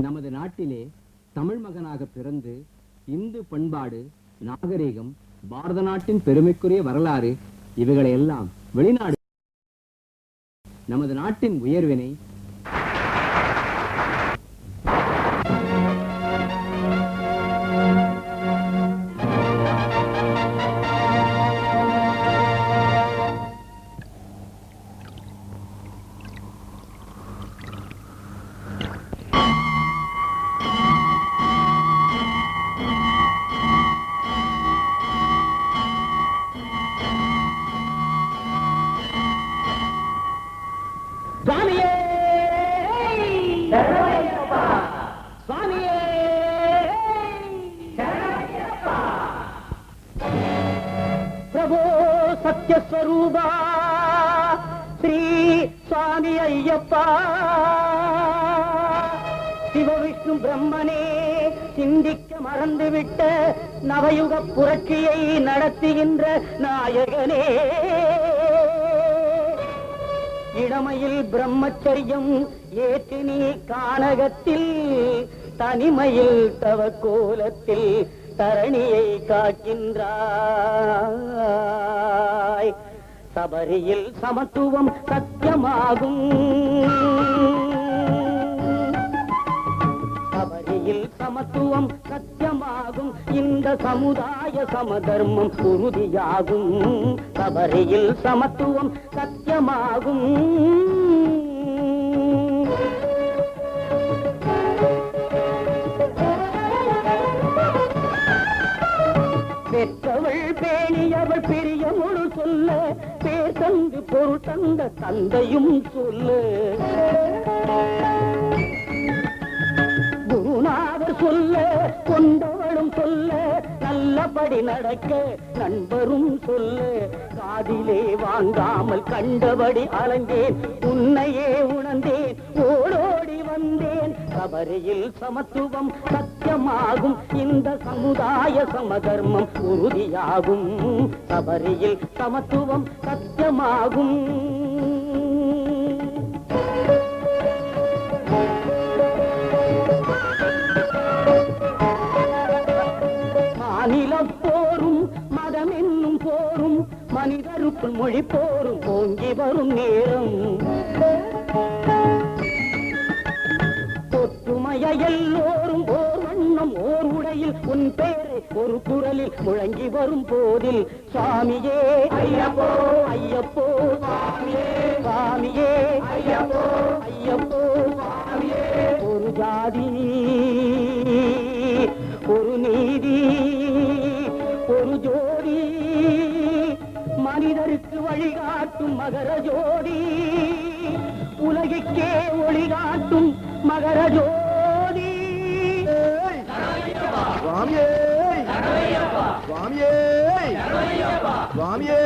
நமது நாட்டிலே தமிழ் மகனாக பிறந்து இந்து பண்பாடு, நாகரீகம், பாரத நாட்டின் பெருமைக்குரிய வரலாறு இவைகளை எல்லாம் வெளிநாடு நமது நாட்டின் உயர்வினை சத்யஸ்வரூபா ஸ்ரீ சுவாமி ஐயப்பா, சிவவிஷ்ணு பிரம்மனே சிந்திக்க மறந்துவிட்ட நவயுக புரட்சியை நடத்துகின்ற நாயகனே, இளமையில் பிரம்மச்சரியம் ஏற்று நீ கானகத்தில், தனிமையில் தவக்கோலத்தில் தரணியை காக்கின்றாய். சபரியில் சமத்துவம் சத்தியமாகும், சபரியில் சமத்துவம் சத்தியமாகும், இந்த சமுதாய சமதர்மம் உறுதியாகும். சபரியில் சமத்துவம் சத்தியமாகும். பெற்றவள் பேணியவள் பிரியமுழு சொல்ல, பேர் தந்து பொருள் தந்த தந்தையும் சொல்ல, குருநாதர் சொல்ல கொண்டவளும் சொல்ல, நல்லபடி நடக்க நண்பரும் சொல்ல, காதிலே வாங்காமல் கண்டபடி அலைந்தேன், உன்னையே உணர்ந்தேன், ஓடோடி வந்தேன். சபரியில் சமத்துவம் சத்தியமாகும், இந்த சமுதாய சமதர்மம் உறுதியாகும். சபரியில் சமத்துவம் சத்தியமாகும். மாநில போரும் மதம் என்னும் போரும் மனிதருக்குள் மொழி போரும் ஓங்கி வரும் நேரம், ஒற்றுமைய எல்லோரும் ஓர் வண்ணம் ஓர் உடையில் உன் பேரை ஒரு குரலில் முழங்கி வரும் போதில், சுவாமியே ஐயப்போ ஐயப்போ சுவாமியே சுவாமியே ஐயப்போ ஐயப்போ சுவாமியே. ஒரு ஜாதி ஒரு நீதி ஒரு ஜோடி, மனிதருக்கு வழிகாட்டும் மகர ஜோடி, உலகிற்கே ஒளிகாட்டும் மகர ஜோதி. சுவாமியே சுவாமியே சுவாமியே.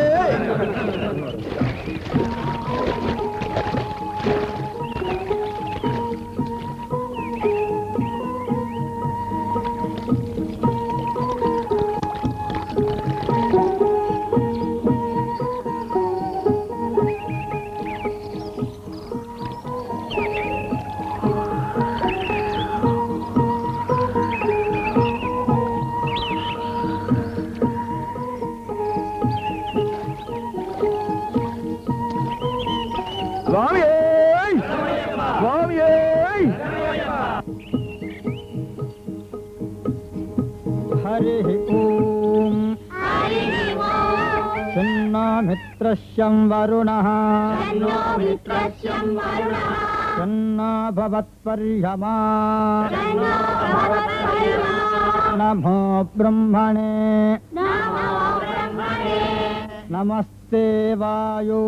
मित्रश्यं वरुणः शन्नो भवत्पर्यमा नमो ब्रह्मणे नमस्ते वायो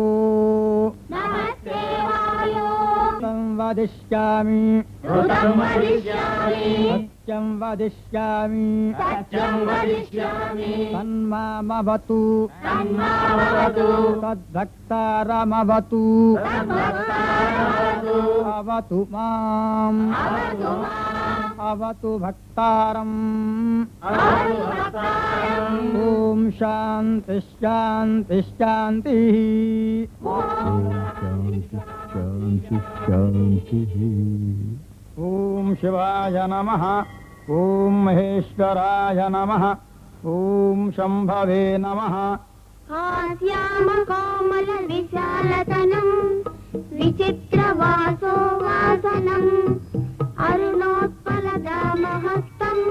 वदिष्यामि सत्यं वदिष्यामि तन्मामवतु तद्भक्तारमवतु अवतु माम् अवतु भक्तारम्। ॐ शान्ति शान्ति शान्तिः। ஓம் சிவாய நமः. ஓம் மகேஸ்வராய நமः. ஓம் சம்பவே நமः. हास्याम कोमल विशालतनम् विचित्रवासो वासनम् अरुणोत्पलदामहस्तम्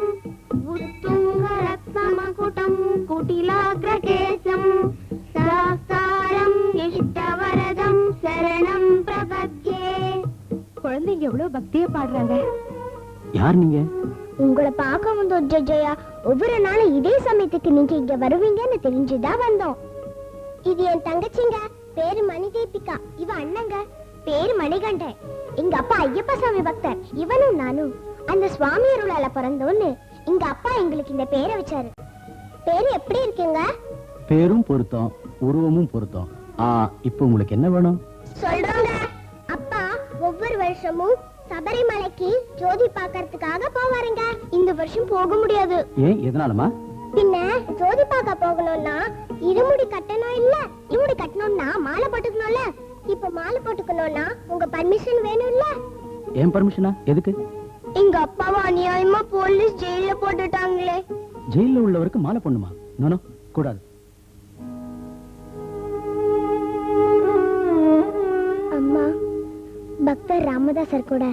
उत्तुङ्गरत्नमकुटम् कुटिलाग्रकेशम् सहस्तारम् इष्टवरदम् शरणम् प्रपद्ये. குழந்தைங்க எவ்வளவு பக்தியா பாடுறாங்க. யார் நீங்க? உங்களை பார்க்க வந்தோம் ஜெயா. ஒவ்வொரு நாளும் இதே சமயத்துக்கு நீங்க இங்க வருவீங்கன்னு தெரிஞ்சுதான் வந்தோம். இது என் தங்கச்சிங்க, பேரு மணி தீபிகா. இவ அண்ணங்க, பேரு மணிகண்டன். எங்க அப்பா ஐயப்ப சாமி பக்தர். இவனும் நானும் அந்த சுவாமி அருளால பிறந்தோன்னு எங்க அப்பா எங்களுக்கு இந்த பேரை வச்சாரு. பேரு எப்படி இருக்குங்க? பேரும் பொருத்தம், உருவமும் பொருத்தம். இப்போ உங்களுக்கு என்ன வேணும்? சொல்றோங்க. அப்பா ஒவ்வொரு வருஷமும் சபரிமலைக்கு ஜோதி பார்க்கறதுக்காக போவாருங்க. இந்த வருஷம் போக முடியாது. ஏன், எதனாலமா? பின்ன ஜோதி பார்க்க போகணும்னா இருமுடி கட்டணும் இல்ல? இருமுடி கட்டணும்னா மாலை போட்டுக்கணும்ல? இப்ப மாலை போட்டுக்கணும்னா உங்க பர்மிஷன் வேணும் இல்ல? ஏன் பர்மிஷனா? எதுக்கு? எங்க அப்பாவை அநியாயமா போலீஸ் ஜெயில போட்டுட்டாங்களே. ஜெயில உள்ளவருக்கு மாலை பண்ணுமா? நோ, கூடாது. அம்மா, பக்தர் ராமதாசர் கூட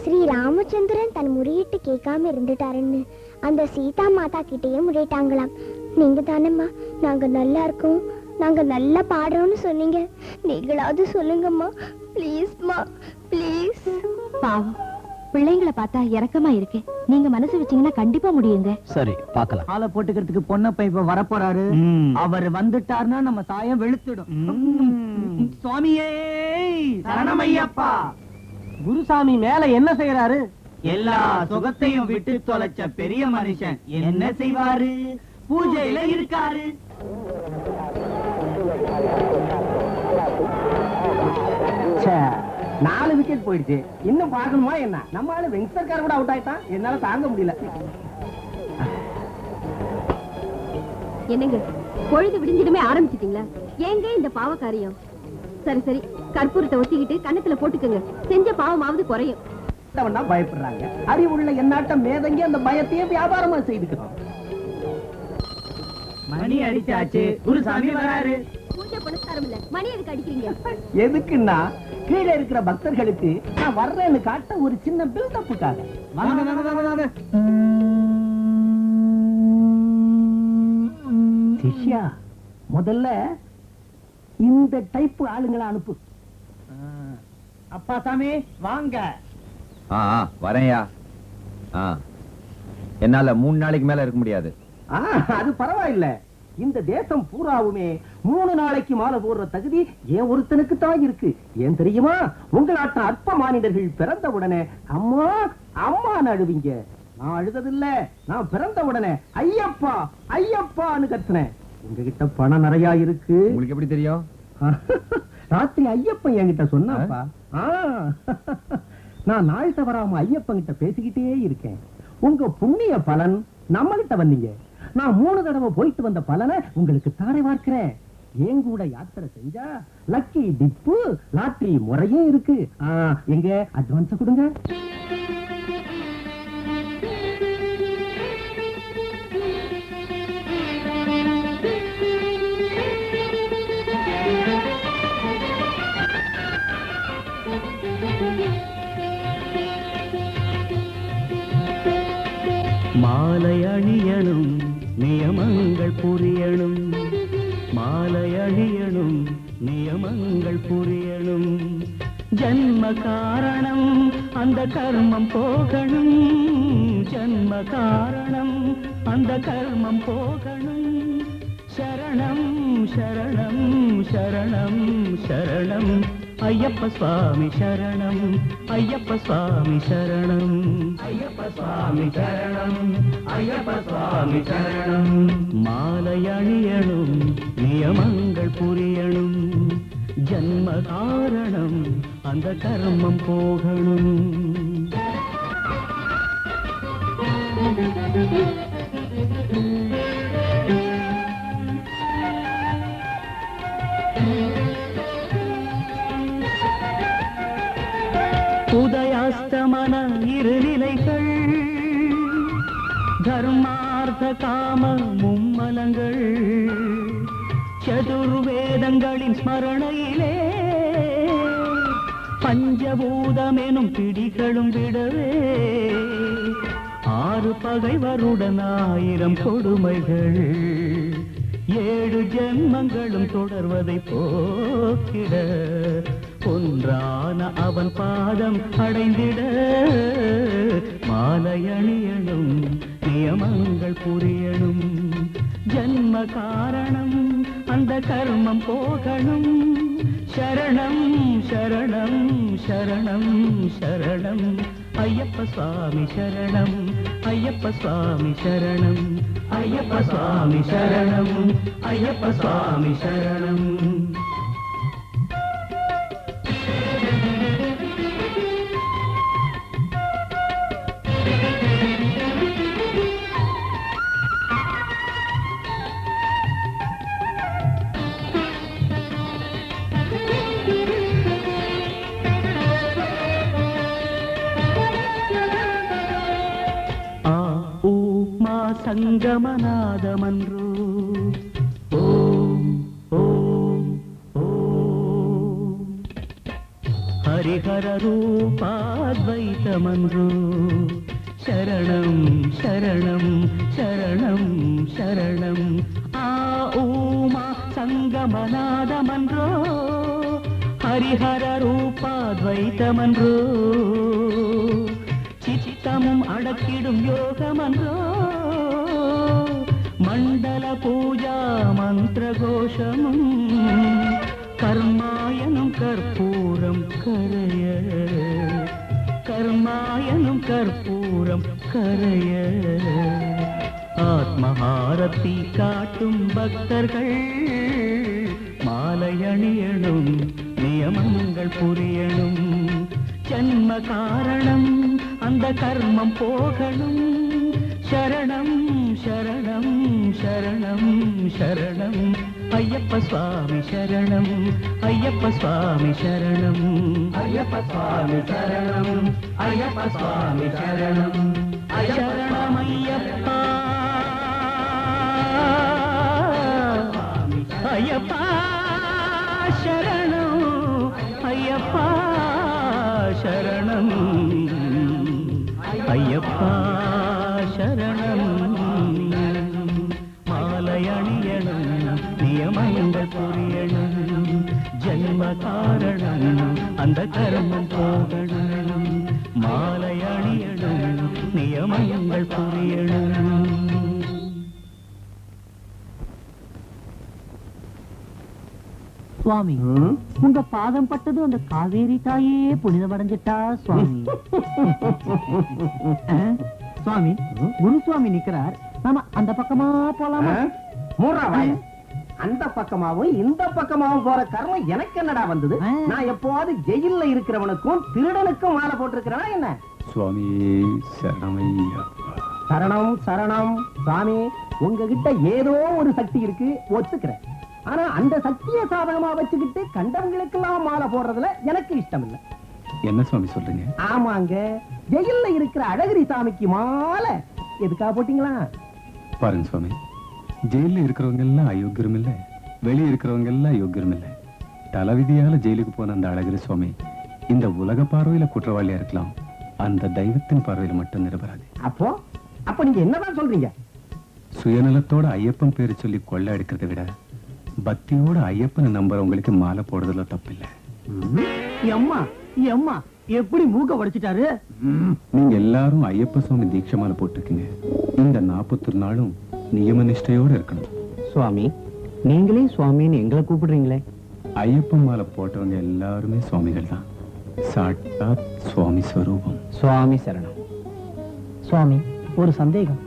ஸ்ரீ ராமச்சந்திரன் தன் முறையிட்டு கேட்காம இருந்துட்டாருன்னு அந்த சீதா மாதா கிட்டேயே முறையிட்டாங்களாம். நீங்க தானம்மா நாங்க நல்லா இருக்கோம், நாங்க நல்லா பாடுறோம்னு சொன்னீங்க. நீங்களாவது சொல்லுங்கம்மா, ப்ளீஸ்மா, ப்ளீஸ். பாவம், பிள்ளைங்களை பார்த்தா இரக்கமா இருக்கு. நீங்க மனசு வச்சீங்கன்னா கண்டிப்பா முடியுங்க. சரி, பார்க்கலாம். மாலை போட்டுக்கிறதுக்கு பொண்ணப்ப இப்ப வரப்போறாரு. அவர் வந்துட்டாருன்னா நம்ம சாயம் வெளுத்துடும். சுவாமியே சரணமையப்பா. குருசாமி மேல என்ன செய்யறாரு? எல்லா சுகத்தையும் விட்டு தொலைச்ச பெரிய மனுஷன் என்ன செய்வாரு? பூஜையில இருக்காரு. ச்சே, 4 விக்கெட் போயிடுச்சு. இன்னும் பார்க்கணுமா என்ன? நம்ம ஆளு வெங்கடேஸ்வர் கூட அவுட் ஆயிட்டான். என்னால தாங்க முடியல. என்னங்க, பொழுது விடிஞ்சிடுமே ஆரம்பிச்சிட்டீங்களா? ஏங்க இந்த பாவ காரியம்? சரி சரி, கற்பூரத்தை ஒத்திக்கிட்டு கண்ணத்துல போட்டுக்கங்க. செஞ்ச பாவமாவது குறையும். பயப்படுறாங்க. அறிவுள்ள என்னாட்டம் மேதங்கி அந்த பயத்தையே வியாபாரமா செய்துக்கிறோம். மணி அடிச்சாச்சு, குருசாமி வராரு. பூஜை புனஸ்காரம் இல்ல, மணி எதுக்கு அடிக்கிறீங்க? எதுக்குன்னா கீழே இருக்கிற பக்தர்களுக்கு நான் வர்றேன்னு காட்ட ஒரு சின்ன பில்டப்புக்காக. சிஷ்யா, முதல்ல இந்த டைப் ஆளுங்களை அனுப்பு. அப்பா சாமி வாங்க. வரேன்யா. என்னால 3 நாளைக்கு மேல இருக்க முடியாது. அது பரவாயில்ல. இந்த தேசம் பூராவுமே 3 நாளைக்கு மாலை போடுற தகுதி ஏன் ஒருத்தனுக்கு தான் இருக்கு. ஏன் தெரியுமா? உங்களாட்ட அற்ப மானிடர்கள் பிறந்த உடனே அம்மா அம்மான்னு அழுவீங்க. நான் அழுததில்ல. நான் பிறந்த உடனே ஐயப்பா ஐயப்பான்னு கத்துனேன். உங்ககிட்ட பணம் நிறைய இருக்கு. உங்களுக்கு எப்படி தெரியும்? ராத்திரி ஐயப்பன் என்கிட்ட சொன்னாப்பா. நான் நாள் தவறாம ஐயப்பன் கிட்ட பேசிக்கிட்டே இருக்கேன். உங்க புண்ணிய பலன் நம்ம கிட்ட வந்தீங்க. நான் 3 தடவை போயிட்டு வந்த பலனை உங்களுக்கு தாரை பார்க்கிறேன். என் கூட யாத்திரை செஞ்சா லக்கி டிப்பு லாட்டரி முறையும் இருக்கு. எங்க அட்வான்ஸ் கொடுங்க. மாலை அணியணும், நியமங்கள் புரியணும். மாலை அணியணும், நியமங்கள் புரியணும். ஜன்ம காரணம் அந்த கர்மம் போகணும். ஜன்ம காரணம் அந்த கர்மம் போகணும். சரணம் சரணம் சரணம் சரணம் ஐயப்ப சுவாமி சரணம். ஐயப்ப சுவாமி சரணம். ஐயப்ப சுவாமி சரணம். ஐயப்ப சுவாமி சரணம். மாலை அணியணும், நியமங்கள் புரியணும். ஜன்ம காரணம் அந்த கர்மம் போகணும். உதயாஸ்தமன தர்மார்த்த காம மும்மலங்கள் சதுர்வேதங்களின் ஸ்மரணையிலே பஞ்சபூதமெனும் பிடிகளும் விடவே 6 பகைவருடன் 1000 கொடுமைகள் 7 ஜென்மங்களும் தொடர்வதை போக்கிட ஒன்றான அவன் பாதம் அடைந்திட மாலை அணியணும் நியமங்கள் புரியணும் ஜன்ம காரணம் அந்த கர்மம் போகணும் சரணம் சரணம் சரணம் சரணம் ஐயப்ப சுவாமி சரணம் ஐயப்ப சுவாமி சரணம் ஐயப்ப சுவாமி சரணம் ஐயப்ப சுவாமி சரணம் சங்கமநாதமன்றோ ஓம் ஓம் ஓம் ஹரிஹர ரூபாத்வைதமன்றோ சரணம் சரணம் சரணம் சரணம் ஆ ஊமா சங்கமநாதமன்றோ ஹரிஹர ரூபாத்வைதமன்றோ சித்தமும் அடக்கிடும் யோகமன்றோ மண்டல பூஜா மந்திர கோஷமும் கர்மாயனும் கற்பூரம் கரைய கர்மாயனும் கற்பூரம் கரைய ஆத்மஹாரத்தி காட்டும் பக்தர்கள் மாலை அணியணும் நியமங்கள் புரியணும் ஜன்ம காரணம் அந்த கர்மம் போகணும் சரணம் சரணம் சரணம் சரணம் ஐயப்ப சுவாமி சரணம் ஐயப்ப சுவாமி சரணம் ஐயப்ப சுவாமி சரணம் ஐயப்ப சுவாமி சரணம் சரணம் ஐயப்பா ஐயப்பா சரணம் ஐயப்பா சரணம் ஐயப்பா சரணம் மாலை அணியணும் நியமங்கள் புரியணும் ஜன்ம காரணம் அந்த கர்மம் போகணும் மாலை அணியணும் நியமங்கள் புரியணும் சுவாமி உங்க பாதம் பட்டது அந்த காவேரி தாயே புனிதமடைஞ்சிட்டா சுவாமி சுவாமி குரு சுவாமி நிக்கிறார் நாம அந்த பக்கமா போலாமா அந்த பக்கமாவும் இந்த பக்கமாவும் போற கர்மம் எனக்கு என்னடா வந்தது நான் எப்போது ஜெயில்ல இருக்கிறவனுக்கும் திருடனுக்கும் மாலை போட்டிருக்கிறேனா என்ன சுவாமி சரணமையா சரணம் சரணம் சுவாமி உங்ககிட்ட ஏதோ ஒரு சக்தி இருக்கு ஒத்துக்கிறேன் ஆனா அந்த சக்தியை சாதகமா வச்சுக்கிட்டு கண்டவங்களுக்கெல்லாம் மாலை போடுறதுல எனக்கு இஷ்டம் இல்லை என்ன சுவாமி சொல்றீங்க ஆமாங்க ஜெயில்ல இருக்கிற அழகிரி சாமிக்கு மாலை எதுக்காக போட்டீங்களா பாருங்க சுவாமி ஜெயில இருக்கிறவங்க எல்லாம் அயோக்கியம் இல்ல வெளியே இருக்கிறவங்க எல்லாம் யோக்கியம் இல்ல தலைவிதியால ஜெயிலுக்கு போன அந்த அழகிரி சுவாமி இந்த உலக பார்வையில குற்றவாளியா இருக்கலாம் அந்த தெய்வத்தின் பார்வையில மட்டும் நிரபராதி அப்போ நீங்க என்னதான் சொல்றீங்க சுயநலத்தோட ஐயப்பன் பேரு சொல்லி கொள்ளை எடுக்கிறத விட பக்தியோட ஐயப்பனை நம்புறவங்களுக்கு மாலை போடுறதுல தப்பில்லை எம்மா எம்மா எப்படி மூக்க உடைச்சிட்டாரு நீங்க எல்லாரும் ஐயப்ப சுவாமி தீட்சை மாலை போட்டுருக்கீங்க இந்த 41 நாளும் நியம நிஷ்டையோட இருக்கணும் சுவாமி நீங்களே சுவாமின்னு எங்களை கூப்பிடுறீங்களே ஐயப்பன் மாலை போட்டவங்க எல்லாருமே சுவாமிகள் தான் சாட்சாத் சுவாமி ஸ்வரூபம் சுவாமி சரணம் சுவாமி ஒரு சந்தேகம்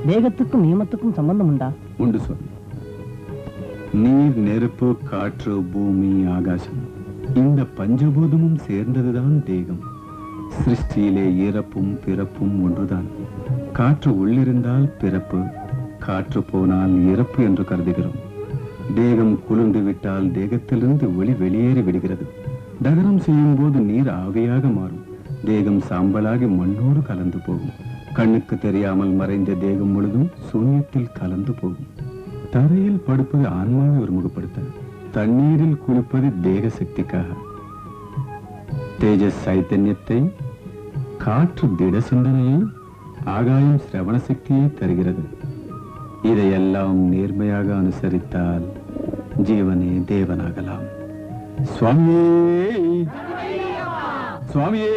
தேகத்துக்கும் நியமத்துக்கும் சம்பந்தம் உண்டா உண்டு சுவாமி நீர் நெருப்பு காற்று பூமி ஆகாசம் இந்த பஞ்சபூதமும் சேர்ந்ததுதான் தேகம் சிருஷ்டியிலே இறப்பும் பிறப்பும் ஒன்றுதான் காற்று உள்ளிருந்தால் பிறப்பு காற்று போனால் இறப்பு என்று கருதுகிறோம் தேகம் குளிர்ந்து விட்டால் தேகத்திலிருந்து ஒளி வெளியேறி விடுகிறது தகனம் செய்யும் போது நீர் ஆவியாக மாறும் தேகம் சாம்பலாகி மண்ணோடு கலந்து போகும் கண்ணுக்கு தெரியாமல் மறைந்த தேகம் முழுதும் சூன்யத்தில் கலந்து போகும். தரையில் படுப்பது ஆன்மாவை ஒருமுகப்படுத்த, தண்ணீரில் குளிப்பது தேக சக்திக்காக. தேஜஸ் சைத்தன்யத்தை, காற்று திட சிந்தனையை, ஆகாயம் சிரவண சக்தியை தருகிறது. இதையெல்லாம் நேர்மையாக அனுசரித்தால் ஜீவனே தேவனாகலாம். சுவாமியே சுவாமியே.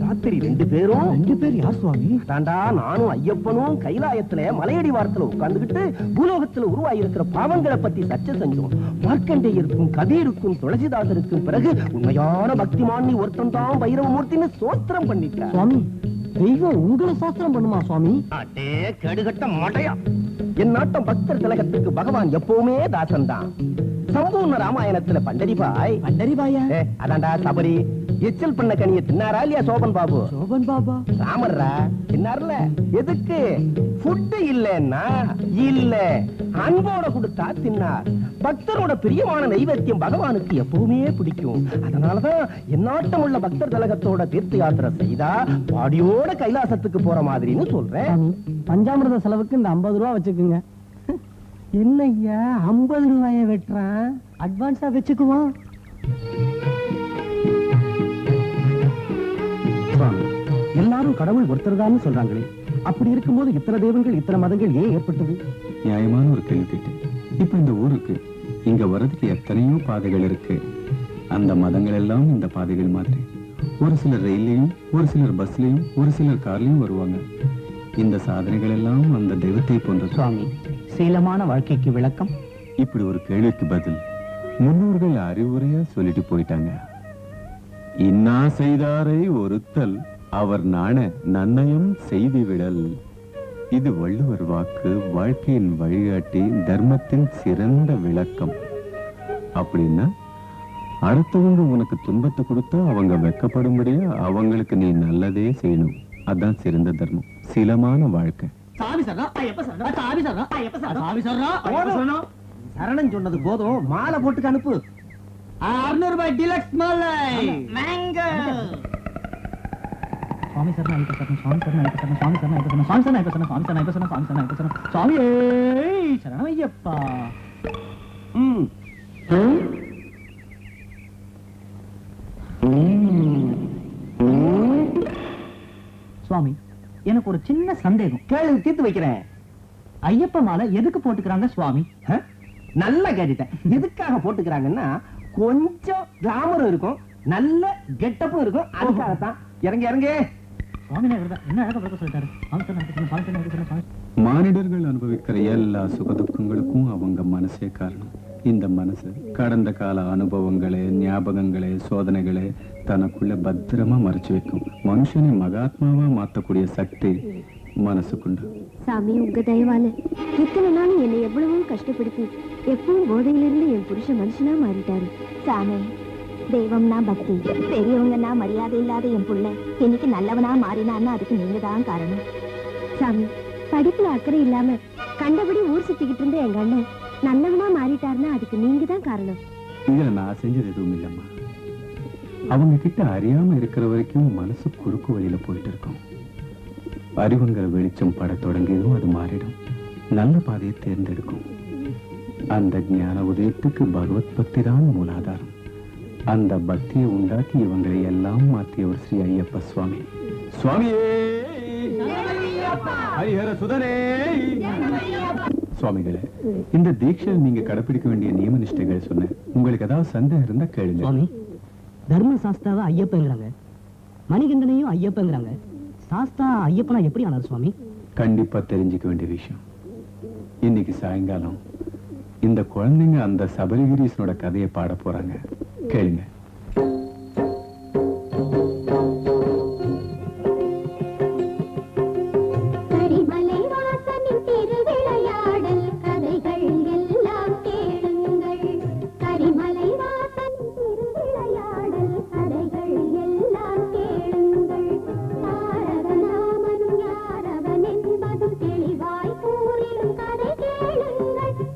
ராத்திரி 2 பேரும் 2 பேர் யார் சுவாமி? தாண்டா நானும் ஐயப்பனும் கைலாயத்துல மலையடி வாரத்துல உட்கார்ந்துகிட்டு பூலோகத்துல உருவாயிருக்கிற பாவங்களை பத்தி சர்ச்சை செஞ்சோம். மார்க்கண்டேயருக்கும் கபீருக்கும் துளசிதாசருக்கும் பிறகு உண்மையான பக்திமானி ஒருத்தன் தான் பைரவமூர்த்தின்னு சோஸ்திரம் பண்ணிட்டார். சுவாமி, தெய்வம் உங்களை சாஸ்திரம் பண்ணுமா சுவாமி? அட்டே கடுகட்ட மடையா. என் நாட்டம் பக்தர் திலகத்துக்கு பகவான் எப்பவுமே தாசன் தான். சம்பூர்ண ராமாயணத்துல பண்டரிபாய் அதான்டா சபரி எச்சல் பண்ண கனிய தின்னாரா இல்லையா சோபன் பாபு? சோபன் பாபா ராமர்ரா தின்னார்ல. எதுக்கு? ஃபுட் இல்லன்னா இல்ல, அன்போட கொடுத்தா தின்னார். பக்தரோட பிரியமான நைவேத்தியம் பகவானுக்கு எப்பவுமே பிடிக்கும். அதனாலதான் எந்நாட்டம் உள்ள பக்தர் திலகத்தோட தீர்த்த யாத்திரை செய்தா பாடியோட கைலாசத்துக்கு போற மாதிரின்னு சொல்றேன். பஞ்சாமிரத செலவுக்கு இந்த 50 ரூபா வச்சுக்குங்க. என்னய்யா 50 ரூபாய வெட்டுறான்? அட்வான்ஸா வச்சுக்குவோம். எல்லாரும் கடவுள் ஒருத்தர்தான் சொல்றாங்களே, அப்படி இருக்கும்போது இத்தனை தெய்வங்கள் இத்தனை மதங்கள் ஏன் ஏற்பட்டது? நியாயமான ஒரு கேள்வி கேட்டேன். இப்ப இந்த ஊருக்கு இங்க வர்றதுக்கு எத்தனையோ பாதைகள் இருக்கு. அந்த மதங்கள் எல்லாம் இந்த பாதைகள் மாதிரி. ஒரு சிலர் ரயிலையும், ஒரு சிலர் பஸ்லயும், ஒரு சிலர் கார்லயும் வருவாங்க. இந்த சாதனைகள் எல்லாம் அந்த தெய்வத்தை போன்ற. சுவாமி, சீலமான வாழ்க்கைக்கு விளக்கம்? இப்படி ஒரு கேள்விக்கு பதில் முன்னோர்கள் அறிவுரையா சொல்லிட்டு போயிட்டாங்க. இன்னா செய்தாரை ஒருத்தல் அவர் நாண நன்னயம் செய்து விடல். இது வள்ளுவர் வாக்கு, வாழ்க்கையின் வழிகாட்டி, தர்மத்தின் சிறந்த விளக்கம். அப்படின்னா அடுத்தவங்க உனக்கு துன்பத்தை கொடுத்தா அவங்க வெக்கப்படும்படியா அவங்களுக்கு நீ நல்லதே செய்யணும். அதான் சிறந்த தர்மம், சீலமான வாழ்க்கை. சரணம் சொன்னது போதும், மாலை போட்டுக்கு அனுப்பு. 600 ரூபாய் டிலக்ஸ் மாலை மேங்கோ. சுவாமி சரணம் ஐயப்ப சரணம், சுவாமி சரணம் ஐயப்ப சரணம், சுவாமி சரணம் ஐயப்ப சரணம், சுவாமி சரணம் ஐயப்ப சரணம், சுவாமி சரணம் ஐயப்ப சரணம், சுவாமி சரணம் ஐயப்ப சரணம், சுவாமி சரணம் ஐயப்பா. சுவாமி, எனக்கு ஒரு சின்ன சந்தேகம். கேள்வி தீர்த்து வைக்கிறேன். ஐயப்ப மாலை எதுக்கு போட்டுக்கிறாங்க சுவாமி? நல்லா கேட்டுட்டேன். எதுக்காக போட்டுக்கிறாங்கன்னா கொஞ்சம் கிளாமரும் இருக்கும், நல்ல கெட்டப்பும் இருக்கும். அதுக்காகத்தான். இறங்க இறங்க. என்ன அழகா விளக்க சொல்லிட்டாரு. மானிடர்கள் அனுபவிக்கிற எல்லா சுகதுக்கங்களுக்கும் அவங்க மனசே காரணம். இந்த மனசு கடந்த கால அனுபவங்களே, ஞாபகங்களே, சோதனைகளே தனக்குள்ள பத்திரமா மறைச்சு வைக்கும். மனுஷனை மகாத்மாவா மாத்தக்கூடிய சக்தி மனசுக்குண்டு. சாமி, உங்க தயவால இத்தனை நாள் என்னை எவ்வளவோ கஷ்டப்படுத்தி எப்பவும் போதையிலிருந்து என் புருஷன் மனுஷனா மாறிட்டாரு. சாமி, தெய்வம்னா பக்தி, பெரியவங்கன்னா மரியாதை இல்லாத என் புள்ள இன்னைக்கு நல்லவனா மாறினான்னு அதுக்கு நீங்க தான் காரணம். சாமி, படிப்புல அக்கறை இல்லாம கண்டபடி ஊர் சுத்திக்கிட்டு இருந்த எங்க அண்ணன் நல்லவனா மாறிட்டாருன்னா அதுக்கு நீங்க தான் காரணம். இதுல நான் செஞ்சது எதுவும் இல்லம்மா. அவங்க கிட்ட அறியாம இருக்கிற வரைக்கும் மனசு குறுக்கு வழியில போயிட்டு இருக்கும். அறிவுங்கிற வெளிச்சம் பட தொடங்கியதும் அது மாறிடும். நல்ல பாதையை தேர்ந்தெடுக்கும். அந்த ஞான உதயத்துக்கு பகவத் பக்தி தான் மூலாதாரம். அந்த பக்தியை உண்டாக்கி இவங்களை எல்லாம் மாற்றியவர் ஸ்ரீ ஐயப்ப சுவாமி. சுவாமியே ஹரிஹர சுதனே. சுவாமிகளே, இந்த தீட்சையில் நீங்க கடைபிடிக்க வேண்டிய நியம நிஷ்டைகள் சொன்னேன். உங்களுக்கு ஏதாவது சந்தேகம் இருந்தா கேளுங்க. சுவாமி, தர்ம சாஸ்தாவை ஐயப்பங்கிறாங்க, மணிகண்டனையும் ஐயப்பங்கிறாங்க. சாஸ்தா ஐயப்பனா எப்படி ஆனார் சுவாமி? கண்டிப்பா தெரிஞ்சுக்க வேண்டிய விஷயம். இன்னைக்கு சாயங்காலம் இந்த குழந்தைங்க அந்த சபரிகிரீசனோட கதையை பாட போறாங்க. கேளுங்க.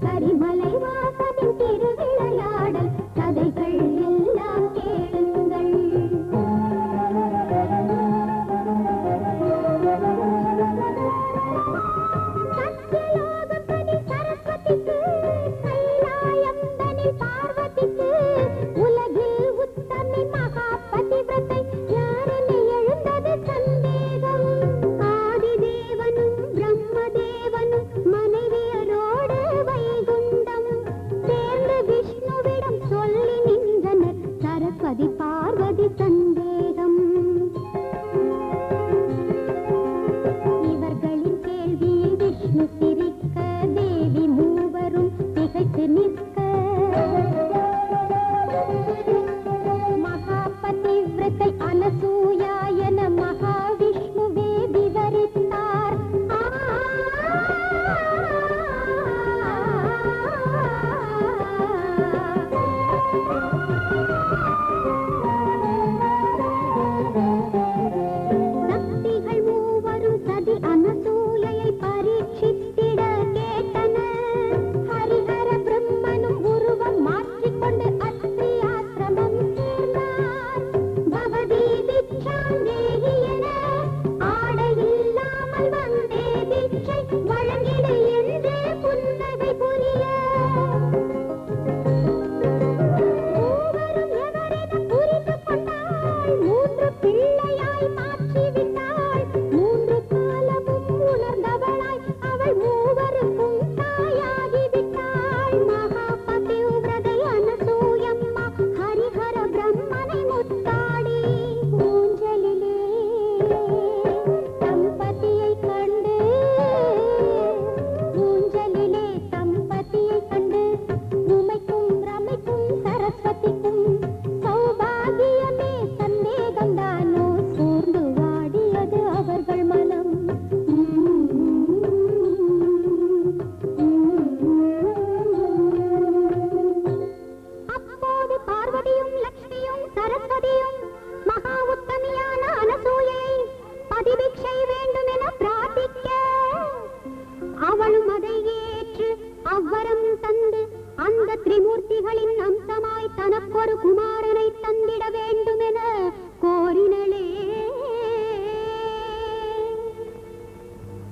கரிமலை வாசனின் திருவிளையாடல் கதைகள் எல்லாம்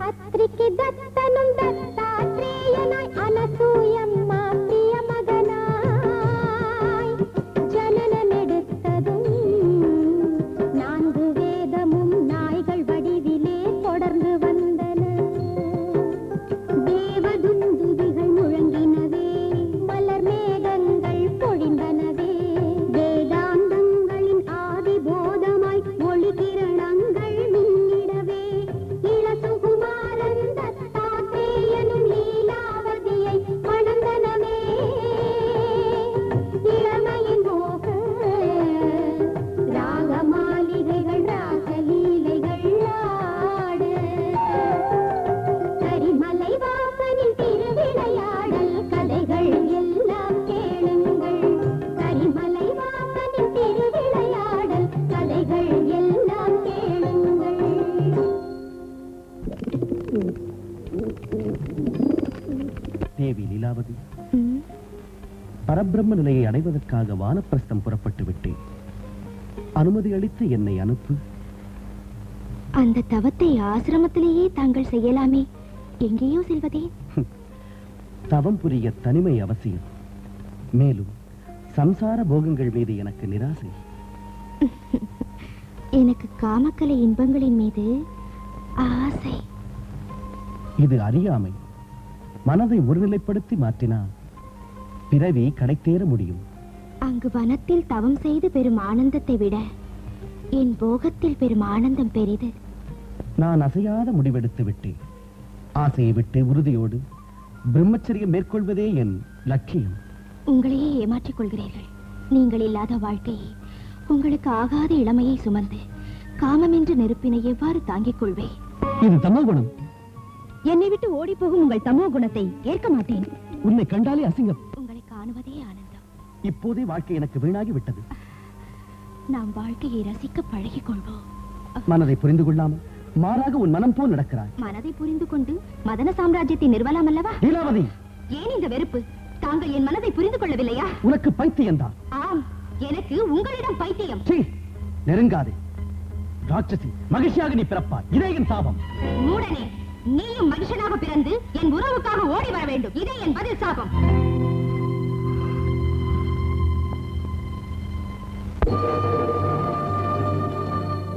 அத்ரிக்கு தத்தனும் தத்தாத்ரேயனாய் அனசூயம்மா பிரிய மகனாய் ஜனனமெடுத்ததும் 4 வேதமும் நாய்கள் வடிவிலே தொடர்ந்து வந்தன. தேவதுந்துபிகள் முழங்கினவே, மலர் மேகங்கள் பொழிந்தனவே, வேதாந்தங்களின் ஆதி போதமாய் ஒளி கிரணங்கள் மின்னிடவே, இளசுகுமாரன் தத்தாத்ரேயனும் லீலாவதியை மணந்தனமே. இளமையின் மோக ராகமாளிகைகள் ராசலீலைகள் ஆட, கரிமலை வாசனின் திருவிளையாடல் கதைகள் எல்லாம் கேளுங்கள். கரிமலை வாசனின் திருவிளையாடல் கதைகள் எல்லாம் கேளுங்கள். தேவி லீலாவதி, பரபிரம்ம நிலையை அடைவதற்காக வானப்பிரஸ்தம் புறப்பட்டு விட்டேன். அனுமதி அளித்து என்னை அனுப்பு. அந்த தவத்தை ஆசிரமத்திலேயே தாங்கள் செய்யலாமே, எங்கேயோ செல்வதே? தவம் புரிய தனிமை அவசியம். மேலும் சம்சார போகங்கள் மீது எனக்கு நிராசை. எனக்கு காமக்கலை இன்பங்களின் மீது ஆசை. இது அறியாமை. மனதை ஒருநிலைப்படுத்தி மாற்றினால் பிறவி கடைத்தேற முடியும். அங்கு வனத்தில் தவம் செய்து பெறும் ஆனந்தத்தை விட என் போகத்தில் பெறும் ஆனந்தம் பெரிது. நான் அசையாத முடிவெடுத்து விட்டேன். ஆசையை விட்டு உறுதியோடு பிரம்மச்சரியம் மேற்கொள்வதே என் லட்சியம். உங்களையே ஏமாற்றிக் கொள்கிறீர்கள். நீங்கள் இல்லாத வாழ்க்கையை, உங்களுக்கு ஆகாத இளமையை சுமந்து காமம் என்ற நெருப்பினை எவ்வாறு தாங்கிக் கொள்வேன்? இது தமோகுணம். என்னை விட்டு ஓடி போகும் உங்கள் தமோ குணத்தை ஏற்க மாட்டேன். உன்னை கண்டாலே அசிங்கம். உங்களை காணுவதே ஆனந்தம். இப்போதே வாழ்க்கை எனக்கு வீணாகி விட்டது. நாம் வாழ்க்கையை ரசிக்க பழகிக் கொள்வோம். மனதை புரிந்து கொள்ளாமல் மாறாக உன் மனம் போல் நடக்கிறாய். மனதை புரிந்து கொண்டு மதன சாம்ராஜ்யத்தை நிறுவலாம் அல்லவா? லீலாவதி, ஏன் இந்த வெறுப்பு? தாங்கள் என் மனதை புரிந்து கொள்ளவில்லையா? உனக்கு பைத்தியம்தான். ஆம், எனக்கு உங்களிடம் பைத்தியம். சீ, நெருங்காதே. ராட்சசி, மகிழ்ச்சியாக நீ பிறப்பாய். இதே என் சாபம். மூடனே, நீயும் மனுஷனாக பிறந்து என் உறவுக்காக ஓடி வர வேண்டும். இதே என் பதில் சாபம்.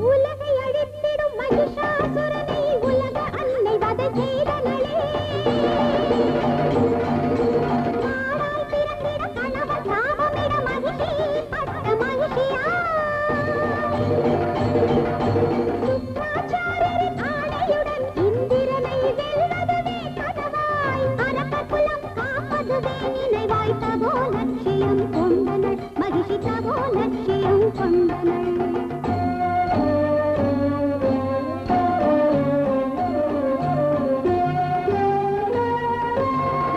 உலகை அழித்திடும் மகிஷாசுரனை உலக அன்னை வதை செய்தனளே. மாறாய் பிறந்திட கணவன் சாபமிட மகிஷி பட்ட மகிஷியா. சுக்ராச்சாரியரின் ஆணையுடன் இந்திரனை வெல்வதுவே கனவாய். அரக்க குலம் காப்பதுவே நினைவாய். தகோ லட்சியம் கொண்டனள் மகிஷி, தகோ லட்சியம் கொண்டனள்.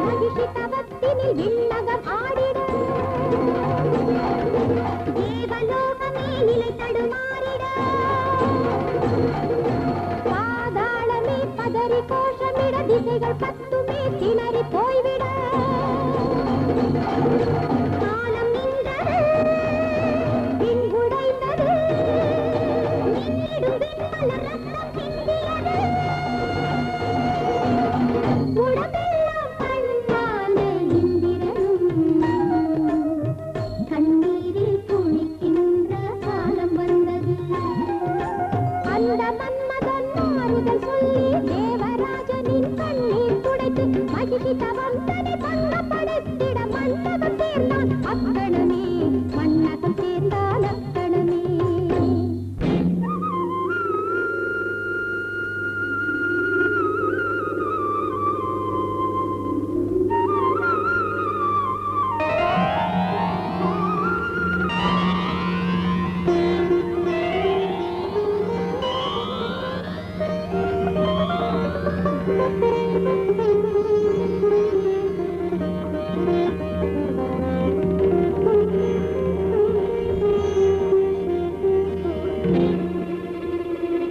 மகிஷி தவத்தினில் விண்ணகம் ஆடிட, தேவலோகமே நிலை தடுமாறிட, பாதாளமே பதறி கோஷமிட, திசைகள் பத்துமே திணறி போய்விட, காலம் நின்றது, பின் உடைந்தது, நின்னிடும் விண்மலர் ரத்தம் சிந்தியது, உடம்பெல்லாம் கண்ணான இந்திரனும் கண்ணீரில் குளிக்கின்ற காலம் வந்தது. அந்த மன்மதன் மாறுதல் சொல்லி தேவராஜனின் கண்ணீர் துடைத்து மகிழ்ச்சி தவம் தனி பங்கப்படுத்திட மன்னகம் சேர்ந்தான் அக்கணமே. மன்னகம் சேர்ந்தான் அக்கணமே.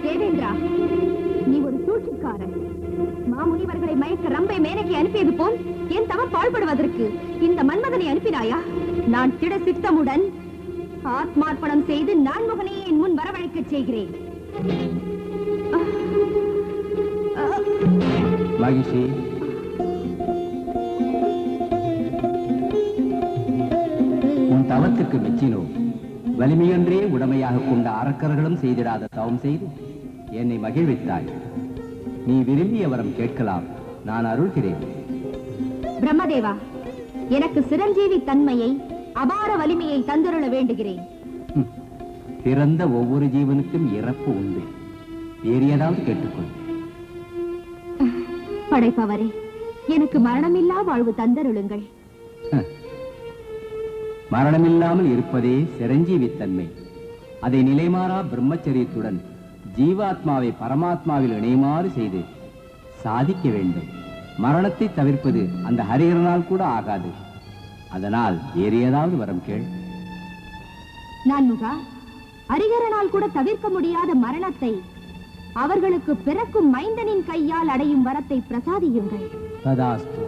தேவேந்திரா, நீ ஒரு சூழ்ச்சிக்காரன். மாமுனிவர்களை மயக்க ரம்பை மேனகை அனுப்பியது போல் என் தவம் பாழ்படுவதற்கு இந்த மன்மதனை அனுப்பினாயா? நான் திட சித்தமுடன் ஆத்மார்ப்பணம் செய்து நான்முகனையே என் முன் வரவழைக்கச் செய்கிறேன். மகிழ்ச்சி, உன் தவத்துக்கு மெச்சினோ. வலிமையொன்றே உடமையாக கொண்ட அரக்கர்களும் செய்திடாத தவம் செய்து என்னை மகிழ்வித்தாய். நீ விரும்பிய வரம் கேட்கலாம், நான் அருள்கிறேன். பிரம்மதேவா, எனக்கு சிரஞ்சீவி தன்மையை, அபார வலிமையை தந்துருள வேண்டுகிறேன். பிறந்த ஒவ்வொரு ஜீவனுக்கும் இறப்பு உண்டு. வேறு ஏதாவது கேட்டுக்கொள். படைப்பவரே, எனக்கு மரணமில்லா வாழ்வு தந்தருளுங்கள். மரணமில்லாமல் இருப்பதே சிரஞ்சீவித்தன்மை. அதை நிலைமாறா பிரம்மச்சரியத்துடன் ஜீவாத்மாவை பரமாத்மாவில் இணையுமாறு செய்து சாதிக்க வேண்டும். மரணத்தை தவிர்ப்பது அந்த ஹரிஹரனால் கூட ஆகாது. அதனால் வேறு ஏதாவது வரம் கேள். நான்முகா, ஹரிஹரனால் கூட தவிர்க்க முடியாத மரணத்தை அவர்களுக்கு பிறக்கும் மைந்தனின் கையால் அடையும் வரத்தை பிரசாதியுங்கள். ததாஸ்து.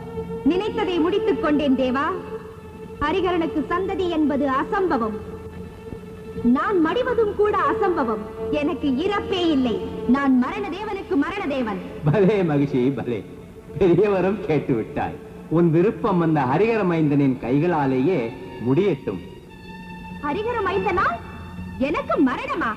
நினைத்ததை முடித்துக் கொண்டேன் தேவா. ஹரிஹரனுக்கு சந்ததி என்பது அசம்பவம். நான் மடிவதும் கூட அசம்பவம். எனக்கு இறப்பே இல்லை. நான் மரணதேவனுக்கு மரணதேவன். பலே மகிழ்ச்சி, பலே. பெரிய வரம் கேட்டு விட்டாய். உன் விருப்பம் அந்த ஹரிஹர மைந்தனின் கைகளாலேயே முடியட்டும். ஹரிஹர மைந்தனா? எனக்கு மரணமா?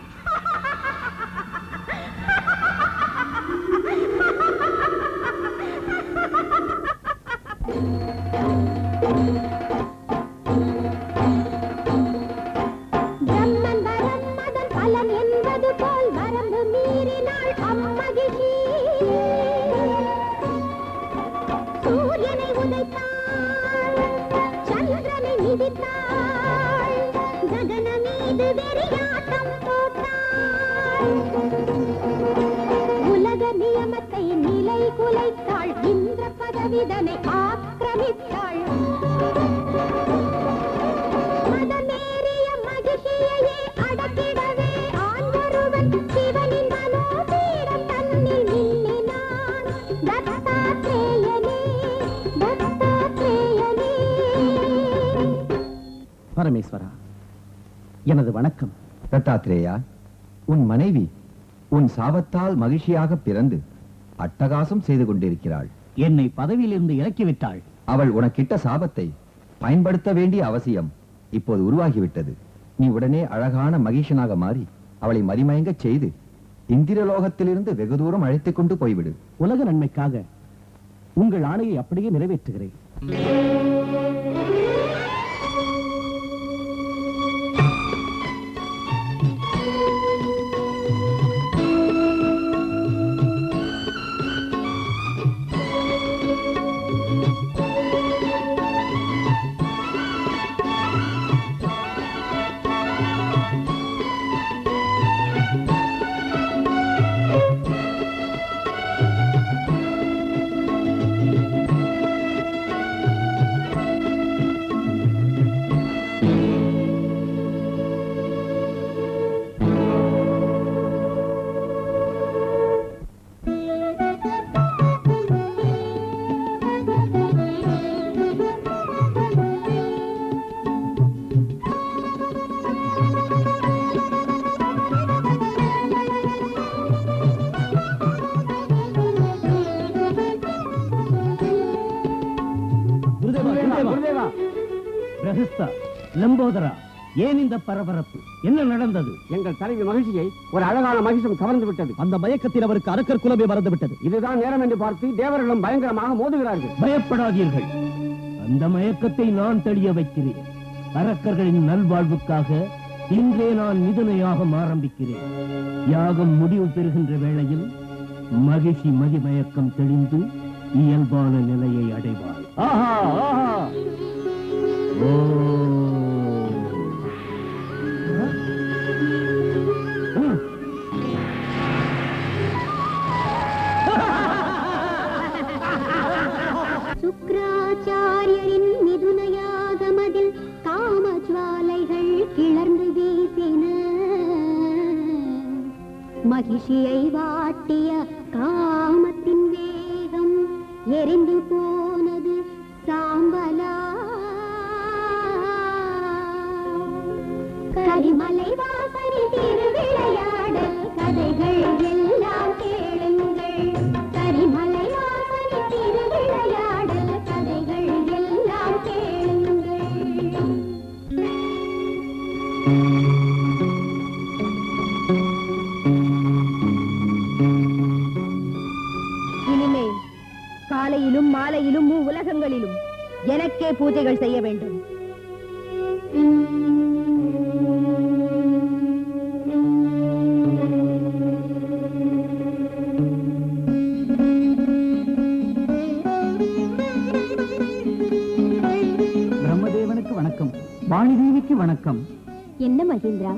உலக நியமத்தை நிலை குலைத்தாள். இந்திர பதவிதனை ஆக்கிரமித்தாள். மதமேறிய மகிழ்ச்சியையே அடக்கிடவே ஆண்டொருவன் சிவனின் மனோபீடம் தன்னில் நின்னினான். தத்தாத்ரேயனே, தத்தாத்ரேயனே. பரமேஸ்வரா, எனது வணக்கம். தத்தாத்ரேயா, உன் மனைவி உன் சாபத்தால் மகிழ்ச்சியாக பிறந்து அட்டகாசம் செய்து கொண்டிருக்கிறாள். என்னை பதவியிலிருந்து இறக்கிவிட்டாள். அவள் உனக்கிட்ட சாபத்தை பயன்படுத்த வேண்டிய அவசியம் இப்போது உருவாகிவிட்டது. நீ உடனே அழகான மகிஷனாக மாறி அவளை மதிமயங்கச் செய்து இந்திரலோகத்திலிருந்து வெகு தூரம் அழைத்துக் கொண்டு போய்விடு. உலக நன்மைக்காக உங்கள் ஆணையை அப்படியே நிறைவேற்றுகிறேன். லம்போதரா, ஏன் இந்த பரபரப்பு? என்ன நடந்தது? எங்கள் தலைவி மகிழ்ச்சியை ஒரு அழகான மகிஷம் கவர்ந்து விட்டது. அந்த மயக்கத்தில் அவருக்கு அரக்கர் குலமே மறந்து விட்டது. இதுதான் நேரம் என்று பார்த்து தேவர்களும் பயங்கரமாக மோதுகிறார்கள். பயப்படாதீர்கள், அந்த மயக்கத்தை நான் தெளிய வைக்கிறேன். அரக்கர்களின் நல்வாழ்வுக்காக இன்றே நான் மிதுனையாக ஆரம்பிக்கிறேன். யாகம் முடிவு பெறுகின்ற வேளையில் மகிழ்ச்சி மதிமயக்கம் தெளிந்து இயல்பான நிலையை அடைவார். ஆஹா ஆஹா. சுக்ராச்சாரியரின் மிதுனயாகமதில் காமஜ்வாலைகள் கிளர்ந்து வீசின. மகிழ்ச்சியை வாட்டிய காமத்தின் வேகம் எரிந்து போனது சாம்பலா. கரிமலை வாசலில் திருவிளையாடல் கதைகள் எல்லாம் கேளுங்கள். கரிமலை வாசலில் காலையிலும் மாலையிலும் உலகங்களிலும் எனக்கே பூஜைகள் செய்ய வேண்டும். பிரம்மதேவனுக்கு வணக்கம், வாணிதேவிக்கு வணக்கம். என்ன மகேந்திரா,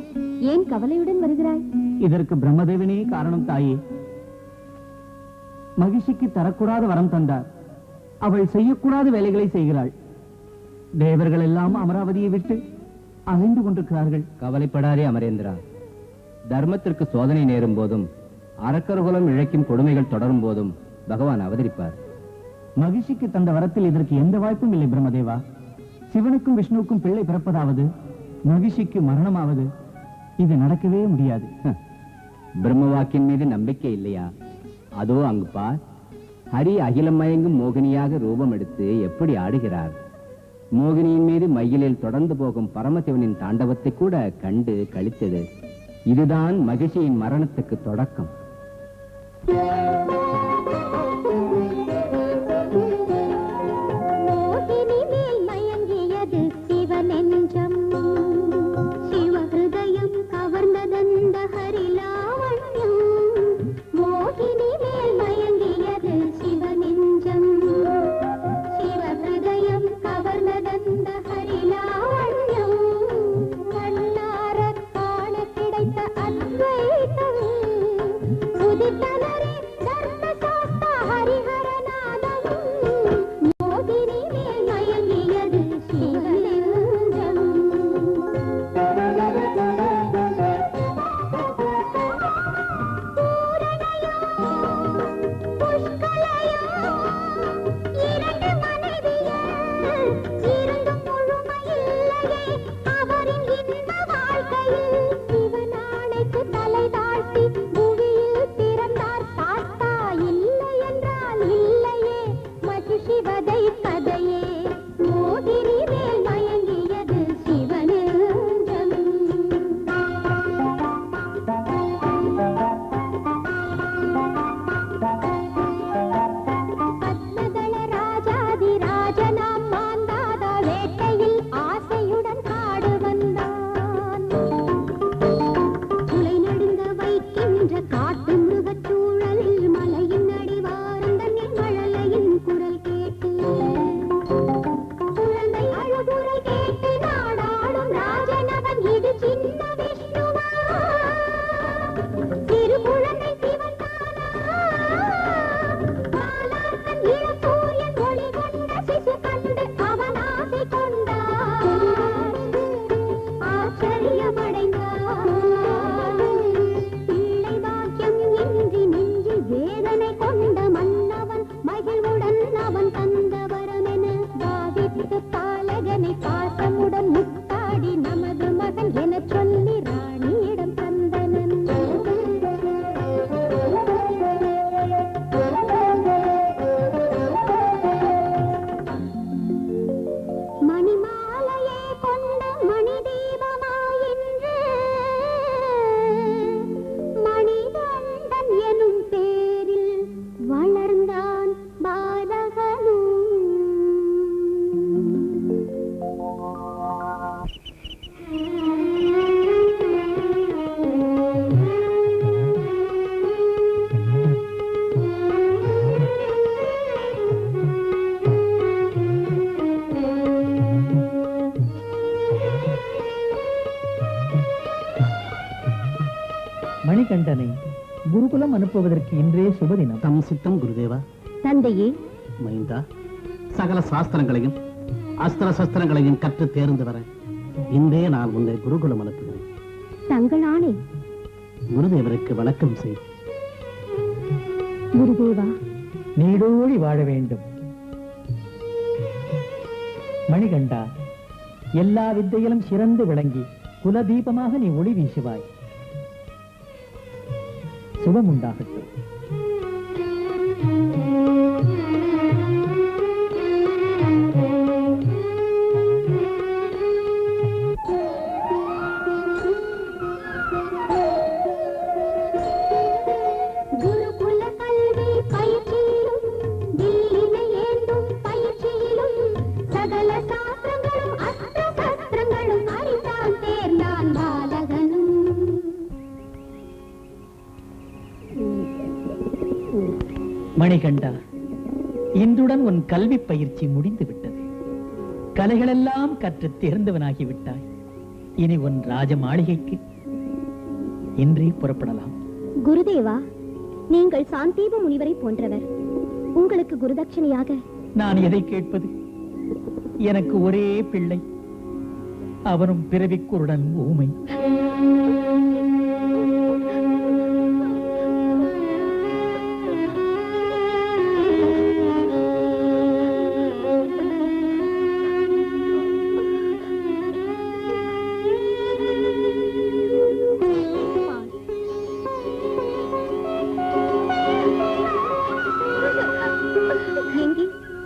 ஏன் கவலையுடன் வருகிறாய்? இதற்கு பிரம்மதேவனே காரணம் தாயே. மகிஷிக்கு தரக்கூடாத வரம் தந்தார். அவள் செய்யக்கூடாத வேலைகளை செய்கிறாள். தேவர்கள் எல்லாம் அமராவதியை விட்டு அலைந்து கொண்டிருக்கிறார்கள். கவலைப்படாதே அமரேந்திரா. தர்மத்திற்கு சோதனை நேரும் போதும் அரக்கர்குலம் இழைக்கும் கொடுமைகள் தொடரும் போதும் பகவான் அவதரிப்பார். மகிஷிக்கு தந்த வரத்தில் இதற்கு எந்த வாய்ப்பும் இல்லை பிரம்மதேவா. சிவனுக்கும் விஷ்ணுவுக்கும் பிள்ளை பிறப்பதாவது, மகிஷிக்கு மரணமாவது, இது நடக்கவே முடியாது. பிரம்ம வாக்கின் மீது நம்பிக்கை இல்லையா? அதோ அங்கு பார், ஹரி அகிலம் மயங்கும் மோகினியாக ரூபம் எடுத்து எப்படி ஆடுகிறார். மோகினியின் மீது மயிலில் தொடர்ந்து போகும் பரமசிவனின் தாண்டவத்தை கூட கண்டு கழித்தது. இதுதான் மகிழ்ச்சியின் மரணத்துக்கு தொடக்கம். மணிகண்டனை குருகுலம் அனுப்புவதற்கு இன்றே சுபதினம். தம் சித்தம் குருதேவா. தந்தையே, மைந்தா, சகல சாஸ்திரங்களையும் அஸ்திர சஸ்திரங்களையும் கற்று தேர்ந்து வர இன்றே நான் உன்னை குருகுலம் அனுப்புகிறேன். தங்கள் ஆணை. குருதேவருக்கு வணக்கம் செய். குருதேவா, நீடோழி வாழ வேண்டும். மணிகண்டா, எல்லா வித்தையிலும் சிறந்து விளங்கி குலதீபமாக நீ ஒளி வீசுவாய். சுபமுண்டாகட்டும். குருகுல கல்வி பயிற்சியிலும் தில்லினையே மணிகண்டா, இன்றுடன் உன் கல்வி பயிற்சி முடிந்து விட்டது. கலைகளெல்லாம் கற்று தேர்ந்தவனாகி விட்டாய். இனி உன் ராஜ மாளிகைக்கு இன்றே புறப்படலாம். குருதேவா, நீங்கள் சாந்தீப முனிவரை போன்றவர். உங்களுக்கு குருதட்சணையாக நான் எதை கேட்பது? எனக்கு ஒரே பிள்ளை, அவனும் பிறவிக்குருடன் ஊமை.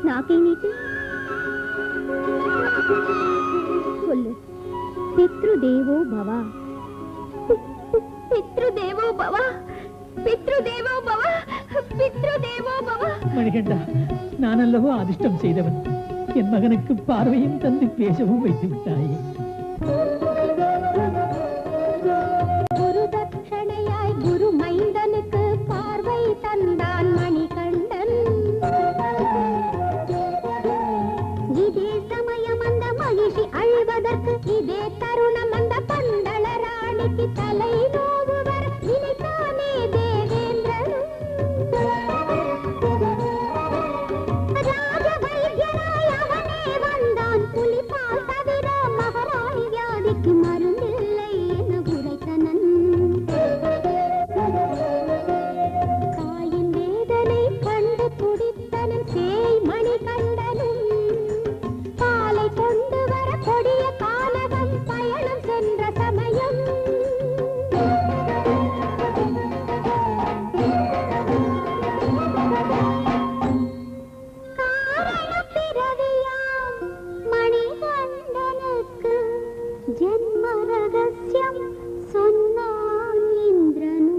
நாக்கை நீட்டு சொல்லு. பித்ருதேவோ பவா, பித்ருதேவோ பவா, பித்ருதேவோ பவா, பித்ருதேவோ பவா. மணிகண்டா, நான் அல்லவோ அதிர்ஷ்டம் செய்தவன். என் மகனுக்கு பார்வையும் தந்து பேசவும் வைத்து விட்டாயே. குரு தட்சணையாய் குரு மைந்தனுக்கு பார்வை தந்தான் மணிகண்டன். இதே சமயம் அந்த மகிழ்ச்சி அழிவதற்கு, இதே தருணம் அந்த பந்தள ராணிக்கு தலை நோவுவர் இனிதானே தேவேந்திரன். ராஜ வைத்தியராய் அவனே வந்தான். புலிபால் தவிர மகாராணி வியாதிக்கு மருந்தில்லை என உரைத்தனன். தாயின் வேதனை கண்டு துடித்தனன் சேய் மணிகண்டனும். பாலை கொண்டு வர கொடிய கானகம் பயணம் சென்ற சமயம் காரண பிறவியாம் மணிகண்டனுக்கு ஜென்ம ரகசியம் சொன்னான் இந்திரனும்.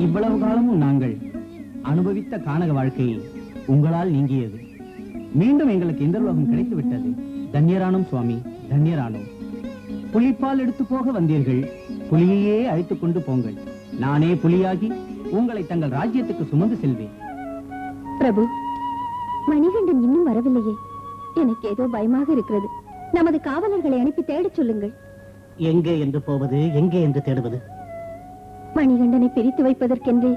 இவ்வளவு காலமும் நாங்கள் அனுபவித்த கானக வாழ்க்கையை உங்களால் நீங்கியது. மீண்டும் எங்களுக்கு இந்திரலோகம் கிடைத்து விட்டது. தன்யரானோம் சுவாமி, தன்யரானோம். புலிப்பால் எடுத்து போக வந்தீர்கள், புலியையே அழைத்துக் கொண்டு போங்கள். நானே புலியாகி உங்களை தங்கள் ராஜ்யத்துக்கு சுமந்து செல்வேன். பிரபு, மணிகண்டன் இன்னும் வரவில்லையே. எனக்கு ஏதோ பயமாக இருக்கிறது. நமது காவலர்களை அனுப்பி தேடச் சொல்லுங்கள். எங்கே என்று போவது, எங்கே என்று தேடுவது? மணிகண்டனை பிரித்து வைப்பதற்கென்றே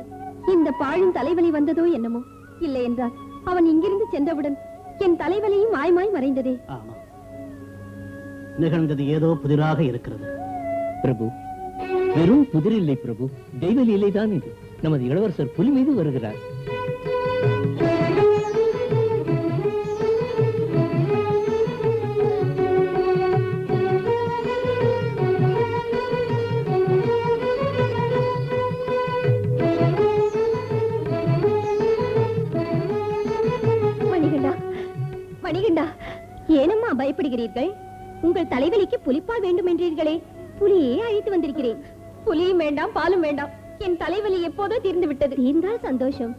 இந்த பாழும் தலைவலி வந்ததோ என்னமோ. இல்லை என்றால் அவன் இங்கிருந்து சென்றவுடன் என் தலைவலியும் மாயமாய் மறைந்ததே. ஆமா, நிகழ்ந்தது ஏதோ புதிராக இருக்கிறது. பிரபு, வெறும் புதிர் இல்லை பிரபு, தெய்வ லீலைதான் இது. நமது இளவரசர் புலி மீது வருகிறார். மணிகண்டா, மணிகண்டா, ஏனம்மா பயப்படுகிறீர்கள்? உங்கள் தலைவலிக்கு புலிப்பால் வேண்டும் என்றீர்களே, புலியே அழைத்து வந்திருக்கிறேன். புலியும் வேண்டாம், பாலும் வேண்டாம். என் தலைவலி எப்போதோ தீர்ந்து விட்டது. தீர்ந்தால் சந்தோஷம்.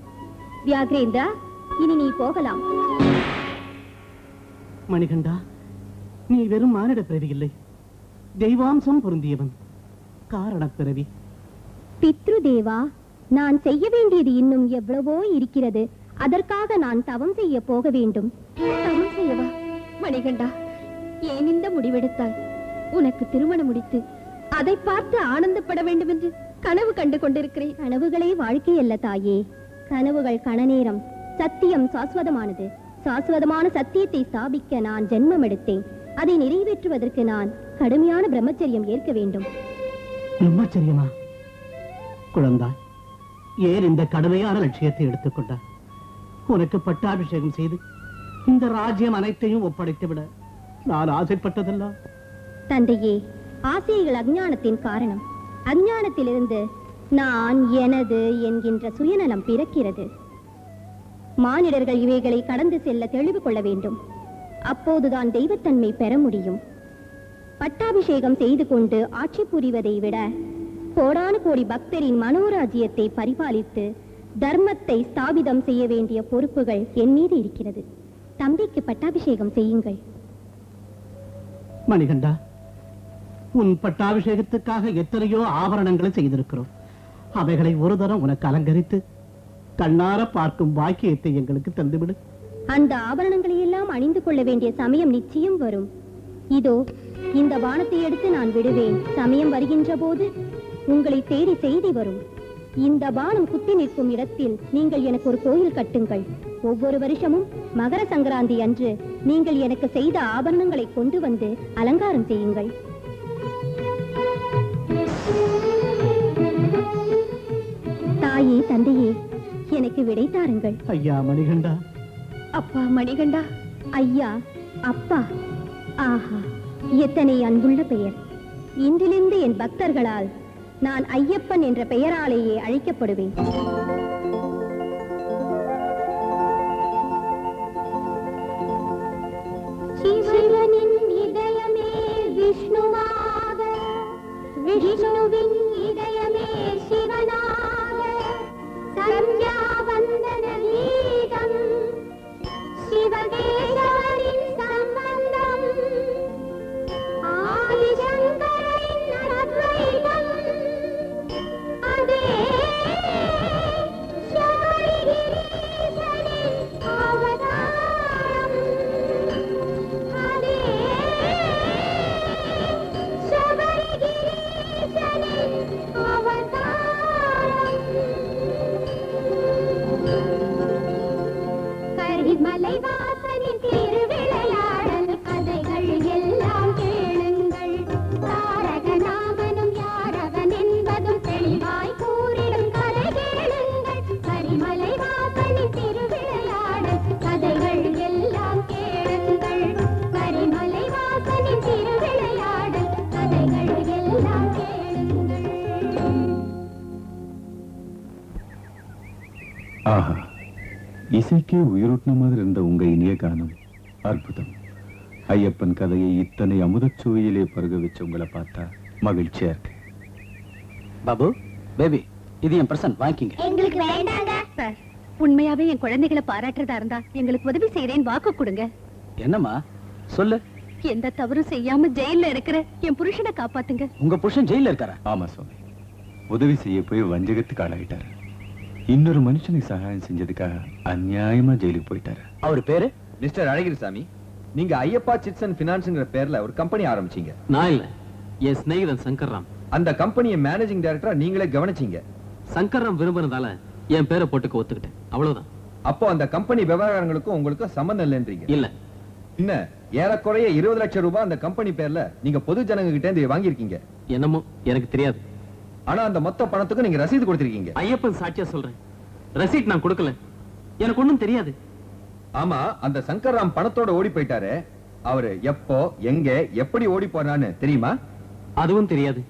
வியாக்ரேந்திரா, இனி நீ போகலாம். மணிகண்டா, நீ வெறும் மானிட பிறவி இல்லை, தெய்வாம்சம் பொருந்தியவன், காரண பிறவி. பித்ருதேவா, நான் செய்ய வேண்டியது இன்னும் எவ்வளவோ இருக்கிறது. அதற்காக நான் தவம் செய்ய போக வேண்டும். தவம் செய்யவா? மணிகண்டா, ஏன் இந்த முடிவெடுத்தாய்? உனக்கு திருமணம் முடித்து அதை பார்த்து ஆனந்தப்பட வேண்டும் என்று கனவு கண்டு கொண்டிருக்கிறேன். கனவுகளே வாழ்க்கை அல்ல தாயே. கனவுகள் கணநேரம். சத்தியம் சாஸ்வதமானது. சாஸ்வதமான சத்தியத்தை ஸ்தாபிக்க நான் ஜென்மம் எடுத்தேன். அதை நிறைவேற்றுவதற்கு நான் கடுமையான பிரம்மச்சரியம் ஏற்க வேண்டும். பிரம்மச்சரியமா? குழந்தாய், ஏன் இந்த கடுமையான லட்சியத்தை எடுத்துக்கொண்டார்? உனக்கு பட்டாபிஷேகம் செய்து இந்த ராஜ்யம் அனைத்தையும் ஒப்படைத்து விட நான் ஆசைப்பட்டதெல்லாம். தந்தையே, ஆசைகள் அஞ்ஞானத்தின் காரணம். அஞ்ஞானத்திலிருந்து நான் எனது என்கின்ற சுயநலம் பிறக்கிறது. மானிடர்கள் இவைகளை கடந்து செல்ல தெளிவு கொள்ள வேண்டும். அப்போதுதான் தெய்வத்தன்மை பெற முடியும். பட்டாபிஷேகம் செய்து கொண்டு ஆட்சி புரிவதை விட கோடானு கோடி பக்தரின் மனோராஜ்யத்தை பரிபாலித்து தர்மத்தை ஸ்தாபிதம் செய்ய வேண்டிய பொறுப்புகள் என் மீது இருக்கிறது. தம்பிக்கு பட்டாபிஷேகம் செய்யுங்கள். மணிகண்டா, உன் பட்டாபிஷேகத்துக்காக எத்தனையோ ஆபரணங்களை செய்திருக்கிறோம். அவைகளை ஒரு தரம் உனக்கு அலங்கரித்து கண்ணார பார்க்கும் பாக்கியத்தை எங்களுக்கு தந்துவிடு. அந்த ஆபரணங்களை எல்லாம் அணிந்து கொள்ள வேண்டிய சமயம் நிச்சயம் வரும். இதோ இந்த பானத்தை எடுத்து நான் விடுவேன். சமயம் வருகின்ற போது உங்களை தேடி செய்தி வரும். இந்த பானம் குத்தி நிற்கும் இடத்தில் நீங்கள் எனக்கு ஒரு கோயில் கட்டுங்கள். ஒவ்வொரு வருஷமும் மகர சங்கராந்தி அன்று நீங்கள் எனக்கு செய்த ஆபரணங்களை கொண்டு வந்து அலங்காரம் செய்யுங்கள். தாயே, தந்தையே, எனக்கு விடை தாருங்கள். ஐயா மணிகண்டா. அப்பா மணிகண்டா. ஐயா, அப்பா. ஆஹா, எத்தனை அன்புள்ள பெயர். இன்றிலிருந்து என் பக்தர்களால் நான் ஐயப்பன் என்ற பெயராலேயே அழைக்கப்படுவேன். சிவனின் இதயமே விஷ்ணுவாக, விஷ்ணுவின் இதயமே சிவனாக, சந்தியா வந்தன கீதம் சிவகேசவரின் சம்பந்தம், ஆதிசங்கரின் அத்வைதம், அதே சபரிகிரீசனின் அவதாரம், அதே சபரிகிரீசனின் அவதாரம். கரிமலை வாசனின் திருவிளையாடல் கதைகள் எல்லாம் கேளுங்கள். தாரக நாமனும் யாரவன் என்பதும் தெளிவாய் கூறிடும் கதை கேளுங்கள். கரிமலை வாசனின் திருவிளையாடல் கதைகள் எல்லாம் கேளுங்கள். கரிமலை வாசனின் திருவிளையாடல் கதைகள் எல்லாம் கேளுங்கள். ஆஹா, இசைக்கே உயிரோட்டின மாதிரி இருந்த உங்க இனிய கானம் அற்புதம். ஐயப்பன் கதையை இத்தனை அமுதச் சுவையிலே பருக வச்சு உங்களை பார்த்தா மகிழ்ச்சியா இருக்கு. பாபு, பேபி, இது என் பிரசன்ட், வாங்கிங்க. எங்களுக்கு வேண்டாங்க சார், உண்மையாவே என் குழந்தைகளை பாராட்டுறதா இருந்தா எங்களுக்கு உதவி செய்யறேன் வாக்கு கொடுங்க. என்னம்மா சொல்லு? எந்த தவறும் செய்யாம ஜெயில இருக்கிற என் புருஷனை காப்பாத்துங்க. உங்க புருஷன் ஜெயில இருக்காரா? ஆமா சுவாமி, உதவி செய்ய போய் வஞ்சகத்துக்கு ஆளாயிட்டாரு. இன்னொரு மனுஷனுக்கு சகாயம் செஞ்சதுக்காக அநியாயமா ஜெயிலுக்கு போயிட்டாரு. அவர் பேரு மிஸ்டர் அழகிரிசாமி, நீங்க ஐயப்பா சிட்ஸ் அண்ட் பினான்ஸ்ங்கிற பேர்ல ஒரு கம்பெனி ஆரம்பிச்சீங்க. நான் இல்ல, என் சிநேகிதன் சங்கர்ராம். அந்த கம்பெனியை மேனேஜிங் டைரக்டரா நீங்களே கவனிச்சீங்க. சங்கர்ராம் விரும்பினதால என் பேரை போட்டுக்க ஒத்துக்கிட்டேன், அவ்வளவுதான். அப்போ அந்த கம்பெனி விவகாரங்களுக்கும் உங்களுக்கு சம்பந்தம் இல்லைன்றீங்க? இல்ல. என்ன ஏறக்குறைய 20 லட்சம் ரூபாய் அந்த கம்பெனி பேர்ல நீங்க பொது ஜனங்க கிட்ட இருந்து வாங்கியிருக்கீங்க. என்னமோ எனக்கு தெரியாது. ஆனா அந்த மொத்த பணத்துக்கு நீங்க ரசீது கொடுத்திருக்கீங்க. ஐயப்பன் சாட்சியா சொல்றேன், ரசீட் நான் கொடுக்கல. எனக்கு ஒண்ணும் தெரியாது. ஆமா, அந்த சங்கர்ராம் பணத்தோட ஓடி போயிட்டாரு. அவரு எப்போ எங்க எப்படி ஓடி போறான்னு தெரியுமா? அதுவும் தெரியாது.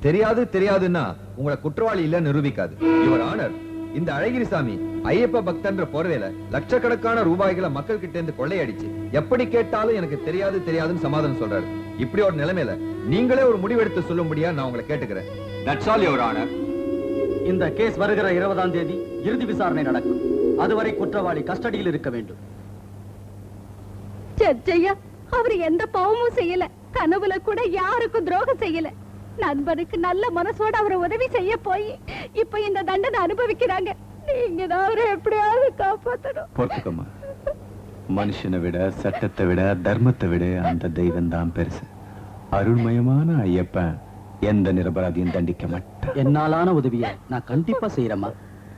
தெரியாதுன்னா உங்களை குற்றவாளி இல்ல நிரூபிக்காது. யுவர் ஆனர், இந்த அழகிரிசாமி ஐயப்ப பக்தன்ற போர்வையில லட்சக்கணக்கான ரூபாய்களை மக்கள் கிட்ட இருந்து கொள்ளையடிச்சு எப்படி கேட்டாலும் எனக்கு தெரியாதுன்னு சமாதானம் சொல்றாரு. இப்படி ஒரு நிலைமையில நீங்களே ஒரு முடிவெடுத்து சொல்லும்படியா நான் உங்களை கேட்டுக்கிறேன். That's all, Your Honor. இந்த கேஸ் வருகிற 20ஆம் தேதி இறுதி விசாரணை நடக்கும். அதுவரை குற்றவாளி கஸ்டடியில் இருக்க வேண்டும். ஜட்ஜையா, அவர் எந்த பாவமும் செய்யல, கனவுல கூட யாருக்கும் துரோகம் செய்யல. நண்பருக்கு நல்ல மனசோட அவரை உதவி செய்ய போய் இப்ப இந்த தண்டனை அனுபவிக்கிறாங்க. நீங்க தான் அவரை எப்படியாவது காப்பாத்தணும். பொறுத்துக்கம்மா. மனுஷனை விட, சட்டத்தை விட, தர்மத்தை விட அந்த தெய்வம் தான் பெருசு. அருள்மயமான ஐயப்பன் எந்த நிரபராதியும் தண்டிக்க மாட்டேன். என்னாலான உதவியை நான் கண்டிப்பா செய்யறேம்மா.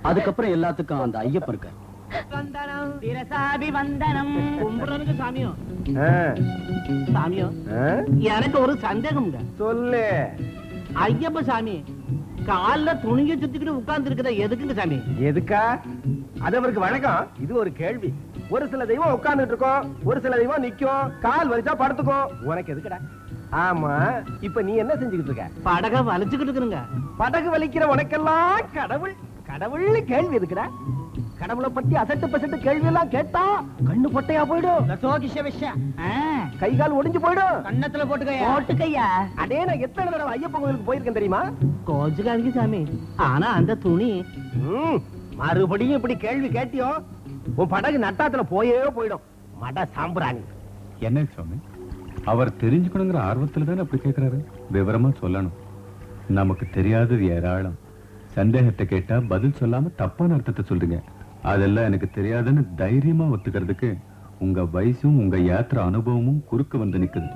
அதுக்கப்புறம் எல்லாத்துக்கும் அந்த ஐயப்பன் இருக்க. எனக்கு ஒரு சந்தேகம். சொல்லு. ஐயப்ப சாமி கால்ல துணிய சுத்திக்கிட்டு உட்கார்ந்து இருக்கிற எதுக்குங்க சாமி? எதுக்கா? அது அவருக்கு வணக்கம். இது ஒரு கேள்வி. ஒரு சில தெய்வம் உட்கார்ந்துட்டு இருக்கோம், ஒரு சில தெய்வம் நிக்கும், கால் வலிச்சா படுத்துக்கும். உனக்கு எதுக்குடா? ஆமா, இப்ப நீ என்ன செஞ்சுக்கிட்டு இருக்க? படக வலிச்சுக்கிட்டு இருக்குங்க. படகு வலிக்கிற உனக்கெல்லாம் கடவுள் கடவுள்னு கேள்வி எதுக்குடா? கடவுளை பத்தி அசட்டு பசட்டு கேள்வி எல்லாம் கேட்டா கண்ணு பொட்டையா போயிடும், கை கால் ஒடிஞ்சு போயிடும். கண்ணத்துல போட்டுக்கையா. அதே நான் எத்தனை தடவை ஐயப்பன் கோயிலுக்கு போயிருக்கேன் தெரியுமா? கோச்சுக்காதீங்க சாமி. ஆனா அந்த துணி மறுபடியும் இப்படி கேள்வி கேட்டியோ உன் படகு நட்டாத்துல போயிடும். மட சாம்பிராணி. என்ன சுவாமி, அவர் தெரிஞ்சுக்கணுங்கிற ஆர்வத்துல தானே அப்படி கேட்கிறாரு. விவரமா சொல்லணும். நமக்கு தெரியாதது ஏராளம். சந்தேகத்தை கேட்டா பதில் சொல்லாம தப்பான அர்த்தத்தை சொல்றீங்க. அதெல்லாம் எனக்கு தெரியாதுன்னு தைரியமா ஒத்துக்கிறதுக்கு உங்க வயசும் உங்க யாத்திரை அனுபவமும் குறுக்க வந்து நிக்குது.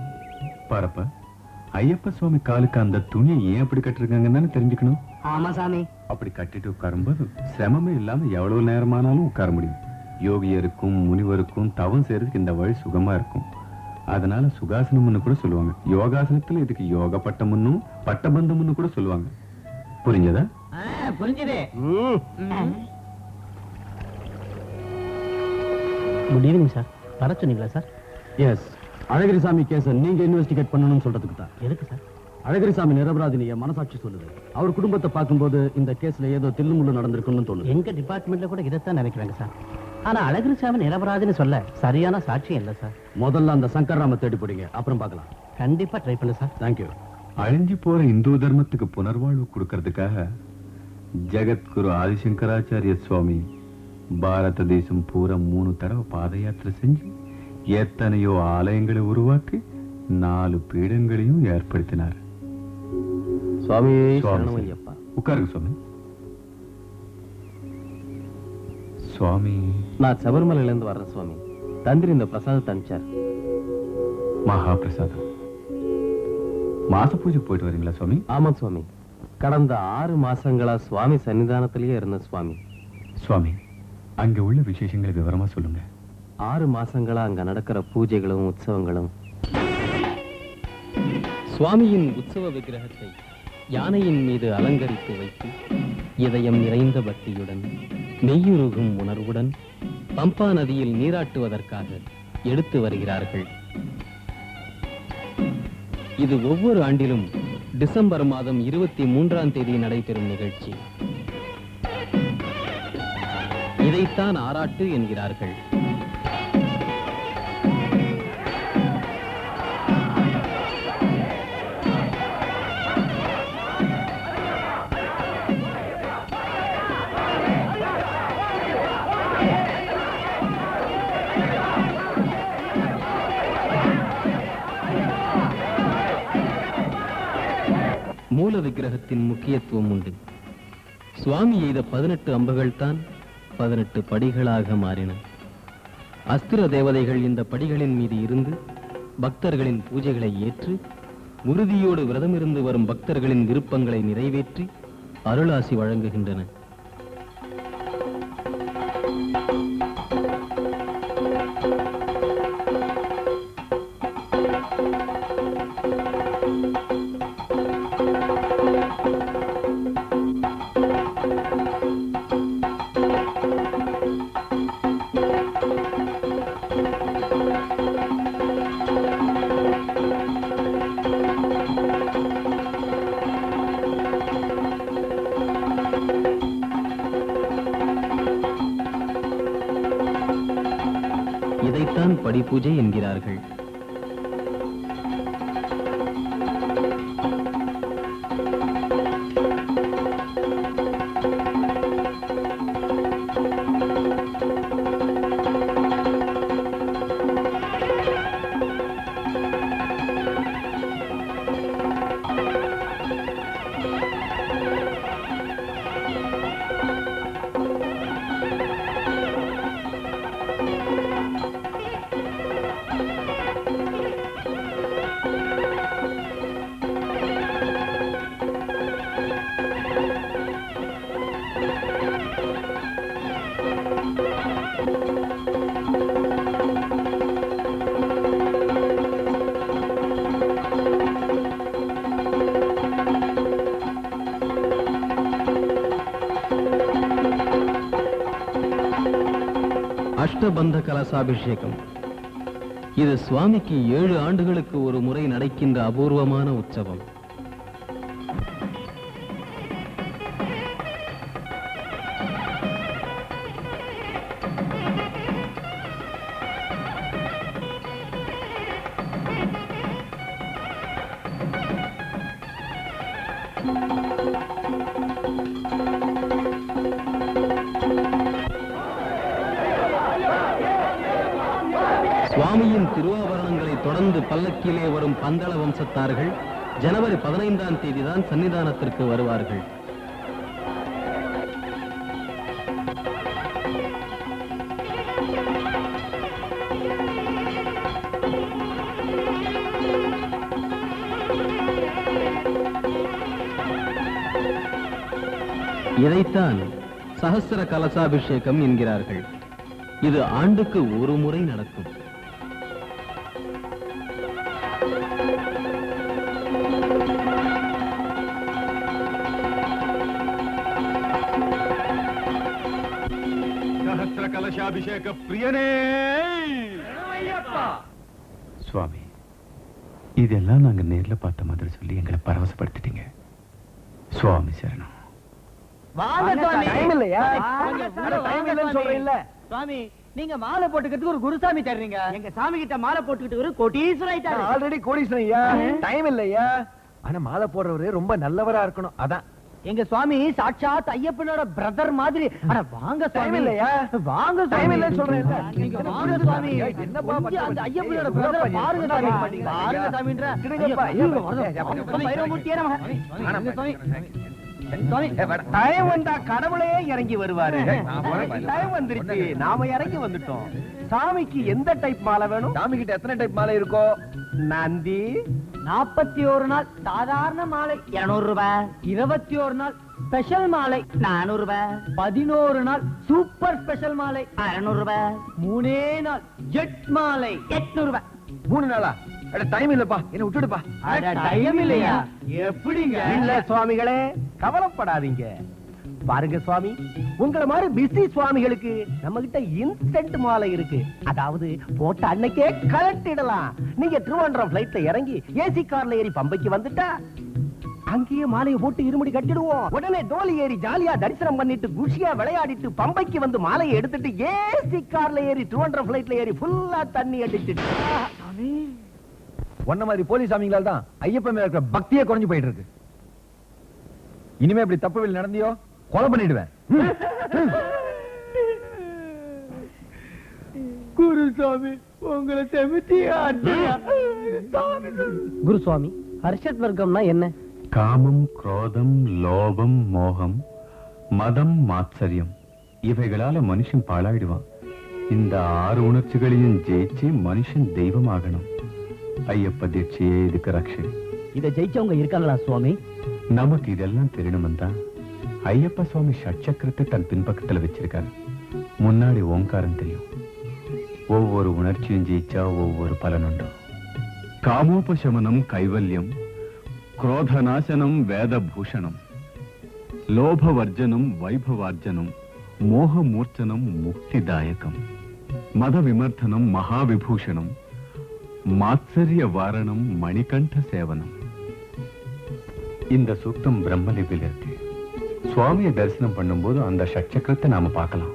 பாரப்ப, ஐயப்ப சுவாமி காலுக்கு அந்த துணியை ஏன் அப்படி கட்டிருக்காங்கன்னு தெரிஞ்சுக்கணும். ஆமா சாமி. அப்படி கட்டிட்டு உட்காரும்போது சிரமமே இல்லாம எவ்வளவு நேரமானாலும் உட்கார முடியும். யோகியருக்கும் முனிவருக்கும் தவம் செய்யறதுக்கு இந்த வழி சுகமா இருக்கும். அதனால சுகாசனம்னு கூட சொல்லுவாங்க. யோகாசனத்துல இதுக்கு யோக பட்டம்னு பட்டபந்தம்னு கூட சொல்லுவாங்க. புரிஞ்சதா? புரிஞ்சதே. Good evening sir. வர சொன்னீங்களா சார்? எஸ், அழகிரிசாமி கேஸை நீங்க இன்வெஸ்டிகேட் பண்ணணும்னு சொல்றதுக்கு தான். எதுக்கு சார்? அழகிரிசாமி நிரபராதினிய மனசாட்சி சொல்லுது. அவர் குடும்பத்தை பார்க்கும்போது இந்த கேஸ்ல ஏதோ தில்லுமுள்ளு நடந்திருக்குன்னு தோணுது. எங்க டிபார்ட்மெண்ட்ல கூட இதைத்தான் நினைக்கிறாங்க சார். ஆனா அழகிரிசாமி நிரபராதின்னு சொல்ல சரியான சாட்சியம் இல்ல சார். முதல்ல அந்த சங்கர்ராம தேடி போடுங்க, அப்புறம் பார்க்கலாம். கண்டிப்பா ட்ரை பண்ணல சார். தேங்க்யூ. அழிஞ்சு போற இந்து தர்மத்துக்கு புனர்வாழ்வு கொடுக்கறதுக்காக ஜெகத்குரு ஆதிசங்கராச்சாரிய சுவாமி பாரத தேசம் பூரா 3 தடவை பாத யாத்திரை செஞ்சு எத்தனையோ ஆலயங்களை உருவாக்கி 4 பீடங்களையும் ஏற்படுத்தினார். சுவாமி உட்காருங்க சுவாமி. சுவாமி, நான் சபரிமலையில இருந்து வர்றேன் சுவாமி. தந்திரி இந்த பிரசாதத்தை அனுப்பிச்சார். மகா பிரசாதம். மாச பூஜை போயிட்டு வரீங்களா சுவாமி? ஆமா சுவாமி. கடந்த 6 மாசங்களா சுவாமி சன்னிதானத்திலேயே இருந்த சுவாமி. சுவாமி, அங்க உள்ள விசேஷங்களை விவரமா சொல்லுங்க. 6 மாசங்களா அங்க நடக்கிற பூஜைகளும் உற்சவங்களும். சுவாமியின் உற்சவ விக்கிரகத்தை யானையின் மீது அலங்கரித்து வைத்து இதயம் நிறைந்த பக்தியுடன் நெய்யுருகும் உணர்வுடன் பம்பா நதியில் நீராட்டுவதற்காக எடுத்து வருகிறார்கள். இது ஒவ்வொரு ஆண்டிலும் டிசம்பர் மாதம் 23ஆம் தேதி நடைபெறும் நிகழ்ச்சி. இதைத்தான் ஆராட்டு என்கிறார்கள். மூல விக்கிரகத்தின் முக்கியத்துவம் உண்டு. சுவாமி எய்த 18 அம்புகள் தான் 18 படிகளாக மாறின. அஸ்திர தேவதைகள் இந்த படிகளின் மீது இருந்து பக்தர்களின் பூஜைகளை ஏற்று உறுதியோடு விரதமிருந்து வரும் பக்தர்களின் விருப்பங்களை நிறைவேற்றி அருளாசி வழங்குகின்றன. இதைத்தான் படிபூஜை என்கிறார்கள். அஷ்டபந்த கலசாபிஷேகம். இது சுவாமிக்கு 7 ஆண்டுகளுக்கு ஒரு முறை நடக்கின்ற அபூர்வமான உற்சவம். சுவாமியின் திருவாபரணங்களை தொடர்ந்து பல்லக்கிலே வரும் பந்தள வம்சத்தார்கள் ஜனவரி 15ஆம் தேதிதான் சன்னிதானத்திற்கு வருவார்கள். இதைத்தான் சஹஸ்ர கலசாபிஷேகம் என்கிறார்கள். இது ஆண்டுக்கு ஒரு முறை நடக்கும். சஹஸ்ர கலசாபிஷேக பிரியனே சுவாமி, இதெல்லாம் நாங்க நேர்ல பார்த்த மாதிரி சொல்லி எங்களை பரவசப்படுத்திட்டீங்க. சுவாமி சரணம். சுவாமி, நீங்க மாலை போட்டுக்கிறதுக்கு ஒரு குருசாமி தர்றீங்க. எங்க சாமி கிட்ட மாலை போட்டுக்கிட்டு ஒரு கோடீஸ்வரன் ஆயிட்டாரு. ஆல்ரெடி கோடீஸ்வரன் ஐயா. டைம் இல்லையா? ஆனா மாலை போடுறவரு ரொம்ப நல்லவரா இருக்கணும். அதான் எங்க சுவாமி சாட்சாத் ஐயப்பனோட பிரதர் மாதிரி. அட வாங்க டைம் இல்லையா? வாங்க டைம் இல்லைன்னு சொல்றேன். நீங்க வாங்க சுவாமி. என்னப்பா அந்த ஐயப்பனோட பிரதர் பாருங்க சாமி. பாருங்க சாமின்ற. வைரமூர்த்தியே டைம் வந்தா கடவுளே இறங்கி வருவாரு. டைம் வந்துருச்சு, நாம இறங்கி வந்துட்டோம். சாமிக்கு எந்த டைப் மாலை வேணும்? சாமி கிட்ட எத்தனை டைப் மாலை இருக்கோ? நந்தி 41 நாள் சாதாரண மாலை 200 ரூபாய், 21 நாள் ஸ்பெஷல் மாலை 400 ரூபாய், 11 நாள் சூப்பர் ஸ்பெஷல் மாலை 600 ரூபாய், 3 நாள் ஜெட் மாலை 800 ரூபாய். 3 நாளா? டைம் இல்லப்பா, என்ன விட்டுடுப்பா. டைம் இல்லையா? எப்படிங்க? இல்ல சுவாமிகளே, கவலைப்படாதீங்க. பாருங்க சுவாமி, உங்களை மாதிரி பிஸி சுவாமிகளுக்கு நம்ம கிட்ட இன்ஸ்டன்ட் மாலை இருக்கு. அதாவது போட்ட அன்னைக்கே கலட்டிடலாம். நீங்க திருவாண்டம் பிளைட்ல இறங்கி ஏசி கார்ல ஏறி பம்பைக்கு வந்துட்டா அங்கேயே மாலையை போட்டு இருமுடி கட்டிடுவோம். உடனே டோலி ஏறி ஜாலியா தரிசனம் பண்ணிட்டு குஷியா விளையாடிட்டு பம்பைக்கு வந்து மாலையை எடுத்துட்டு ஏசி கார்ல ஏறி திருவாண்டம் பிளைட்ல ஏறி ஃபுல்லா தண்ணி அடிச்சிட்டு. ஒன்ன மாதிரி போலீஸ் சாமிங்களால தான் ஐயப்பன் மேல இருக்கிற பக்தியே குறைஞ்சு போயிட்டு இருக்கு. இனிமே இப்படி தப்பு வெளி நடந்தியோ கொலை பண்ணிடுவேன். குருசாமி உங்களை செமித்தியா? குருசுவாமி, ஹர்ஷத் வர்க்கம்னா என்ன? காமம், குரோதம், லோபம், மோகம், மதம், மாத்சரியம் இவைகளால மனுஷன் பாழாயிடுவான். இந்த 6 உணர்ச்சிகளையும் ஜெயிச்சு மனுஷன் தெய்வமாகணும். ஐயப்ப தீட்சையே இதுக்கு ரக்ஷை. இதை ஜெயிச்சவங்க இருக்காங்களா சுவாமி? நமக்கு இதெல்லாம் தெரியணும்னு தான் ஐயப்ப சுவாமி ஷட்சக்கரத்தை தன் பின்பக்கத்துல வச்சிருக்காரு. முன்னாடி ஓங்காரம் தெரியும். ஒவ்வொரு உணர்ச்சியும் ஜெயிச்சா ஒவ்வொரு பலனுண்டு. காமோபசமனம் கைவல்யம், क्रोधनाशनम वेदभूषणम, लोभवर्जनम वैभवार्जनम, मोहमूर्छनम मुक्तिदायकम, मदविमर्दनम महाविभूषणम, मात्सर्यवारणम मणिकंठ सेवनम. இந்த சூக்தம் பிரம்மலிபில் இருக்கு. சுவாமியை தரிசனம் பண்ணும்போது அந்த ஷட்சக்கரத்தை நாம பார்க்கலாம்.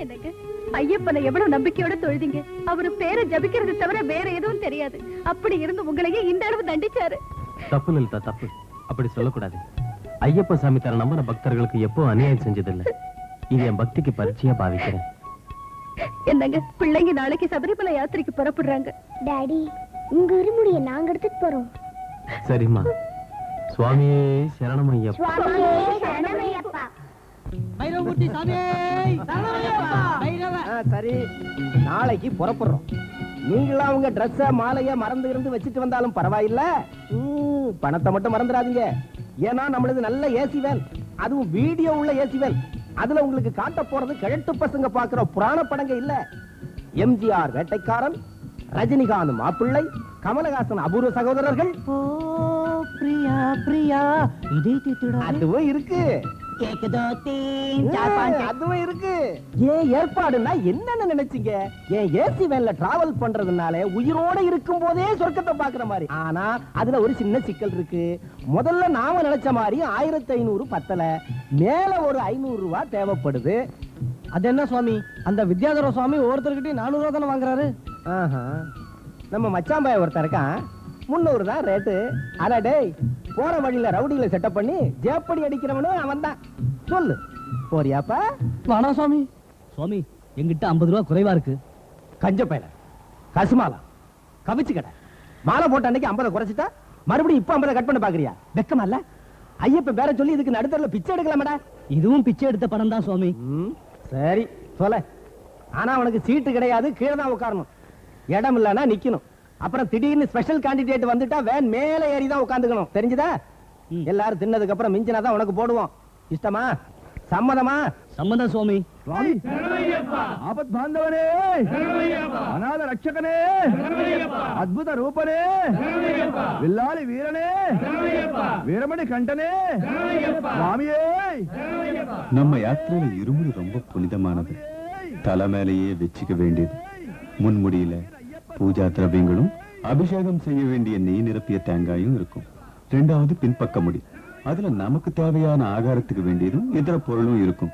எனக்கு ஐயப்பனை எவ்வளவு நம்பிக்கையோட தொழுதிங்க. அவரு பேரை ஜபிக்கிறது தவிர வேற எதுவும் தெரியாது. அப்படி இருந்து உங்களையே இந்த அளவு தண்டிச்சாரு. தப்பு லலிதா, தப்பு. அப்படி சொல்லக்கூடாது. ஐயப்ப சாமி தர நம்பின பக்தர்களுக்கு எப்போ அநியாயம் செஞ்சதில்லை. இது என் பக்திக்கு பரீட்சையா பாவிக்கிறேன். என்னங்க, பிள்ளைங்க நாளைக்கு சபரிமலை யாத்திரைக்கு புறப்படுறாங்க. டாடி, உங்க இருமுடியை நாங்க எடுத்துட்டு போறோம். சரிம்மா. சுவாமியே சரணம் ஐயப்பா. சுவாமியே சரணம் ஐயப்பா. பைரவமூர்த்தி சாமியே சரி, நாளைக்கு புறப்படுறோம். நீங்களாம் உங்க ட்ரெஸ் மாலைய மறந்து இருந்து வச்சுட்டு வந்தாலும் பரவாயில்ல, பணத்தை மட்டும் மறந்துடாதீங்க. ஏன்னா நம்மளது நல்ல ஏசி வேன், அதுவும் வீடியோ உள்ள ஏசி வேன். அதுல உங்களுக்கு காட்ட போறது கிழட்டு பசங்க பாக்குற புராண படங்க இல்ல. எம்ஜிஆர் வேட்டைக்காரன், ரஜினிகாந்த் மாப்பிள்ளை, கமலஹாசன் அபூர்வ சகோதரர்கள். பிரியா பிரியா அதுவும் இருக்கு. அதுவும் இருக்கு. ஏன் ஏற்பாடுன்னா என்னன்னு நினைச்சீங்க? ஏன் ஏசி வேன்ல டிராவல் பண்றதுனால உயிரோட இருக்கும் போதே சொர்க்கத்தை பாக்குற மாதிரி. ஆனா அதுல ஒரு சின்ன சிக்கல் இருக்கு. முதல்ல நாம நினைச்ச மாதிரி 1500 பத்தல, மேல ஒரு 500 ரூபாய் தேவைப்படுது. அது என்ன சுவாமி, அந்த வித்யாதர சுவாமி ஒவ்வொருத்தர்கிட்டயும் 400 ரூபா தானே வாங்குறாரு. நம்ம மச்சாம்பாய ஒருத்தர் இருக்கான், 300 தான் ரேட்டு. ஆனா டேய், போற வழியில ரவுடிகளை செட்டப் பண்ணி ஜேப்படி அடிக்கிறவனு அவன் தான். சொல்லு, போறியாப்பா? வாடா சுவாமி. சுவாமி, எங்கிட்ட 50 ரூபா குறைவா இருக்கு. கஞ்ச பையல, கசுமாலா, கவிச்சு கடை. மாலை போட்ட அன்னைக்கு 50 குறைச்சிட்டா மறுபடியும் இப்ப 50 கட் பண்ண பாக்குறியா? வெக்கமா இல்ல? ஐயப்ப பேர சொல்லி இதுக்கு நடுத்தரல பிச்சை எடுக்கலாமடா. இதுவும் பிச்சை எடுத்த பணம் தான் சுவாமி. சரி சொல்ல. ஆனா அவனுக்கு சீட்டு கிடையாது, கீழே தான் உட்காரணும். இடம் இல்லன்னா நிக்கணும். அப்புறம் திடீர்னு ஸ்பெஷல் கேண்டிடேட் வந்துட்டா வேன் மேல ஏறி தான் உட்காந்துக்கணும். தெரிஞ்சுதா? எல்லாரும் தின்னதுக்கு அப்புறம் மிஞ்சினாதான் உனக்கு போடுவோம். இஷ்டமா? சம்மதமா? சம்மதம் சுவாமி. ஆபத் பாந்தவனே, அநாத ரட்சகனே, அத்புத ரூபனே, வில்லாளி வீரனே, வீரமணி கண்டனே, சுவாமியே. நம்ம யாத்திரையில இருமுடி ரொம்ப புனிதமானது. தலை மேலேயே வச்சுக்க வேண்டியது. முன்முடியில பூஜா திரவியங்களும் அபிஷேகம் செய்ய வேண்டிய நெய் நிரப்பிய தேங்காயும் இருக்கும். ரெண்டாவது பின்பக்க முடி, அதுல நமக்கு தேவையான ஆகாரத்துக்கு வேண்டியதும் இதர பொருளும் இருக்கும்.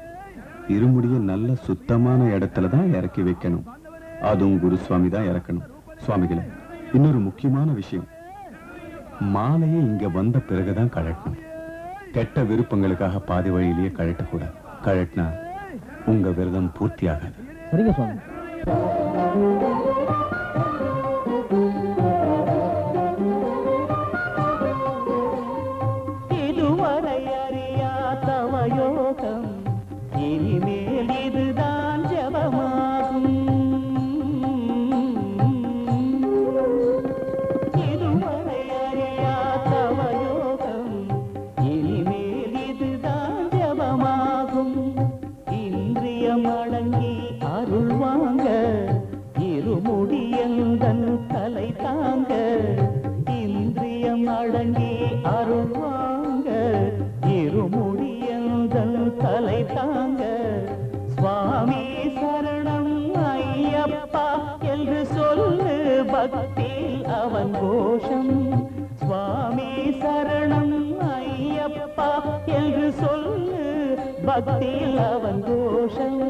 இருமுடிய நல்ல சுத்தமான இடத்துல தான் இறக்கி வைக்கணும். அதுவும் குருசுவாமி தான் இறக்கணும். சுவாமிகளை, இன்னொரு முக்கியமான விஷயம், மாலையை இங்க வந்த பிறகுதான் கழட்டணும். கெட்ட விருப்பங்களுக்காக பாதி வழியிலேயே கழட்டக்கூடாது. கழட்டினா உங்க விரதம் பூர்த்தி ஆகாது. சரிங்க சுவாமி. இதுவரை அறியாதவ யோகம், இனிமேல் இதுதான் ஜபமாகும். இதுவரை அறியாதவ யோகம், இனிமேல் இதுதான் ஜபமாகும். இன்றியம் அடங்கி அருள் வாங்க, இருமுடியந்தன் தலை தாங்க. இன்றியம் அடங்கி அருள் வாங்க, இருமுடியந்தன் தலை தாங்க. சுவாமி சரணம் ஐயப்பா என்று சொல்லு, பக்தியில் அவன் கோஷம். சுவாமி சரணம் ஐயப்பா என்று சொல்லு, பக்தியில் அவன் கோஷம்.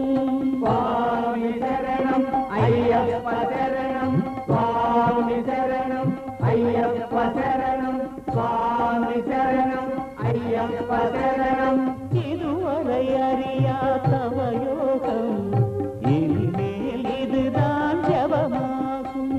சுவாமி சரணம் ஐயப்ப சரணம், சுவாமி சரணம் ஐயப்ப சரணம், சுவாமி சரணம் ஐயப்ப சரணம். இதுவரை அறியாதவ யோகம், இனிமேல் இதுதான் ஜபமாகும்.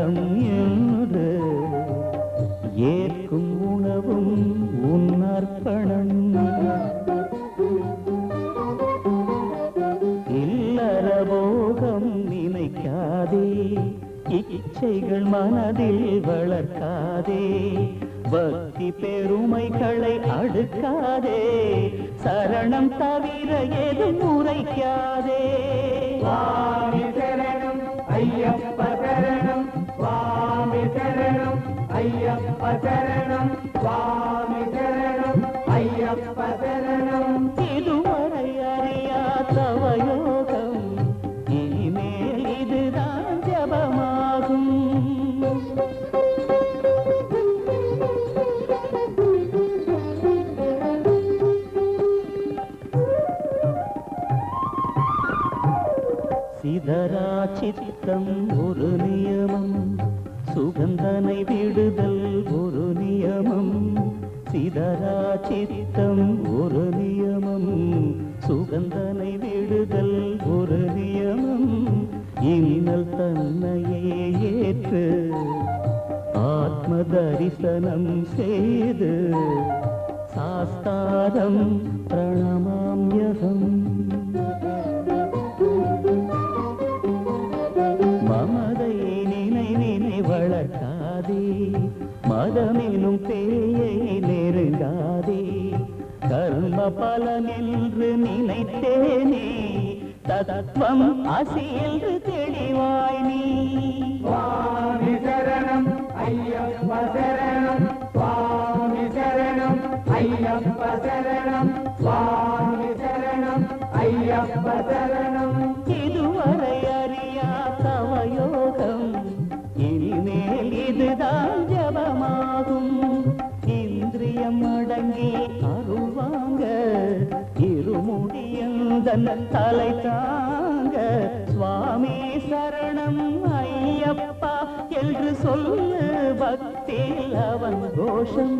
வரம் என்று ஏற்கும் உணவும் உன் அர்ப்பணம். இல்லற போகம் நினைக்காதே, இச்சைகள் மனதில் வளர்க்காதே, பக்தி பெருமைகளை அடுக்காதே, சரணம் தவிர எதுவும் உரைக்காதே. சுவாமி சரணம் ஐயப்ப சரணம், சுவாமி சரணம் ஐயப்ப சரணம், சுவாமி சரணம் ஐயப்ப சரணம். இதுவரை அறியா தவயோகம் இனிமேல் இதுதான் ஜபமாகும். சிதறா சித்தம் ஒரு நியமம், சுகந்தனை விடுதல் ஒரு நியமம். சிதறா சித்தம் ஒரு நியமம், சுகந்தனை விடுதல் ஒரு நியமம். இன்னல் தன்னையே ஏற்று ஆத்ம தரிசனம் செய்து சாஸ்தாரம் பிரணமாம்யகம். மமதை நினை வளர்க்காதே, மதமெனும் பேயை நெருங்காதே, கர்ம பலனென்று நினைத்தேனே, தத்துவம் அசி என்று தெளிவாய் நீ. சுவாமி சரணம் ஐயப்ப சரணம், சுவாமி சரணம் ஐயப்ப சரணம், சுவாமி சரணம் ஐயப்ப சரணம். இதுவரை அறியா தவயோகம் இனிமேல் இதுதான் ஜபமாகும். இந்திரியம் அடங்கி அருள்வாங்க, இருமுடியந்தன் தலை தாங்க, சுவாமி சரணம் ஐயப்பா என்று சொல்லு பக்தியில் அவன் கோஷம்.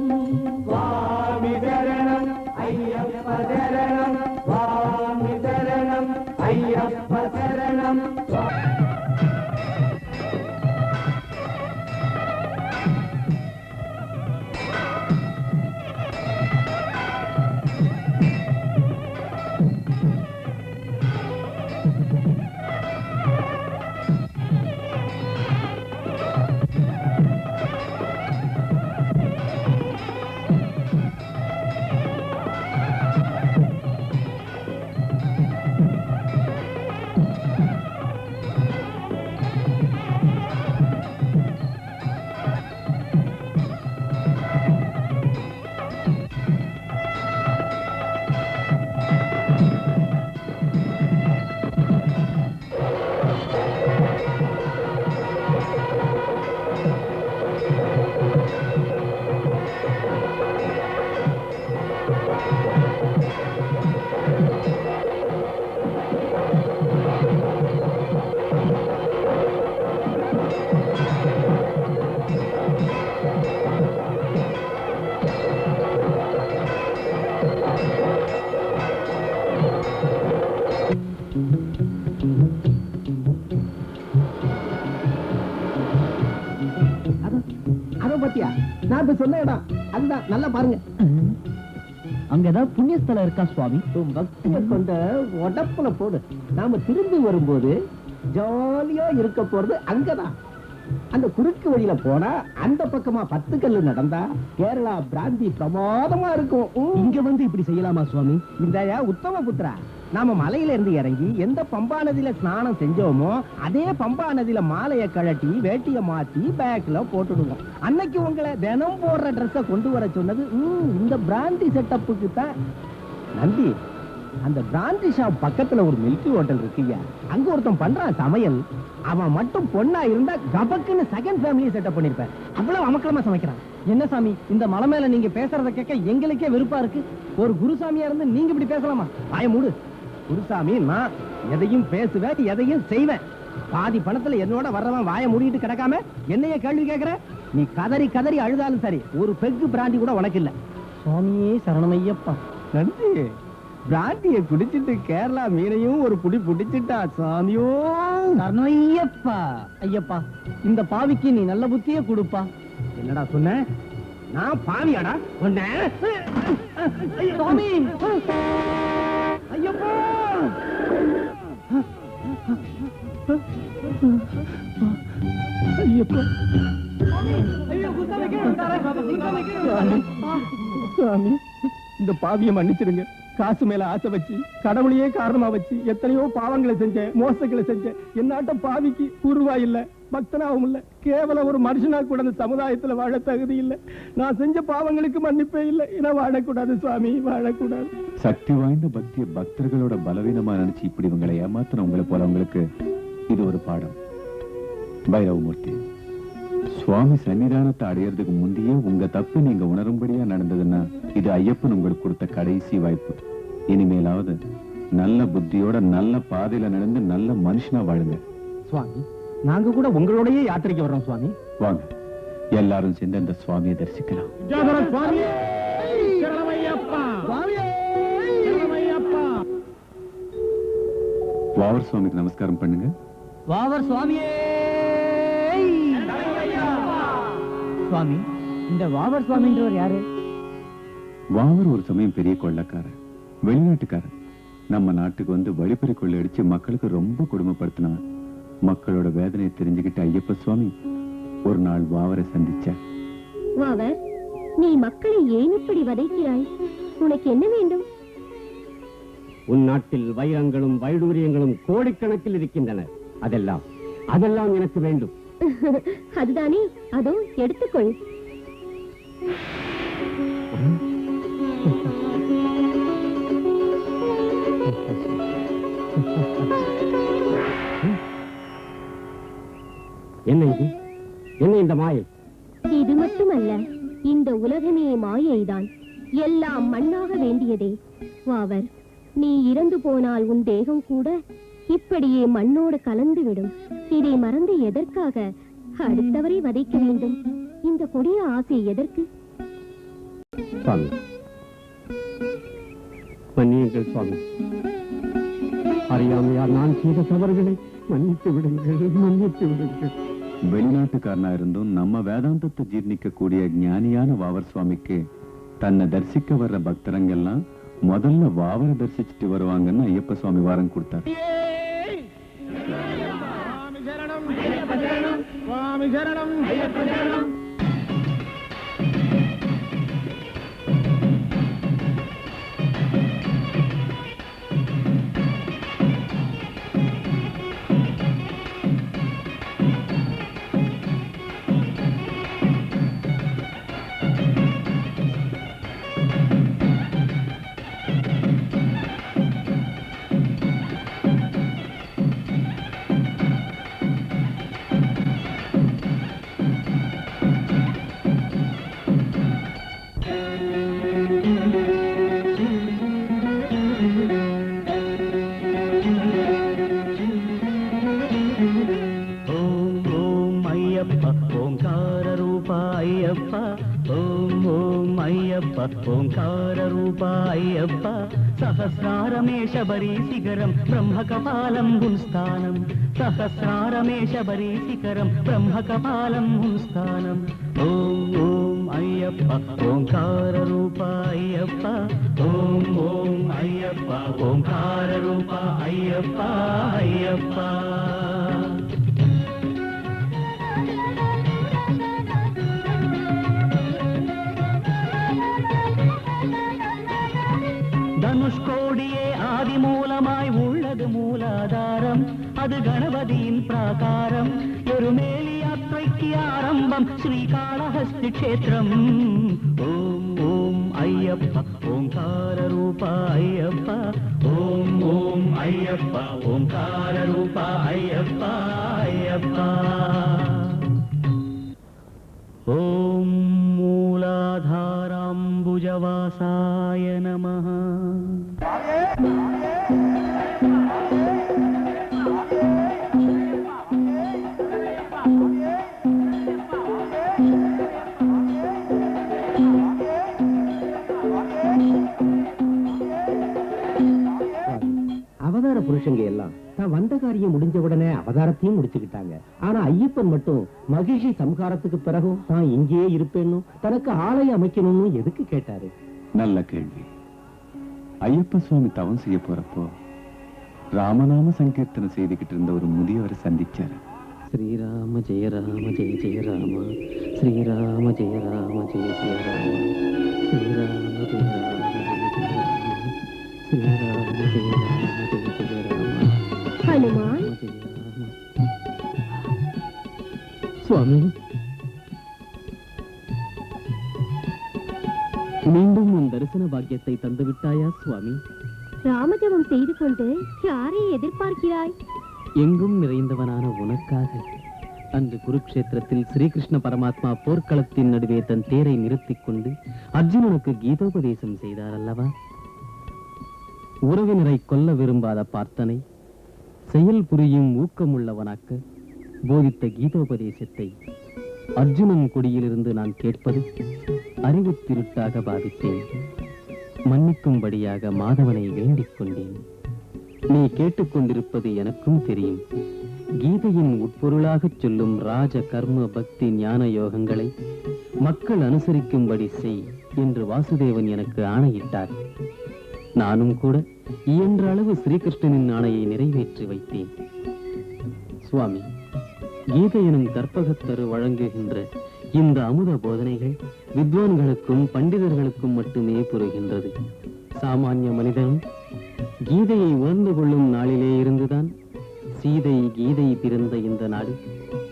சுவாமி சரணம் ஐயப்ப சரணம், சுவாமி சரணம் ஐயப்ப சரணம். அதோ பத்தியா நான் இப்ப சொன்ன இடம் அதுதான், நல்லா பாருங்க. அங்க ஏதாவது புண்ணியஸ்தலம் இருக்கா சுவாமி? உன் பக்தியை கொண்ட உடப்புல போடு. நாம திரும்பி வரும்போது ஜாலியா இருக்க போறது அங்கதான். அந்த குறுக்கு வழியில போனா அந்த பக்கமா 10 கல்லு நடந்தா கேரளா பிராந்தி பிரமாதமா இருக்கும். இங்க வந்து இப்படி செய்யலாமா சுவாமி? இந்த உத்தம புத்திரா, நாம மலையில இருந்து இறங்கி எந்த பம்பா நதியில ஸ்நானம் செஞ்சோமோ அதே பம்பா நதியில மாலையை கழட்டி வேட்டிய மாத்தி பேக்ல போட்டுடுவோம். அன்னைக்கு உங்களை தினம் போடுற ட்ரெஸ்ஸ கொண்டு வர சொன்னது இந்த பிராந்தி செட்டப்புக்கு தான். நந்தி, அந்த பிராந்தி ஷாப் பக்கத்துல ஒரு மில்கி ஹோட்டல் இருக்குயா, அங்க ஒருத்தன் பண்றான் சமையல். அவன் மட்டும் பொண்ணா இருந்தா கபக்குன்னு செகண்ட் ஃபேமிலியை செட்டப் பண்ணிருப்பேன். அவ்வளவு அமக்கலமா சமைக்கிறான். என்ன சாமி, இந்த மலை மேல நீங்க பேசுறத கேட்க எங்களுக்கே வெறுப்பா இருக்கு. ஒரு குருசாமியா இருந்து நீங்க இப்படி பேசலாமா? வாய மூடு. குருசாமி, நான் எதையும் பேசுவேன், எதையும் செய்வேன். பாதி பணத்துல என்னோட வர்றவன் வாய மூடிட்டு கிடக்காம என்னைய கேள்வி கேட்கிற? நீ கதறி கதறி அழுதாலும் சரி, ஒரு பெக்கு பிராண்டி கூட உனக்கு இல்ல. சுவாமியே சரணமையப்பா. நன்றி. பிராண்டிய குடிச்சிட்டு கேரளா மீனையும் ஒரு புடி புடிச்சிட்டா சாமியோ. ஐயப்பா ஐயப்பா, இந்த பாவிக்கு நீ நல்ல புத்தியே கொடுப்பா. என்னடா சொன்ன? நான் பாவியாடா சொன்ன? சாமி ஐயப்பா. ஐயப்பா சாமி, இந்த பாவியை மன்னிச்சிருங்க. காசு மேல ஆசை வச்சு, கடவுளையே காரணமா வச்சு எத்தனையோ பாவங்களை செஞ்சேன், மோசங்களை செஞ்சேன். என்னாட்ட பாவிக்கு உருவா இல்ல, பக்தனாவும் இல்ல, கேவலம் ஒரு மனுஷனா கூட அந்த சமுதாயத்துல வாழ தகுதி இல்ல. நான் செஞ்ச பாவங்களுக்கு மன்னிப்பே இல்லை. என்ன வாழக்கூடாது சுவாமி, வாழக்கூடாது. சக்தி வாய்ந்த பக்திய பக்தர்களோட பலவீனமா நினைச்சு இப்படி உங்களை ஏமாத்தின உங்களை போலவங்களுக்கு இது ஒரு பாடம். பைரவமூர்த்தி, சுவாமி சன்னிதானத்தை அடையறதுக்கு முந்தையே உங்க தப்பு நீங்க உணரும்படியா நடந்ததுன்னா இது ஐயப்பன் உங்களுக்கு கொடுத்த கடைசி வாய்ப்பு. இனிமேலாவது நல்ல புத்தியோட நல்ல பாதையில நடந்து நல்ல மனுஷனா வாழுங்க. சுவாமி, நாங்க கூட உங்களோடயே யாத்திரைக்கு வர்றோம் சுவாமி. வாங்க, எல்லாரும் சேர்ந்து அந்த சுவாமியை தரிசிக்கலாம். வாவர் சுவாமிக்கு நமஸ்காரம் பண்ணுங்க. வாவர் சுவாமியே. சுவாமி, இந்த வாவர் சுவாமின்றவர் யாரு? வாவர் ஒரு சமயம் பெரிய கொள்ளக்காரர், வெளிநாட்டுக்காரர். நம்ம நாட்டுக்கு வந்து வழிப்பறி கொள்ளையடிச்சு மக்களுக்கு ரொம்ப கொடுமைப்படுத்தினார். மக்களோட வேதனையை தெரிஞ்சுக்கிட்ட ஐயப்ப சுவாமி ஒரு நாள் வாவரை சந்திச்சார். வாவர், நீ மக்களை ஏன் இப்படி வதைக்கிறாய்? உனக்கு என்ன வேண்டும்? உன் நாட்டில் வைரங்களும் வைடூரியங்களும் கோடிக்கணக்கில் இருக்கின்றன. அதெல்லாம் எனக்கு வேண்டும். அதுதானே, அதோ எடுத்துக்கொள். என்ன இது? என்ன இந்த மாயை? இது மட்டுமல்ல, இந்த உலகமே மாயைதான். எல்லாம் மண்ணாக வேண்டியதே. வாவர், நீ இறந்து போனால் உன் தேகம் கூட இப்படியே மண்ணோடு கலந்து விடும். இதை மறந்து எதற்காக அடுத்தவரை வதைக்க வேண்டும்? இந்த கொடிய ஆசை எதற்கு? சுவாமி, மன்னியுங்கள் சுவாமி. அறியாமையால் நான் செய்த தவறுகளை மன்னித்து விடுங்கள், மன்னித்து விடுங்கள். வெளிநாட்டுக்காரனா இருந்தும் நம்ம வேதாந்தத்தை ஜீர்ணிக்க கூடிய ஞானியான வாவர் சுவாமிக்கு தன்னை தரிசிக்க வர்ற பக்தரங்கெல்லாம் முதல்ல வாவரை தரிசிச்சுட்டு வருவாங்கன்னு ஐயப்ப சுவாமி வாரம் கொடுத்தார். ఓంకార రూప అయ్యప్ప సహస్రారమే శబరి శిఖరం బ్రహ్మకపాలం గుంస్థానం సహస్రారమే శబరి శిఖరం బ్రహ్మకపాలం గుంస్థానం ఓం ఓం అయ్యప్ప ఓంకార రూప అయ్యప్ప ఓం ఓం అయ్యప్ప ఓంకార రూప అయ్యప్ప అయ్యప్ప தனுஷ்கோடியே ஆதிமூலமாய் உள்ளது மூலாதாரம் அது கணபதியின் பிராகாரம் எருமேலி யாத்திரைக்கு ஆரம்பம் ஸ்ரீகாளஹஸ்தி க்ஷேத்திரம் ஓம் ஓம் ஐயப்ப ஓங்கார ரூப ஐயப்ப ஓம் ஓம் ஐயப்ப ஓங்கார ரூப ஐயப்ப ஐயப்ப ஓம் மூலாதாராம்புஜவாசாய நமः மனுஷங்க எல்லாம் தான் வந்த காரியம் முடிஞ்ச உடனே அவதாரத்தையும் முடிச்சுக்கிட்டாங்க. ஆனா ஐயப்பன் மட்டும் மகிழ்ச்சி சம்ஹாரத்துக்கு பிறகும் தான் இங்கேயே இருப்பேன்னு தனக்கு ஆலயம் அமைக்கணும்னு எதுக்கு கேட்டாரு? நல்ல கேள்வி. ஐயப்ப சுவாமி தவம் செய்ய போறப்போ ராமநாம சங்கீர்த்தனை செய்துகிட்டு இருந்த ஒரு முதியவரை சந்திச்சாரு. ஸ்ரீராம ஜெய ராம ஜெய ஜெய ராம, ஸ்ரீராம ஜெய ராம ஜெய ஜெய ராம, ஸ்ரீராம ஜெய ராம ஜெய ஜெய ராம, ஸ்ரீராம ஜெய ராம ஜெய ஜெய ராம. ஹனுமான், சுவாமி, மீண்டும் உன் தரிசன பாக்கியத்தை தந்து விட்டாயா சுவாமி? ராமஜபம் செய்து கொண்டு யாரை எதிர்பார்க்கிறாய்? எங்கும் நிறைந்தவனான உனக்காக. அன்று குருக்ஷேத்திரத்தில் ஸ்ரீகிருஷ்ண பரமாத்மா போர்க்களத்தின் நடுவே தன் தேரை நிறுத்திக் கொண்டு அர்ஜுனனுக்கு கீதோபதேசம் செய்தார் அல்லவா? உறவினரை கொல்ல விரும்பாத பார்த்தனை செயல் புரியும் ஊக்கமுள்ளவனாக்க போதித்த கீதோபதேசத்தை அர்ஜுனன் கொடியிலிருந்து நான் கேட்பது அறிவு திருட்டாக பாவித்தேன். மன்னிக்கும்படியாக மாதவனை வேண்டிக் கொண்டேன். நீ கேட்டுக்கொண்டிருப்பது எனக்கும் தெரியும். கீதையின் உட்பொருளாகச் சொல்லும் ராஜ கர்ம பக்தி ஞான யோகங்களை மக்கள் அனுசரிக்கும்படி செய் என்று வாசுதேவன் எனக்கு ஆணையிட்டார். நானும் கூட இயன்ற அளவு ஸ்ரீகிருஷ்ணனின் ஆணையை நிறைவேற்றி வைத்தேன். சுவாமி, கீதை எனும் கற்பகத்தரு வழங்குகின்ற இந்த அமுத போதனைகள் வித்வான்களுக்கும் பண்டிதர்களுக்கும் மட்டுமே புரிகின்றது. சாமானிய மனிதனும் கீதையை உணர்ந்து கொள்ளும் நாளிலே இருந்துதான் சீதை கீதை பிறந்த இந்த நாடு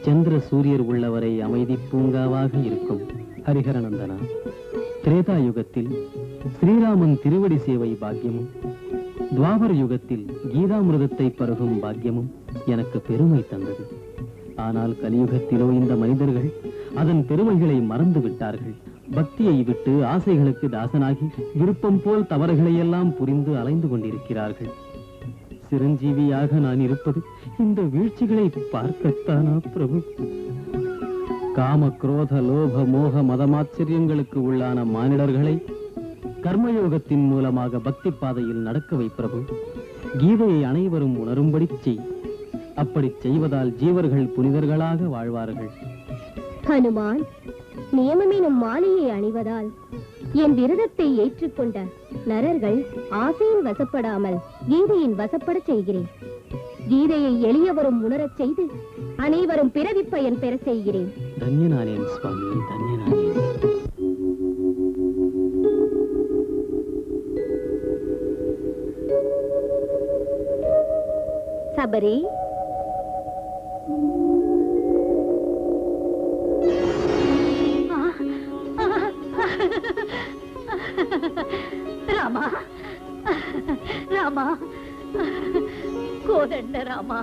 சந்திர சூரியர் உள்ளவரை அமைதி பூங்காவாக இருக்கும். ஹரிஹரநந்தனா, திரேதா யுகத்தில் ஸ்ரீராமன் திருவடி சேவை பாக்கியமும், துவாபர யுகத்தில் கீதாமிருதத்தை பருகும் பாக்கியமும் எனக்கு பெருமை தந்தது. ஆனால் கலியுகத்திலோ இந்த மனிதர்கள் அதன் பெருமைகளை மறந்து விட்டார்கள். பக்தியை விட்டு ஆசைகளுக்கு தாசனாகி விருப்பம் போல் தவறுகளை எல்லாம் புரிந்து அலைந்து கொண்டிருக்கிறார்கள். சிரஞ்சீவியாக நான் இருப்பது இந்த வீழ்ச்சிகளை பார்க்கத்தானா பிரபு? காம குரோத லோப மோக மதமாச்சரியங்களுக்கு உள்ளான மானிடர்களை கர்மயோகத்தின் மூலமாக பக்தி பாதையில் நடக்க வை பிரபு. கீதையை அனைவரும் உணரும்படி செய். அப்படி செய்வதால் ஜீவர்கள் புனிதர்களாக வாழ்வார்கள். ஹனுமான், நியமமெனும் மாலையை அணிவதால் என் விரதத்தை ஏற்றுக்கொண்ட நரர்கள் ஆசையின் வசப்படாமல் கீதையின் வசப்பட செய்கிறேன். கீதையை எளியவரும் உணரச் செய்து அனைவரும் பிறவி பயன் பெற செய்கிறேன். தன்யனானேன் சுவாமி, தன்யனானேன். சபரி, ராமா, ராமா, கோதண்ட ராமா,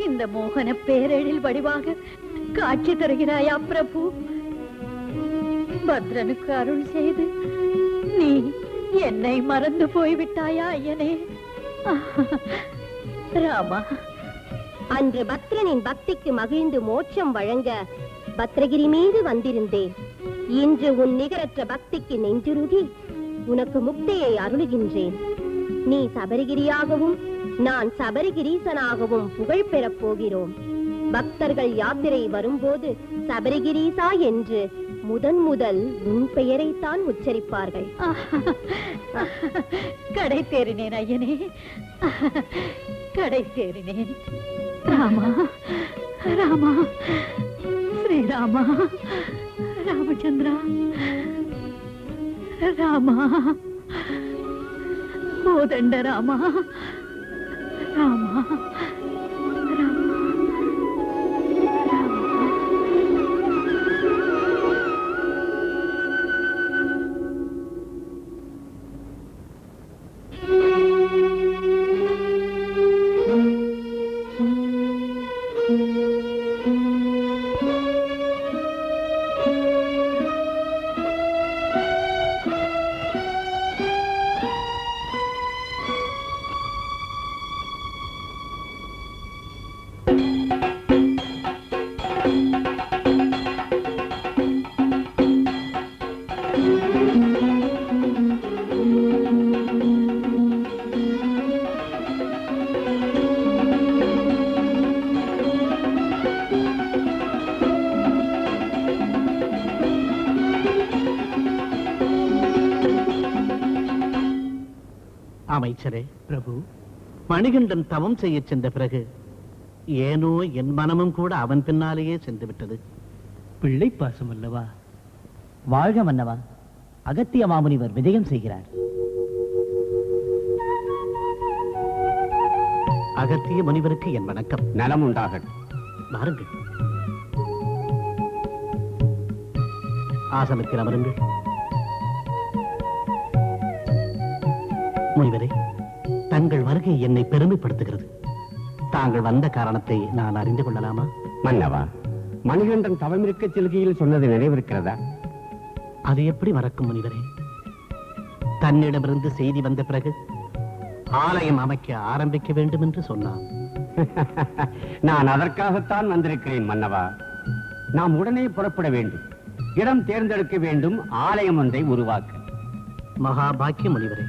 இந்த மோகன பேரெழில் வடிவாக காட்சி தருகிறாயா பிரபு? பத்ரனுக்கு அருள் செய்து நீ என்னை மறந்து போய்விட்டாயா ஐயனே? ராமா, அன்று பத்ரனின் பக்திக்கு மகிழ்ந்து மோட்சம் வழங்க பத்ரகிரி மீது வந்திருந்தேன். இன்று உன் நிகரற்ற பக்திக்கு நெஞ்சுருகி உனக்கு முக்தியை அருளுகின்றேன். நீ சபரிகிரியாகவும் நான் சபரிகிரீசனாகவும் புகழ் பெறப் போகிறோம். பக்தர்கள் யாத்திரை வரும்போது சபரிகிரீசா என்று முதல் உன் பெயரைத்தான் உச்சரிப்பார்கள். கடை தேறினேன் ஐயனே, கடை தேறினேன். ராமா, ராமா, ஸ்ரீராமா, ராமச்சந்திரா, ராமா, கோதண்ட ராமா, ராமா, ராமா. அமைச்சரே, பிரபு, மணிகண்டன் தவம் செய்ய சென்ற பிறகு ஏனோ என் மனமும் கூட அவன் பின்னாலேயே சென்று விட்டது. பிள்ளை பாசம் அல்லவா? வாழ்க மன்னவா. அகத்திய மாமுனிவர் விஜயம் செய்கிறார். அகத்திய முனிவருக்கு என் வணக்கம். நலம் உண்டாகட்டும். வாருங்கள், ஆசனத்தில் அமருங்கள். முனிவரே, தங்கள் வருகை என்னை பெருமைப்படுத்துகிறது. தாங்கள் வந்த காரணத்தை நான் அறிந்து கொள்ளலாமா? மன்னவா, மணிகண்டன் தவமிருக்க செல்கையில் சொன்னது நினைவிருக்கிறதா? அது எப்படி மறக்கும் முனிவரே? தன்னிடமிருந்து செய்தி வந்த பிறகு ஆலயம் அமைக்க ஆரம்பிக்க வேண்டும் என்று சொன்னான். நான் அதற்காகத்தான் வந்திருக்கிறேன் மன்னவா. நாம் உடனே புறப்பட வேண்டும். இடம் தேர்ந்தெடுக்க வேண்டும். ஆலயம் ஒன்றை உருவாக்க. மகாபாக்கிய முனிவரே,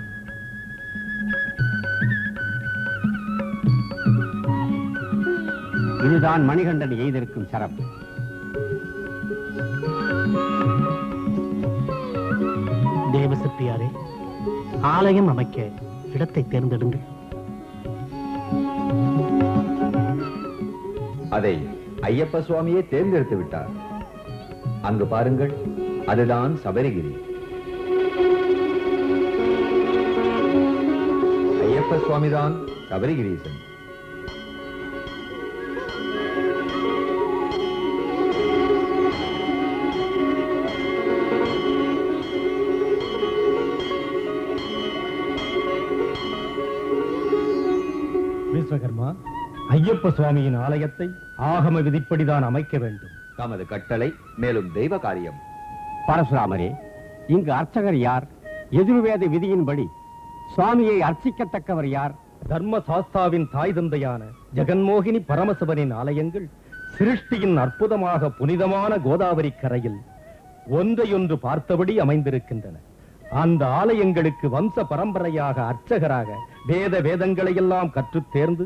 இதுதான் மணிகண்டன் எய்திருக்கும் சரப்பு. தேவசிற்பியாரே, ஆலயம் அமைக்க இடத்தை தேர்ந்தெடுங்கள். அதை ஐயப்ப சுவாமியே தேர்ந்தெடுத்து விட்டார். அங்கு பாருங்கள், அதுதான் சபரிகிரி. ஐயப்ப சுவாமிதான் சபரிகிரீசன். விஸ்வகர்மா, ஐயப்ப சுவாமியின் ஆலயத்தை ஆகம விதிப்படிதான் அமைக்க வேண்டும். தமது கட்டளை, மேலும் தெய்வ காரியம். பரசுராமரே, இங்கு அர்ச்சகர் யார்? எதிர்வேத விதியின்படி சுவாமியை அர்ச்சிக்கத்தக்கவர் யார்? தர்ம சாஸ்தாவின் தாய் தந்தையான ஜெகன்மோகினி பரமசிவனின் ஆலயங்கள் சிருஷ்டியின் அற்புதமாக புனிதமான கோதாவரி கரையில் ஒன்றையொன்று பார்த்தபடி அமைந்திருக்கின்றன. அந்த ஆலயங்களுக்கு வம்ச பரம்பரையாக அர்ச்சகராக வேத வேதங்களை எல்லாம் கற்றுத் தேர்ந்து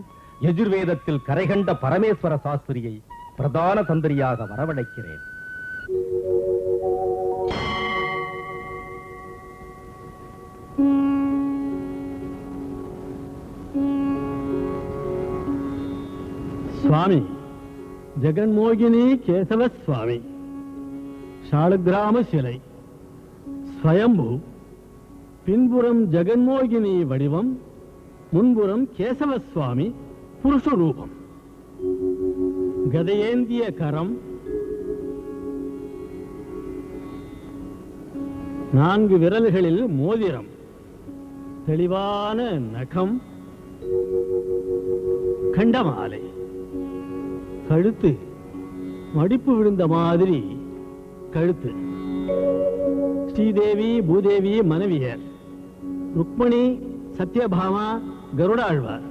எஜுர்வேதத்தில் கரைகண்ட பரமேஸ்வர சாஸ்திரியை பிரதான தந்திரியாக வரவழைக்கிறேன். சுவாமி ஜெகன்மோகினி கேசவ சுவாமி, ஷாலகிராம சிலை, ஸ்வயம்பு, பின்புறம் ஜெகன்மோகினி வடிவம், முன்புறம் கேசவ சுவாமி புருஷ ரூபம், கதையேந்திய கரம், 4 விரல்களில் மோதிரம், தெளிவான நகம், கண்டமாலை, கழுத்து மடிப்பு விழுந்த மாதிரி கழுத்து, ஸ்ரீதேவி பூதேவி மனைவியர், ருக்மணி சத்யபாமா கருடாழ்வார்,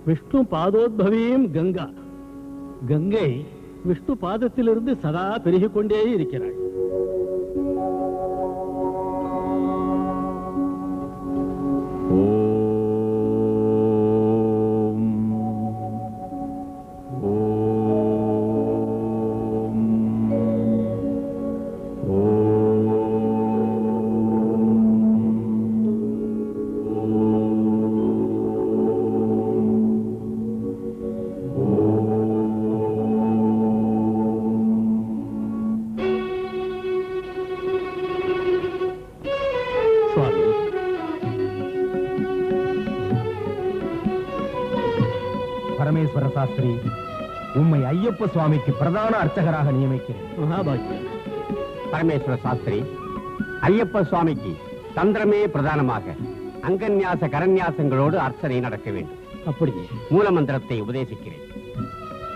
விஷ்ணு பாதோத்பவியும் கங்கா, கங்கை விஷ்ணு பாதத்திலிருந்து சதா பெருகிக் கொண்டே இருக்கிறாள். பரமேஸ்வர சாஸ்திரி, உம்மை ஐயப்ப சுவாமிக்கு பிரதான அர்ச்சகராக நியமிக்கிறேன். மகாபாக்கியம். பரமேஸ்வர சாஸ்திரி, ஐயப்ப சுவாமிக்கு தந்திரமே பிரதானமாக அங்கன்யாச கரன்யாசங்களோடு அர்ச்சனை நடக்க வேண்டும். அப்படியே மூல மந்திரத்தை உபதேசிக்கிறேன்.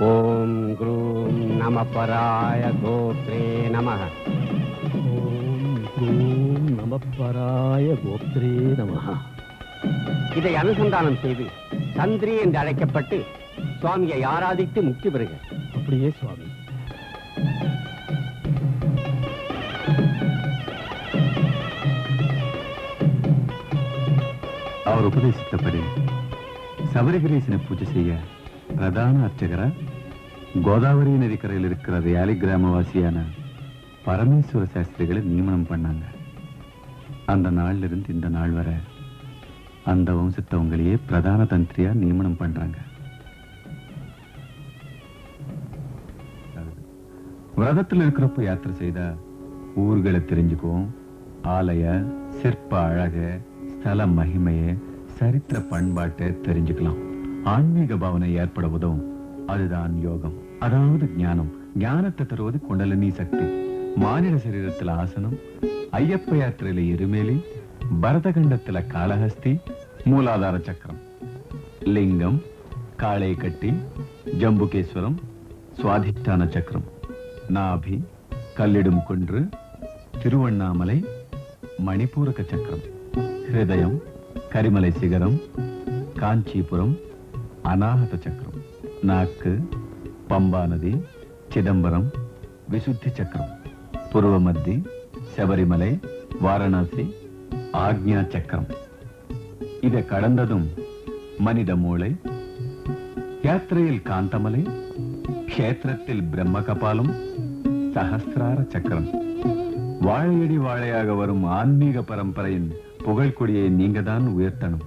ஓம் குரூம் நம பராய கோத்ரே நமஹ. ஓம் க்ரூம் நமப்பராய கோப்திரே நமஹ. இதை அனுசந்தானம் செய்து தந்திரி என்று அழைக்கப்பட்டு சுவாமியை ஆராதித்து முக்தி பெறுக. அப்படியே சுவாமி. அவர் உபதேசித்தபடி சபரிகிரீசனை பூஜை செய்ய பிரதான அர்ச்சகரா கோதாவரி நதிக்கரையில் இருக்கிற வேலி கிராமவாசியான பரமேஸ்வர சாஸ்திரிகளை நியமனம் பண்ணாங்க. அந்த நாள்ல இருந்து இந்த நாள் வரை அந்த வம்சத்தவங்களையே பிரதான தந்திரியா நியமனம் பண்றாங்க. விரதத்தில் இருக்கிறப்ப யாத்திரை செய்தா ஊர்களை தெரிஞ்சுக்குவோம். ஆலய சிற்ப அழக, ஸ்தல மகிமைய, சரித்திர பண்பாட்டை தெரிஞ்சுக்கலாம். ஆன்மீக பாவனை ஏற்பட உதவும். அதுதான் யோகம், அதாவது ஞானம். ஞானத்தை தருவது குண்டலினி சக்தி. மானிட சரீரத்துல ஆசனம், ஐயப்ப யாத்திரையில எருமேலி, பரதகண்டத்துல காளஹஸ்தி, மூலாதார சக்கரம், லிங்கம், காளை கட்டி, ஜம்புகேஸ்வரம், சுவாதிஷ்டான சக்கரம், நாபி, கல்லிடும் குன்று, திருவண்ணாமலை, மணிப்பூரக சக்கரம், ஹிருதயம், கரிமலை சிகரம், காஞ்சிபுரம், அநாகத சக்கரம், நாக்கு, பம்பா நதி, சிதம்பரம், விசுத்தி சக்கரம், பூர்வ மத்தி, சபரிமலை, வாரணாசி, ஆக்ஞா சக்கரம். இதை கடந்ததும் மனித மூளை, யாத்திரையில் காந்தமலை, க்ஷேத்திரத்தில் பிரம்ம கபாலம், சஹஸ்ரார சக்கரம். வாழையடி வாழையாக வரும் ஆன்மீக பரம்பரையின் புகழ்கொடியை நீங்க தான் உயர்த்தணும்.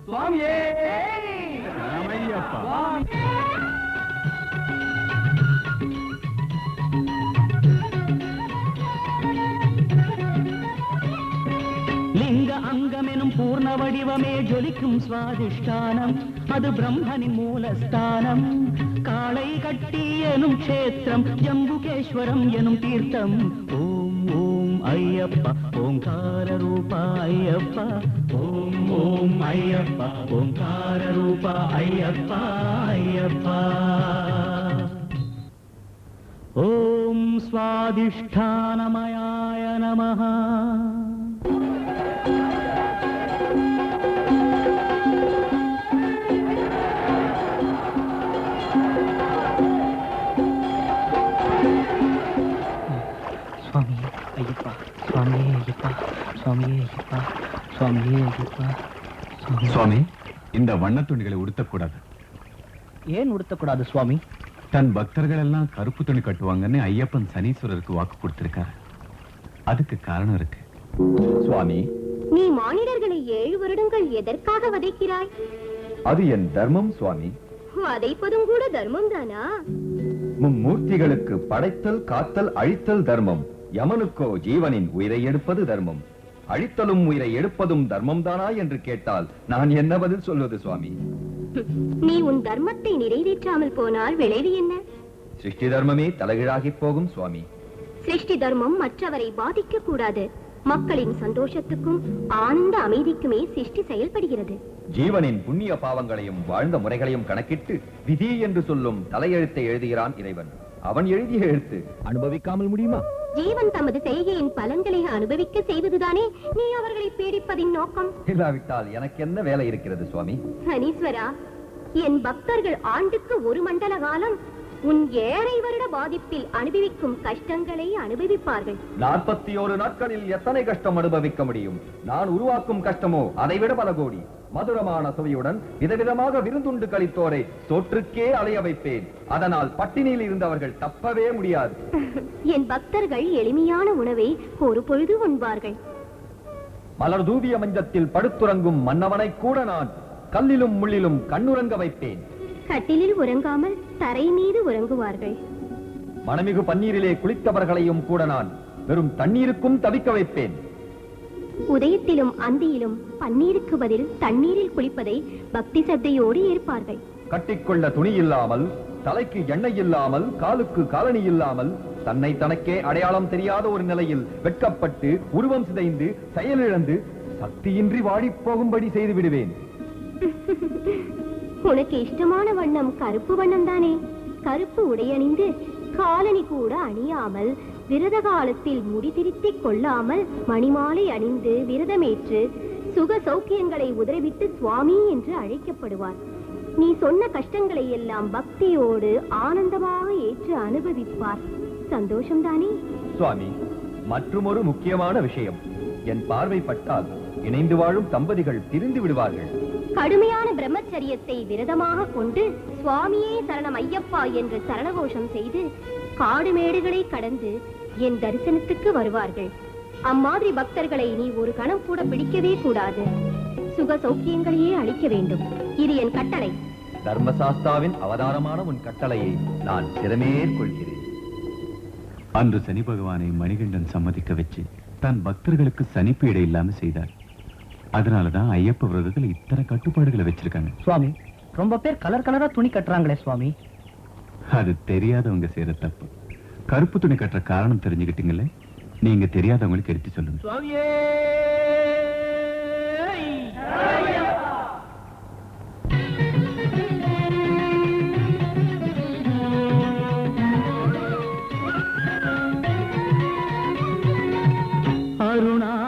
லிங்க அங்கமெனும் பூர்ண வடிவமே ஜொலிக்கும் சுவாதிஷ்டானம், அது பிரம்மனின் மூலஸ்தானம். காளை கட்டி எனும் க்ஷேத்திரம், ஜம்புகேஸ்வரம் எனும் தீர்த்தம். ஓம் ஓம் ஐயப்பா ஓங்கார ரூபா ஐயப்பா, ஓம் ஓம் ஐயப்பா ஓங்கார ரூபா ஐயப்பா ஐயப்பா. ஓம் ஸ்வாதிஷ்டானமயாய நமஹ. சுவாமியே ஐயப்பா, சுவாமியே ஐயப்பா, சுவாமியே ஐயப்பா, சுவாமியே ஐயப்பா. சுவாமி, இந்த வண்ண துணிகளை உடுத்தக்கூடாது. ஏன் உடுத்தக்கூடாது சுவாமி? தன் பக்தர்கள் எல்லாம் கருப்பு துணி கட்டுவாங்கன்னு ஐயப்பன் சனீஸ்வரருக்கு வாக்கு கொடுத்திருக்காரு. அதுக்கு காரணம் இருக்கு. சுவாமி, நீ மானிடர்களை 7 வருடங்கள் எதற்காக வதைக்கிறாய்? அது என் தர்மம் சுவாமி. வதைப்பதும் கூட தர்மம் தானா? மும்மூர்த்திகளுக்கு படைத்தல், காத்தல், அழித்தல் தர்மம். யமனுக்கோ ஜீவனின் உயிரை எடுப்பது தர்மம். அழித்தலும் உயிரை எடுப்பதும் தர்மம் தானா என்று கேட்டால் நான் என்ன பதில் சொல்வது சுவாமி? நீ உன் தர்மத்தை நிறைவேற்றாமல் போனால் விளைவு என்ன? சிருஷ்டி தர்மமே தலைகீழாகி போகும் சுவாமி. சிருஷ்டி தர்மம் மற்றவரை பாதிக்க கூடாது. மக்களின் சந்தோஷத்துக்கும் ஆனந்த அமைதிக்குமே சிருஷ்டி செயல்படுகிறது. ஜீவனின் புண்ணிய பாவங்களையும் வாழ்ந்த முறைகளையும் கணக்கிட்டு விதி என்று சொல்லும் தலையெழுத்தை எழுதுகிறான் இறைவன். அவன் எழுதிய எழுத்து அனுபவிக்காமல் முடியுமா? ஜீவன் தமது செய்கையின் பலன்களை அனுபவிக்க செய்வதுதானே நீ அவர்களை பீடிப்பதின் நோக்கம். இல்லாவிட்டால் எனக்கு என்ன வேலை இருக்கிறது சுவாமி? சனீஸ்வரா, என் பக்தர்கள் ஆண்டுக்கு 1 மண்டல காலம் உன் 7 வருட பாதிப்பில் அனுபவிக்கும் கஷ்டங்களை அனுபவிப்பார்கள். 41 நாட்களில் எத்தனை கஷ்டம் அனுபவிக்க முடியும்? நான் உருவாக்கும் கஷ்டமோ அதைவிட பல கோடி. மதுரமான சுவையுடன் விதவிதமாக விருந்துண்டு கழித்தோரை சோற்றுக்கே அலைய வைப்பேன். அதனால் பட்டினியில் இருந்தவர்கள் தப்பவே முடியாது. என் பக்தர்கள் எளிமையான உணவை ஒரு பொழுது உண்பார்கள். மலர் தூவிய மஞ்சத்தில் படுத்துறங்கும் மன்னவனை கூட நான் கல்லிலும் முள்ளிலும் கண்ணுறங்க வைப்பேன். கட்டிலில் உறங்காமல் தரை மீது உறங்குவார்கள். மனமிகு பன்னீரிலே குளித்தவர்களையும் கூட நான் வெறும் தண்ணீருக்கும் தவிக்க வைப்பேன். உதயத்திலும் அந்தியிலும் பன்னீருக்கு பதில் தண்ணீரில் குளிப்பதை பக்தி சத்தையோடு ஏற்பார்கள். கட்டிக்கொள்ள துணி இல்லாமல், தலைக்கு எண்ணெய் இல்லாமல், காலுக்கு காலணி இல்லாமல், தன்னை தனக்கே அடையாளம் தெரியாத ஒரு நிலையில் வெட்கப்பட்டு உருவம் சிதைந்து செயலிழந்து சக்தியின்றி வாடிப் போகும்படி செய்து விடுவேன். உனக்கு இஷ்டமான வண்ணம் கருப்பு வண்ணம் தானே? கருப்பு உடையணிந்து காலணி கூட அணியாமல், விரத காலத்தில் முடி திருத்திக் கொள்ளாமல், மணிமாலை அணிந்து விரதமேற்று சுக சௌக்கியங்களை உதறிவிட்டு சுவாமி என்று அழைக்கப்படுவார். நீ சொன்ன கஷ்டங்களை எல்லாம் பக்தியோடு ஆனந்தமாக ஏற்று அனுபவிப்பார். சந்தோஷம்தானே? சுவாமி, மற்றுமொரு முக்கியமான விஷயம். என் பார்வைப்பட்டால் இணைந்து வாழும் தம்பதிகள் பிரிந்து விடுவார்கள். கடுமையான பிரம்மச்சரியத்தை விரதமாக கொண்டு சுவாமியே சரணம் ஐயப்பா என்று சரணகோஷம் செய்து காடுமேடுகளை கடந்து என் தரிசனத்துக்கு வருவார்கள். அம்மாதிரி பக்தர்களை நீ ஒரு கணம் கூட பிடிக்கவே கூடாது. சுக சௌக்கியங்களையே அளிக்க வேண்டும். இது என் கட்டளை. தர்மசாஸ்தாவின் அவதாரமான உன் கட்டளையை நான் சிறமேற்கொள்கிறேன். அன்று சனி பகவானை மணிகண்டன் சம்மதிக்க வச்சு தன் பக்தர்களுக்கு சனிப்பீடை இல்லாம செய்தார். அதனாலதான் ஐயப்ப விரதத்தில் இத்தனை கட்டுப்பாடுகளை வச்சிருக்காங்க. சுவாமி, ரொம்ப பேர் கலர் கலரா துணி கட்டுறாங்களே சுவாமி. அது தெரியாதவங்க செய்யற தப்பு. கருப்பு துணி கட்டுற காரணம் தெரிஞ்சுக்கிட்டீங்களே, நீங்க தெரியாதவங்களுக்கு எடுத்து சொல்லுங்க. சுவாமியே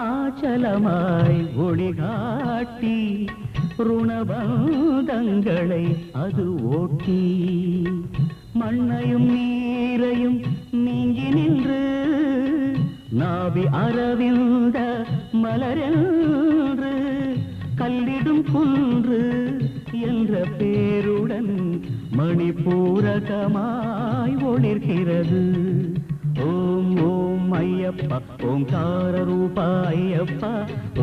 அருணாச்சலமாய் ஒளிகாட்டி ருணபந்தங்களை அது ஓட்டி மண்ணையும் நீரையும் நீங்கி நின்று நாவி அரவிந்த மலரென்று கல்லிடும் குன்று என்ற பேருடன் மணிபூரகமாய் ஒளிர்கிறது. ஓம் ஓம் ஐயப்பா ஓங்கார ரூபா ஐயப்பா.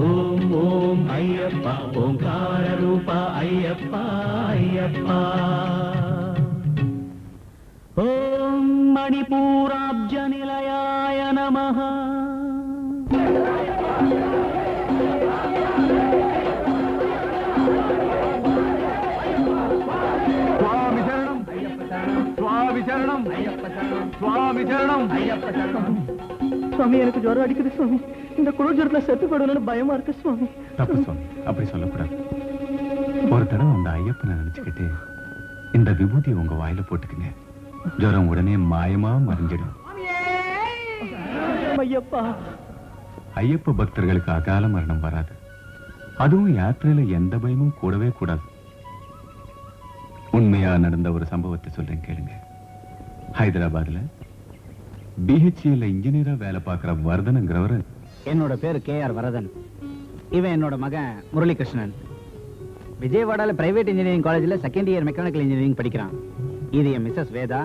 ஓம் ஓம் ஐயப்பா ஓங்கார ரூபா ஐயப்பா ஐயப்பா. ஓம் மணிபூராப்ஜ நிலையாய நமஹ. சுவாமி சரணம் சுவாமி சரணம் சுவாமி சரணம். சுவாமி, எனக்கு ஜுரம் அடிக்குது சுவாமி. இந்த குளிர் ஜுரத்துல செத்து போடுன்னு பயமா இருக்கு சுவாமி. தப்பு சுவாமி, அப்படி சொல்லக்கூடாது. ஒரு தடவை அந்த ஐயப்பனை நினைச்சுக்கிட்டு இந்த விபூதியை உங்க வாயில போட்டுக்குங்க. ஜுரம் உடனே மாயமா மறைஞ்சிடும். ஐயப்பா, ஐயப்ப பக்தர்களுக்கு அகால மரணம் வராது. அதுவும் யாத்திரையில எந்த பயமும் கூடவே கூடாது. உண்மையா நடந்த ஒரு சம்பவத்தை சொல்றேன் கேளுங்க. ஹைதராபாத்ல பிஹெச்இல இன்ஜினியரா வேலை பார்க்கிற வர்தனங்கிறவரு. என்னோட பேரு KR வரதன். இவன் என்னோட மகன் முரளிகிருஷ்ணன். விஜயவாடால பிரைவேட் இன்ஜினியரிங் காலேஜ்ல செகண்ட் இயர் மெக்கானிக்கல் இன்ஜினியரிங் படிக்கிறான். இது என் மிஸ்ஸஸ் வேதா.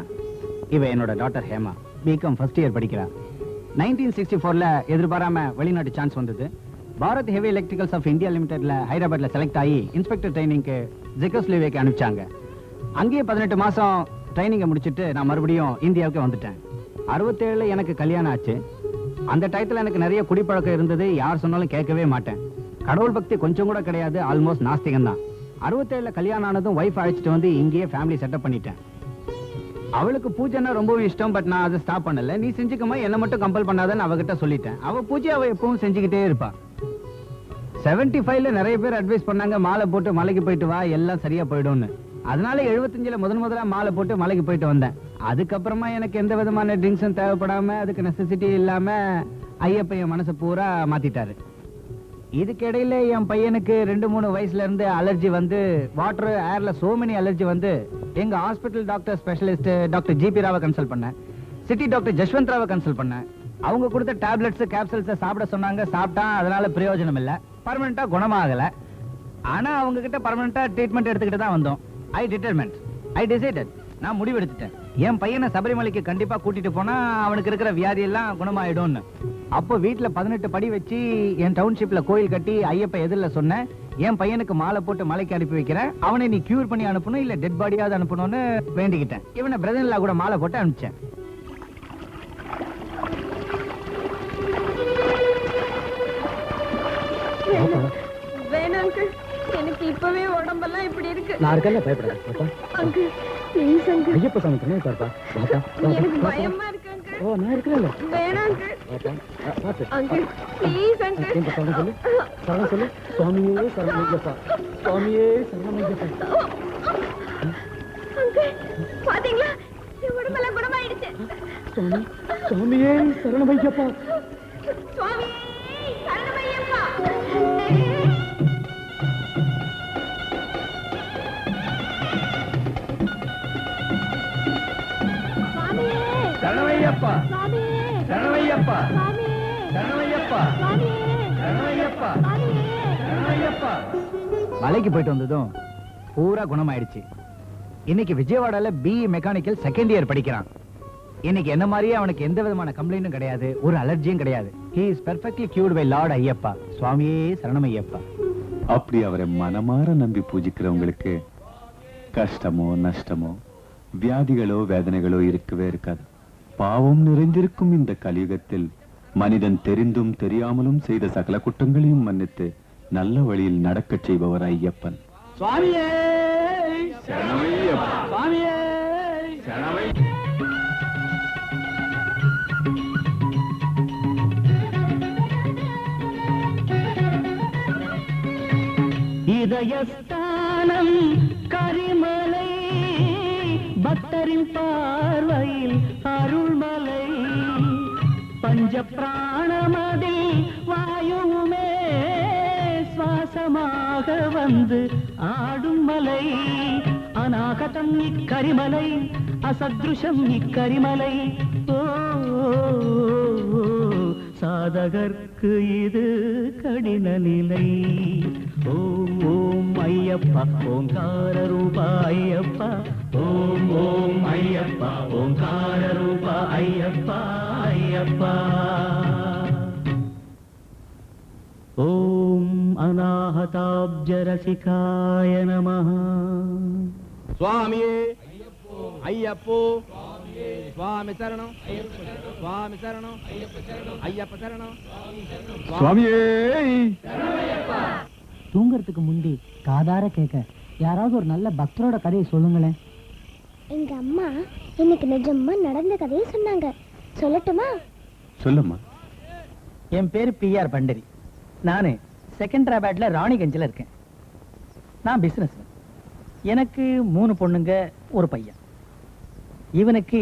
இவ என்னோட daughter Hema. B Com first year படிக்கிறா. 1964ல எதிர்பாராம வெளிநாட்டு சான்ஸ் வந்தது. Bharat heavy electricals of India லிமிடெட்ல ஹைதராபாத்ல செலக்ட் ஆகி இன்ஸ்பெக்டர் ட்ரைனிங்க்கு ஜெகோஸ்லோவேக்கியா அனுப்பிச்சாங்க. அங்கேயே 18 மாசம் ட்ரைனிங்கை முடிச்சுட்டு நான் மறுபடியும் இந்தியாவுக்கு வந்துட்டேன். 67ல எனக்கு கல்யாணம் ஆச்சு. அந்த டயத்துல எனக்கு நிறைய குடிப்பழக்கம் இருந்தது. யார் சொன்னாலும் கேட்கவே மாட்டேன். கடவுள் பக்தி கொஞ்சம் கூட கிடையாது. ஆல்மோஸ்ட் நாஸ்திகம் தான். 67ல கல்யாணம் ஆனதும் வைஃப் அழைச்சிட்டு வந்து இங்கேயே ஃபேமிலி செட்டப் பண்ணிட்டேன். அவளுக்கு பூஜைன்னா ரொம்பவும் இஷ்டம். பட் நான் அதை ஸ்டாப் பண்ணல. நீ செஞ்சுக்கமா, என்ன மட்டும் கம்பல் பண்ணாதன்னு அவகிட்ட சொல்லிட்டேன். அவ பூஜை அவ எப்பவும் செஞ்சுக்கிட்டே இருப்பா. 75ல நிறைய பேர் அட்வைஸ் பண்ணாங்க, மாலை போட்டு மலைக்கு போயிட்டு வா, எல்லாம் சரியா போயிடும்னு. அதனால 75ல முதல்ல மாலை போட்டு மலைக்கு போயிட்டு வந்தேன். அதுக்கப்புறமா எனக்கு எந்த விதமான ட்ரிங்க்ஸும் தேவைப்படாம, அதுக்கு நெசசிட்டி இல்லாம ஐயப்ப என் மனசை பூரா மாத்திட்டாரு. இதுக்கிடையில என் பையனுக்கு 2-3 வயசுல இருந்து அலர்ஜி வந்து, வாட்டர் ஏர்ல சோ மெனி அலர்ஜி வந்து, எங்க hospital doctor specialist doctor GP ராவை கன்சல்ட் பண்ணேன். சிட்டி டாக்டர் ஜஸ்வந்த் ராவை கன்சல்ட் பண்ணேன். அவங்க கொடுத்த டேப்லெட்ஸ் கேப்சூல்ஸ் சாப்பிட சொன்னாங்க. சாப்பிட்டா அதனால பிரயோஜனம் இல்ல, பர்மனண்டா குணமாகல. ஆனா அவங்க கிட்ட பர்மனண்டா ட்ரீட்மெண்ட் எடுத்துக்கிட்டு தான் வந்தோம். ஐ டிசைடட், நான் முடிவெடுத்துட்டேன். என் பையனை சபரிமலைக்கு கண்டிப்பா கூட்டிட்டு போனா அவனுக்கு இருக்கிற வியாதி எல்லாம் குணமாயிடும்னு. அப்போ வீட்டுல 18 படி வச்சு என் டவுன்ஷிப்ல கோயில் கட்டி ஐயப்ப எதிரில சொன்னேன், என் பையனுக்கு மாலை போட்டு மலைக்கு அனுப்பி வைக்கிறேன், அவனை நீ கியூர் பண்ணி அனுப்பணும், இல்ல டெட் பாடியாவது அனுப்பணும்னு வேண்டிக்கிட்டேன். இவனை பிரதன்ல கூட மாலை போட்டு அனுப்பிச்சேன். வேணாம் அங்கிள், எனக்கு இப்பவே உடம்பெல்லாம் இப்படி இருக்கு. நான் இருக்கல, பயப்படாத. Uncle please uncle. ஐயப்ப சாமி கண்ணே பாருப்பா. பாப்பா எனக்கு பயமா இருக்கு அங்கிள். ஓ, நான் இருக்கல. வேணாம் அங்கிள். பாப்பா பாத்து. Uncle please uncle. இந்த சரணம் சொல்லு. சரணம் சொல்லு. சுவாமியே சரணமையப்பா. சுவாமியே சரணமையப்பா. அங்கிள் பாத்தீங்களா, என் உடம்பெல்லாம் குணமாயிடுச்சு. சுவாமி சுவாமியே சரணமையப்பா. சுவாமி சரணமையப்பா. சரணமையப்பா சரணமையப்பா சரணமையப்பா சரணமையப்பா சரணமையப்பா. மலைக்கு போயிட்டு வந்ததும் பூரா குணமாயிடுச்சு. இன்னைக்கு விஜயவாடால BE மெக்கானிக்கல் செகண்ட் இயர் படிக்கிறான். இன்னைக்கு என்ன மாதிரியே அவனுக்கு எந்த விதமான கம்ப்ளைண்டும் கிடையாது, ஒரு அலர்ஜியும் கிடையாது. He is perfectly cured by Lord Ayyappa. சுவாமியே சரணமையப்பா. அப்படி அவரை மனமாற நம்பி பூஜிக்கிறவங்களுக்கு கஷ்டமோ நஷ்டமோ வியாதிகளோ வேதனைகளோ இருக்கவே இருக்காது. பாவம் நிறைந்திருக்கும் இந்த கலியுகத்தில் மனிதன் தெரிந்தும் தெரியாமலும் செய்த சகல குற்றங்களையும் மன்னித்து நல்ல வழியில் நடக்கச் செய்பவர் ஐயப்பன். சுவாமியே சுவாமியே இதயஸ்தானம் கரிமலை பக்தரின் பார்வையில் அருள்மலை பஞ்ச பிராணமதில் வாயுமே சுவாசமாக வந்து ஆடும் மலை அநாகதம் இக்கரிமலை அசத்ருஷம் இக்கரிமலை ஓ சாதகர்க்கு இது கடின நிலை. ஓம் ஓம் ஐயப்பா ஓங்கார ரூபா ஐயப்பா ஓம் ஓம் ஐயப்பா ஓங்கார ரூபா ஐயப்பா ஐயப்பா. ஓம் அநாஹதாப்ஜரசிகாய நமः. சுவாமியே ஐயப்போ சுவாமி சரணம் சுவாமி சரணம் ஐயப்ப சரணம் சுவாமியே. தூங்கறதுக்கு முந்தி காதார கேட்க யாராவது ஒரு நல்ல பக்தரோட கதையை சொல்லுங்களேன். எங்க அம்மா இன்னைக்கு நிஜமா நடந்த கதையை சொன்னாங்க. சொல்லட்டுமா? சொல்லுமா. என் பேரு PR பண்டரி. நானு செகண்டராபாத்ல ராணிகஞ்சில இருக்கேன். நான் பிசினஸ். எனக்கு 3 பொண்ணுங்க ஒரு பையன். இவனுக்கு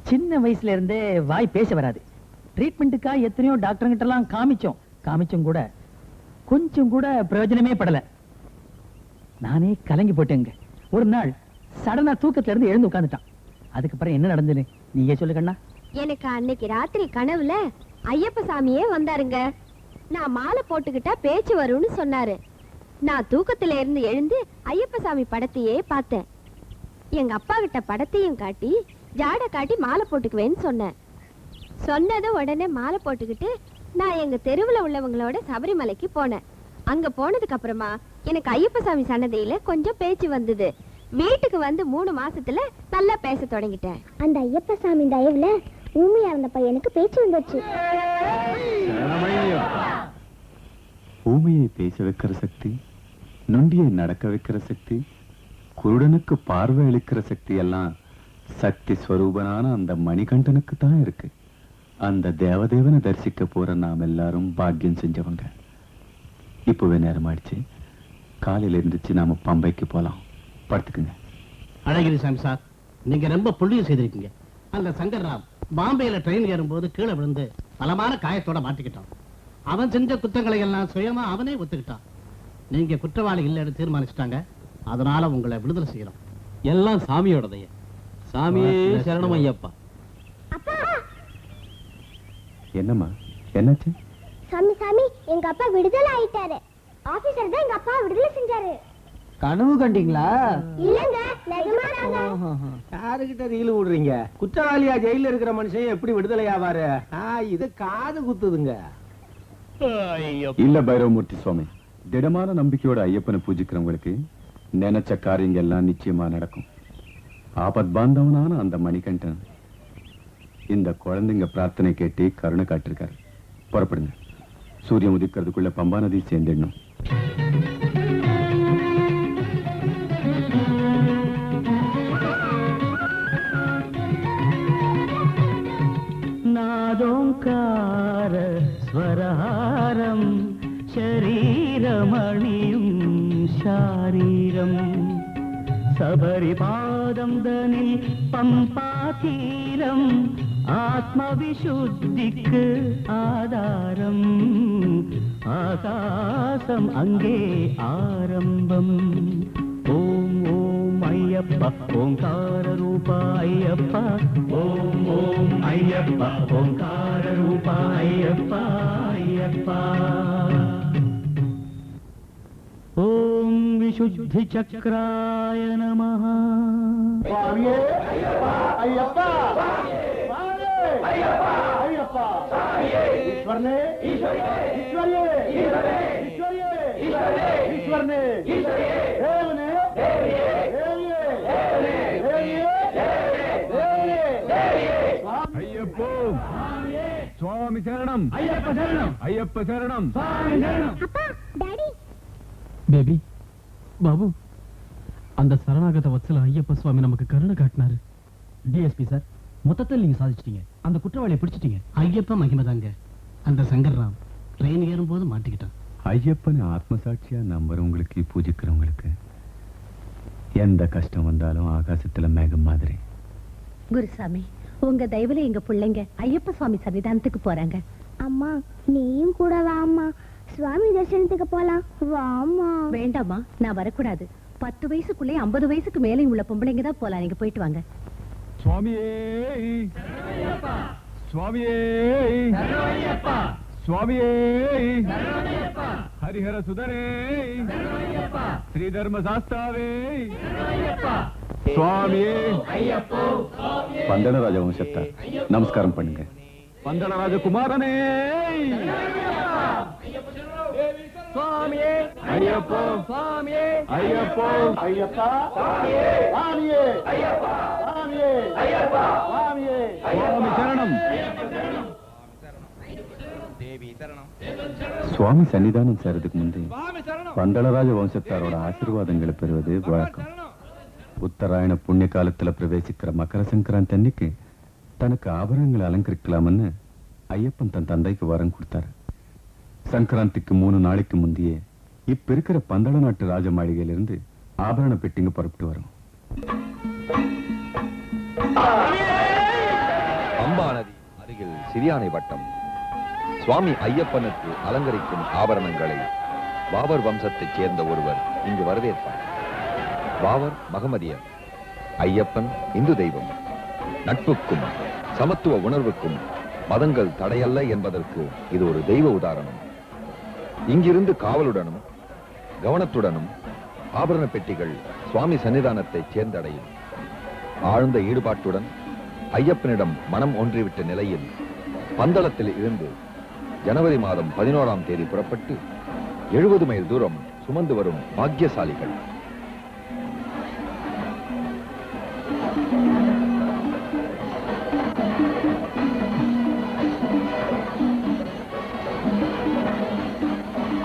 சின்ன வயசுல இருந்தே வாய் பேச வராது. ட்ரீட்மெண்ட்டுக்கா எத்தனையோ டாக்டர்கிட்ட எல்லாம் காமிச்சும் கூட கொஞ்சம் கூட பிரயோஜனமே படல. நானே கலங்கி போட்டேங்க. ஒரு நாள் சடனா தூக்கத்துல இருந்து எழுந்து உட்கார்ந்துட்டான். அதுக்கப்புறம் என்ன நடந்ததுன்னு நீங்க சொல்லு கண்ணா. எனக்கு அன்னைக்கு ராத்திரி கனவுல ஐயப்ப சாமியே வந்தாருங்க. நான் மாலை போட்டுக்கிட்டா பேச்சு வரும்னு சொன்னாரு. நான் தூக்கத்துல இருந்து எழுந்து ஐயப்ப சாமி படத்தையே பார்த்தேன். எங்க அப்பா கிட்ட படத்தையும் காட்டி ஜாட காட்டி மாலை போட்டுக்குவேன்னு சொன்னேன். சொன்னது உடனே மாலை போட்டுக்கிட்டு நான் எங்க தெருவுல உள்ளவங்களோட சபரிமலைக்கு போனேன். அங்க போனதுக்கு அப்புறமா எனக்கு ஐயப்ப சாமி சன்னதியில கொஞ்சம் பேச்சு வந்தது. வீட்டுக்கு வந்து 3 மாசத்துல நல்லா பேச தொடங்கிட்டேன். அந்த ஐயப்ப சாமி தயவுல ஊமையா இருந்த பையனுக்கு பேச்சு வந்துச்சு. ஊமையை பேச வைக்கிற சக்தி, நொண்டியை நடக்க வைக்கிற சக்தி, குருடனுக்கு பார்வை அளிக்கிற சக்தி எல்லாம் சக்தி ஸ்வரூபனான அந்த மணிகண்டனுக்கு தான் இருக்கு. அந்த தேவதேவனை தரிசிக்க போற நாம் எல்லாரும் பாக்கியம் செஞ்சவங்க. இப்பவே நேரமாயிடுச்சு. காலையில இருந்துச்சு நாம பம்பைக்கு போலாம். படுத்துக்குங்க. அழகிரி சாமி சார், நீங்க ரொம்ப புண்ணியம் செய்திருக்கீங்க. அந்த சங்கர்ராம் பாம்பேல ட்ரெயின் ஏறும்போது கீழே விழுந்து பலமான காயத்தோட மாட்டிக்கிட்டான். அவன் செஞ்ச குற்றங்களை எல்லாம் சுயமா அவனே ஒத்துக்கிட்டான். நீங்க குற்றவாளி இல்லைன்னு தீர்மானிச்சிட்டாங்க. அதனால உங்களை விடுதலை செய்யணும். எல்லாம் சாமியோட தய. சாமியே சரணம் ஐயப்பா. என்னம்மா என்னாச்சு? சாமி எங்க அப்பா விடுதலை ஆயிட்டாரு. ஆபீசர் தான் எங்க அப்பா விடுதலை செஞ்சாரு. கனவு கண்டீங்களா? இல்லங்க, நிஜமாதாங்க. யாருகிட்ட ரீல் விடுறீங்க? குற்றவாளியா ஜெயில இருக்கிற மனுஷன் எப்படி விடுதலை ஆவாரு? இது காது குத்துதுங்க. இல்ல பைரவமூர்த்தி சுவாமி, திடமான நம்பிக்கையோட ஐயப்பனை பூஜிக்கிறவங்களுக்கு நினைச்ச காரியங்க எல்லாம் நிச்சயமா நடக்கும். ஆபத் பாந்தவனான அந்த மணிகண்டன் இந்த குழந்தைங்க பிரார்த்தனை கேட்டு கருணை காட்டிருக்காரு. புறப்படுங்க. சூரியன் உதிக்கிறதுக்குள்ள பம்பா நதி சேர்ந்துடணும். நாதோங்கார ஸ்வரஹாரம் ശരീരമണിയും ശാരീരം ശബരിപാദം തനിൽ പമ്പാതീരം ആത്മവിശുദ്ധിക്ക് ആധാരം ആകാശം അങ്ങേ ആരംഭം ഓം ഓം അയ്യപ്പ ഓംകാര രൂപ അയ്യപ്പ ഓം ഓം അയ്യപ്പ ഓംകാര രൂപ അയ്യപ്പ അയ്യപ്പ ഓം വിശുദ്ധി ചക്രായ നമഃ. സ്വാമിയേ അയ്യപ്പ അയ്യപ്പ സ്വാമിയേ അയ്യപ്പ അയ്യപ്പ സ്വാമിയേ ഈശ്വരനേ ഈശ്വരനേ ഈശ്വരനേ ഈശ്വരനേ ஈஸ்வரனே தேவனே ஐயப்போ சுவாமி சரணம் ஐயப்ப சரணம் ஐயப்ப சரணம் அப்பா டாடி பேபி பாபு அந்த சரணாகத வத்சல ஐயப்ப சுவாமி நமக்கு கருணை காட்டினாரு. டிஎஸ்பி சார், மொத்தத்தில் நீங்க சாதிச்சிட்டீங்க, அந்த குற்றவாளியை பிடிச்சிட்டீங்க. ஐயப்ப மகிமதாங்க. அந்த சங்கர்ராம் ட்ரெயின் ஏறும்போது மாட்டிக்கிட்டான். ஐயப்பனை ஆத்மசாட்சியா நம்புறவங்களுக்கு பூஜிக்கிறவங்களுக்கு எந்த கஷ்டம் வந்தாலும் ஆகாசத்துல மேகம் மாதிரி. குருசாமி, உங்க தயவுல எங்க பிள்ளைங்க ஐயப்ப சுவாமி சன்னிதானத்துக்கு போறாங்க. அம்மா நீயும் கூட வா அம்மா, சுவாமி தரிசனத்துக்கு போலாம் வாமா. வேண்டாமா, நான் வரக்கூடாது. 10 வயசுக்குள்ளே 50 வயசுக்கு மேலே உள்ள பொம்பளைங்க தான் போலாம். நீங்க போயிட்டு வாங்க. சுவாமியே சுவாமியே சுவாமியே ஹரிஹர சுதரே ஸ்ரீ தர்ம சாஸ்தாவே சுவாமியே பந்தளராஜ வம்சத்தார் நமஸ்காரம் பண்ணுங்க. பந்தளராஜ குமாரனே சுவாமியே ஐயப்போ சுவாமியே ஐயப்போ ஐயப்பா சுவாமியே சுவாமியே ஐயப்பா சுவாமியே ஐயப்பா சுவாமியே சுவாமி சரணம் சுவாமி சன்னிதானம் சேரதுக்கு முன்பே பந்தளராஜ வம்சத்தாரோட ஆசீர்வாதங்களை பெறுவது வழக்கம். உத்தராயண புண்ணிய காலத்துல பிரவேசிக்கிற மகர சங்கராந்தி அன்னைக்கு தனக்கு ஆபரணங்களை அலங்கரிக்கலாம்னு ஐயப்பன் தன் தந்தைக்கு வரம் கொடுத்தாரு. சங்கராந்திக்கு 3 நாளைக்கு முந்தையே இப்ப இருக்கிற பந்தள நாட்டு ராஜ மாளிகையிலிருந்து ஆபரண பெட்டிங்க புறப்பட்டு வரும். அம்பா நதி அருகில் சிறியானை வட்டம். சுவாமி ஐயப்பனுக்கு அலங்கரிக்கும் ஆபரணங்களை பாபர் வம்சத்தைச் சேர்ந்த ஒருவர் இங்கு வரவேற்பார். பாபர் மகமதியர், ஐயப்பன் இந்து தெய்வம். நட்புக்கும் சமத்துவ உணர்வுக்கும் மதங்கள் தடையல்ல என்பதற்கு இது ஒரு தெய்வ உதாரணம். இங்கிருந்து காவலுடனும் கவனத்துடனும் ஆபரண பெட்டிகள் சுவாமி சன்னிதானத்தை சேர்ந்தடையும். ஆழ்ந்த ஈடுபாட்டுடன் ஐயப்பனிடம் மனம் ஒன்றிவிட்ட நிலையில் பந்தளத்தில் இருந்து ஜனவரி மாதம் 11ஆம் தேதி புறப்பட்டு 70 மைல் தூரம் சுமந்து வரும் பாக்கியசாலிகள்.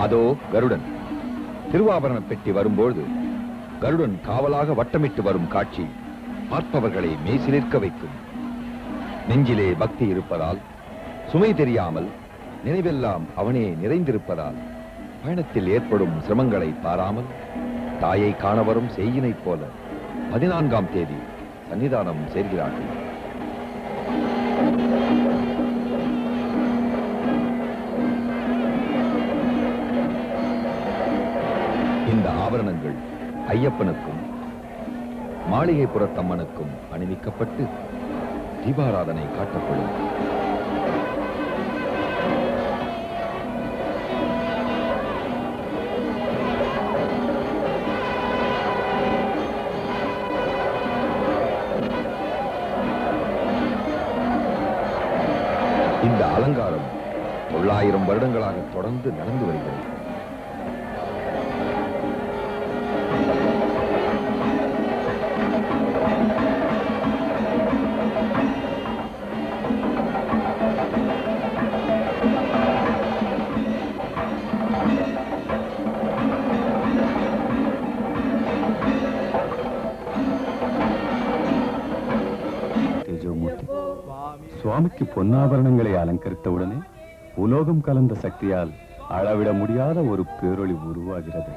அதோ கருடன். திருவாபரண பெட்டி வரும்போது கருடன் காவலாக வட்டமிட்டு வரும் காட்சி பார்ப்பவர்களை மெய்சிலிர்க்க வைக்கும். நெஞ்சிலே பக்தி இருப்பதால், சுமை தெரியாமல் நினைவெல்லாம் அவனே நிறைந்திருப்பதால், பயணத்தில் ஏற்படும் சிரமங்களை பாராமல் தாயை காண வரும் செய்யினைப் போல 14ஆம் தேதி சன்னிதானம் சேர்கிறார்கள். இந்த ஆபரணங்கள் ஐயப்பனுக்கும் மாளிகைப்புறத்தம்மனுக்கும் அணிவிக்கப்பட்டு தீபாராதனை காட்டப்படும். இந்த அலங்காரம் 900 வருடங்களாக தொடர்ந்து நடந்து வருகிறது. சுவாமிக்கு பொன்னாபரணங்களை அலங்கரித்தவுடனே உலோகம் கலந்த சக்தியால் அளவிட முடியாத ஒரு பேரொளி உருவாகிறது.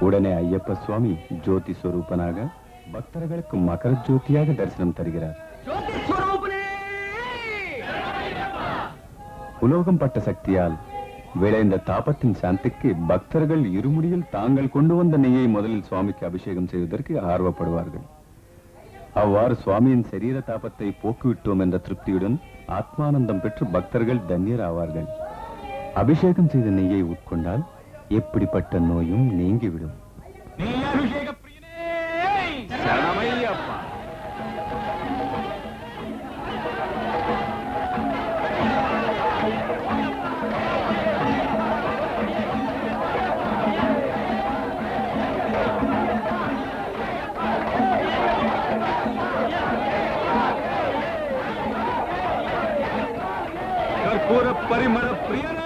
உடனே ஐயப்ப சுவாமி ஜோதி ஸ்வரூபனாக பக்தர்களுக்கு மகர ஜோதியாக தரிசனம் தருகிறார். உலோகம் பட்ட சக்தியால் விளைந்த தாபத்தின் சாந்திக்கு பக்தர்கள் இருமுடியில் தாங்கள் கொண்டு வந்த நெய்யை முதலில் சுவாமிக்கு அபிஷேகம் செய்வதற்கு ஆர்வப்படுவார்கள். அவ்வாறு சுவாமியின் சரீர தாபத்தை போக்குவிட்டோம் என்ற திருப்தியுடன் ஆத்மானந்தம் பெற்று பக்தர்கள் தன்யர் ஆவார்கள். அபிஷேகம் செய்த நெய்யை உட்கொண்டால் எப்படிப்பட்ட நோயும் நீங்கிவிடும். பரிமள பிரியரே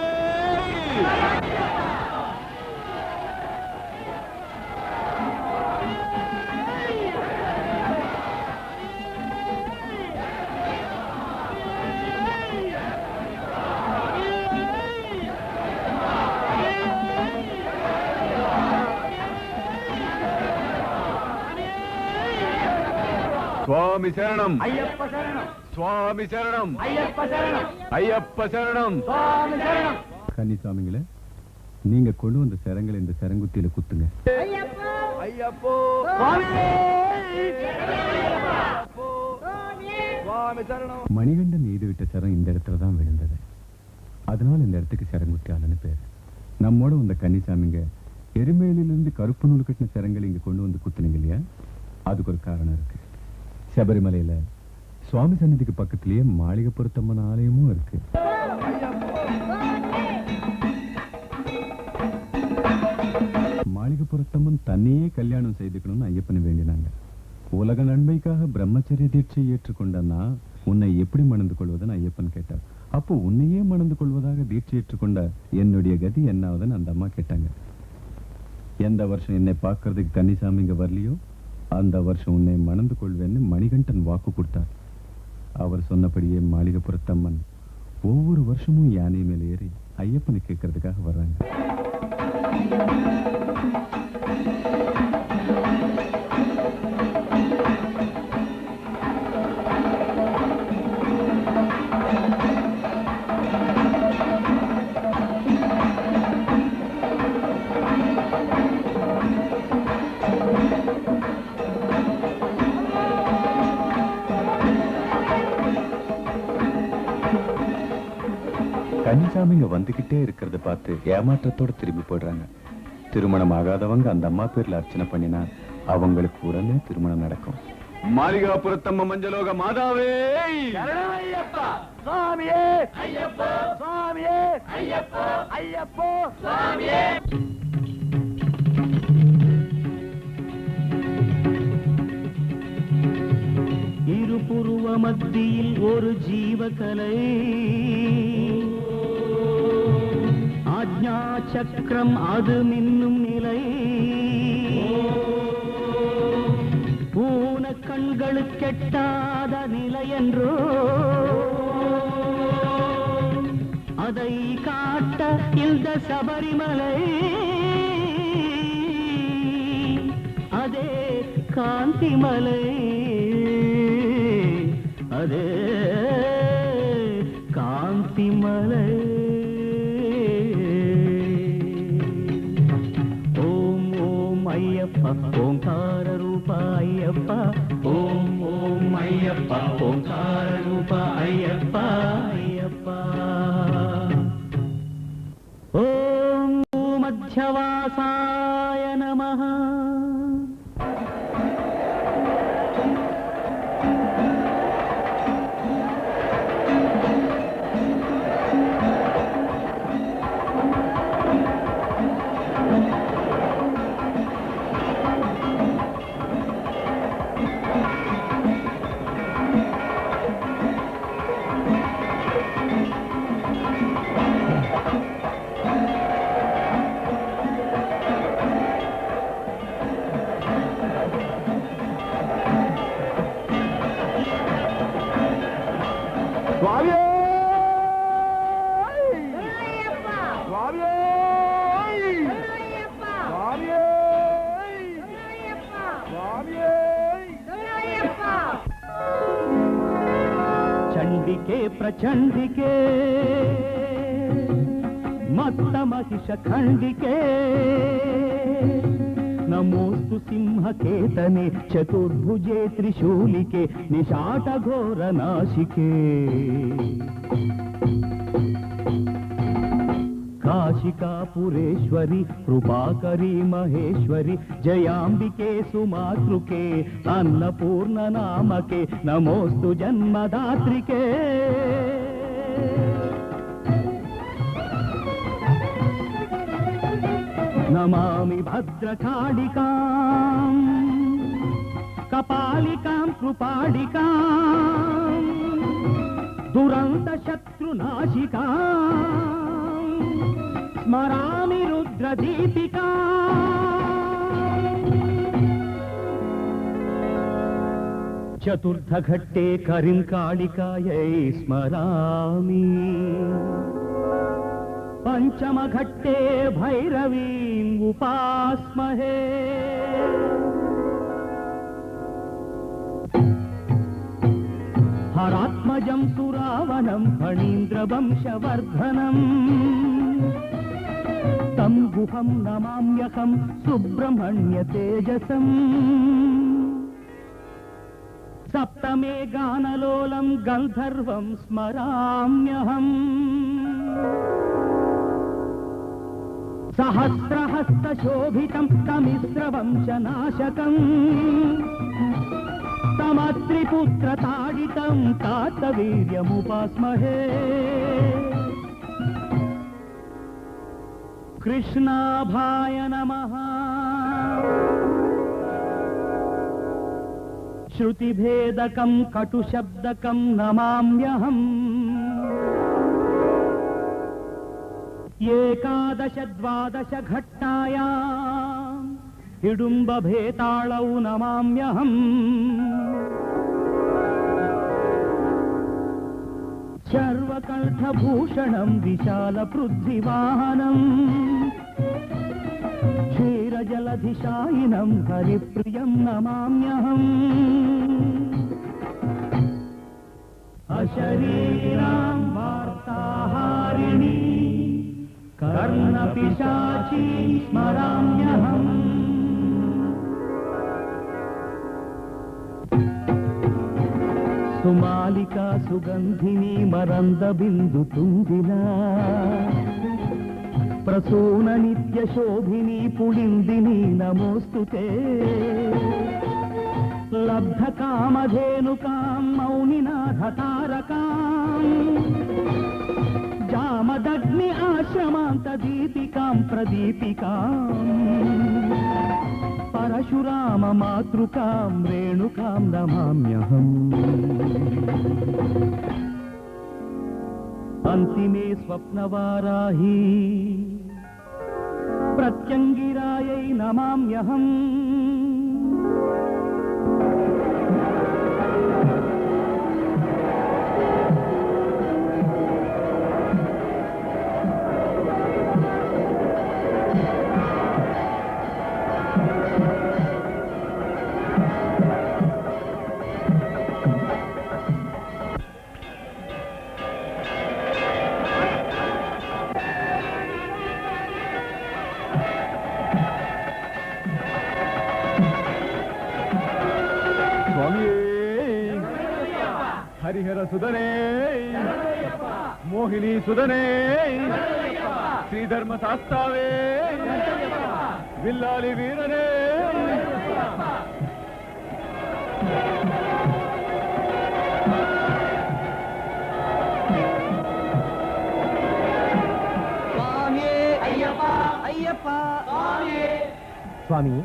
சுவாமி சரணம் ஐயப்ப சரணம் சுவாமி சரணம் ஐயப்ப சரணம் ஐயப்ப சரணம் சுவாமி சரணம். கன்னிசாமிங்களே, நீங்க கொண்டு வந்த சரங்களை இந்த சரங்குத்தியில குத்துங்க. ஐயப்போ சுவாமியே சுவாமி சரணம். மணிகண்டன் எய்து விட்ட சரம் இந்த இடத்துல தான் விழுந்தது. அதனால இந்த இடத்துக்கு சரங்குத்தி ஆளுன்னு பேரு. நம்மோட வந்த கன்னிசாமிங்க எருமேலிலிருந்து கருப்பு நூல் கட்டின சரங்களை இங்க கொண்டு வந்து குத்துனீங்க இல்லையா? அதுக்கு ஒரு காரணம் இருக்கு. சபரிமலையில சுவாமி சன்னதிக்கு பக்கத்திலேயே மாளிகைப்புறத்தம்மன் ஆலயமும் இருக்கு. மாளிகைப்புறத்தம்மன் தன்னையே கல்யாணம் செய்துக்கணும்னு ஐயப்பனை வேண்டினாங்க. உலக நன்மைக்காக பிரம்மச்சரிய தீட்சை ஏற்றுக்கொண்டனா உன்னை எப்படி மணந்து கொள்வதுன்னு ஐயப்பன் கேட்டார். அப்போ உன்னையே மணந்து கொள்வதாக தீட்சை ஏற்றுக்கொண்ட என்னுடைய கதி என்னாவதுன்னு அந்த அம்மா கேட்டாங்க. எந்த வருஷம் என்னை பார்க்கறதுக்கு கன்னிசாமி இங்க வரலையோ அந்த வருஷம் உன்னை மணந்து கொள்வேன்னு மணிகண்டன் வாக்கு கொடுத்தார். அவர் சொன்னபடியே மாளிகைப்புறத்தம்மன் ஒவ்வொரு வருஷமும் யானை மேல ஏறி ஐயப்பனை கேட்கறதுக்காக வர்றாங்க. கன்னிசாமிங்க வந்துகிட்டே இருக்கிறத பார்த்து ஏமாற்றத்தோட திரும்பி போடுறாங்க. திருமணம் ஆகாதவங்க அந்த அம்மா பேர்ல அர்ச்சனை பண்ணினா அவங்களுக்கு உடனே திருமணம் நடக்கும். மாளிகாபுரத்தம்ம மஞ்சளோக மாதாவே ஐயப்பா சுவாமியே ஐயப்பா சுவாமியே ஐயப்பா ஐயப்போ சுவாமியே. இருபுருவ மத்தியில் ஒரு ஜீவகலை, ஆஜ்ஞா சக்கரம் அது மின்னும் நிலை, பூன கண்களுக்கெட்டாத நிலை என்றோ அதை காட்ட இந்த சபரிமலை, அதே காந்திமலை, அதே காந்திமலை. ஓம் ஓம் ஐயப்பா ஓங்கார ரூபா ஐயப்பா, ஓம் ஓம் ஐயப்பா ஓங்கார ரூபா ஐயப்பா ஐயப்பா. ஓம் மத்யவாசாய நமः. ಚಂಡಿಕೆ ಪ್ರಚಂಡಿಕೆ ಮತ್ತ ಮಹಿಷ ಖಂಡಿಕೆ, ನಮೋಸ್ತು ಸಿಂಹಕೇತನೆ ಚತುರ್ಭುಜೆ ತ್ರಿಶೂಲಿಕೆ ನಿಶಾಟ ಘೋರ ನಾಶಿಕೆ. ಕಾಶಿಕಾಪುರೇಶ್ವರಿ ಕೃಪಾಕರಿ ಮಹೇಶ್ವರಿ ಜಯಾಂಬಿಕೆ ಸುಮಾತೃಕೆ ಅನ್ನಪೂರ್ಣ ನಾಮಕೆ ನಮೋಸ್ತು ಜನ್ಮದಾತ್ರಿಕೆ. ನಮಾಮಿ ಭದ್ರಕಾಳಿಕಾಂ ಕಪಾಲಿಕಾಂ ಕೃಪಾಳಿಕಾಂ ದುರಂತ शत्रुनाशिका स्मरामि रुद्रदीपिका चतुर्थघट्टे करिंकालिकायै स्मरामि पंचमघट्टे भैरवीम् उपास्महे हरात्मजं सुरावनं फणीन्द्रवंशवर्धनम् तं गुहं नमाम्यहं सुब्रह्मण्य तेजसम् सप्तमे गानलोलं गन्धर्वं स्मराम्यहम् सहस्रहस्तशोभितं तमिस्रवंशनाशकम् तमत्रिपुत्रताडितं कार्तवीर्यमुपास्महे कृष्णाभाय नमः श्रुतिभेदकं कटुशब्दकं नमाम्यहम् एकादश द्वादश घट्टायाम् हिडुम्बभेताळौ नमाम्यहम् सर्वकण्ठभूषणं विशालपृथ्वीवाहनम् क्षीरजलधिशायिनं हरिप्रियं नमाम्यहम् अशरीरां वार्ताहारिणी कर्णपिशाची स्मराम्यहम् सुमालिका सुगन्धिनी मरन्दबिन्दुतुङ्गिला प्रसून नित्यशोभिनी पुलिन्दिनी नमोऽस्तुते लब्धकामधेनुकां मौनिनाथतारकां जामदग्नि आश्रमान्तदीपिकां प्रदीपिकाम् परशुराम मातृकां रेणुकां नमाम्यहम् अन्तिमे स्वप्नवाराही प्रत्यङ्गिरायै नमाम्यहम् ಹರಿಹರ ಸುಧನೇ ಮೋಹಿನಿ ಸುಧನೇ ಶ್ರೀಧರ್ಮ ಶಾಸ್ತಾವೇ ವಿಲ್ಲಾಲಿ ವೀರನೇ சுவாமி,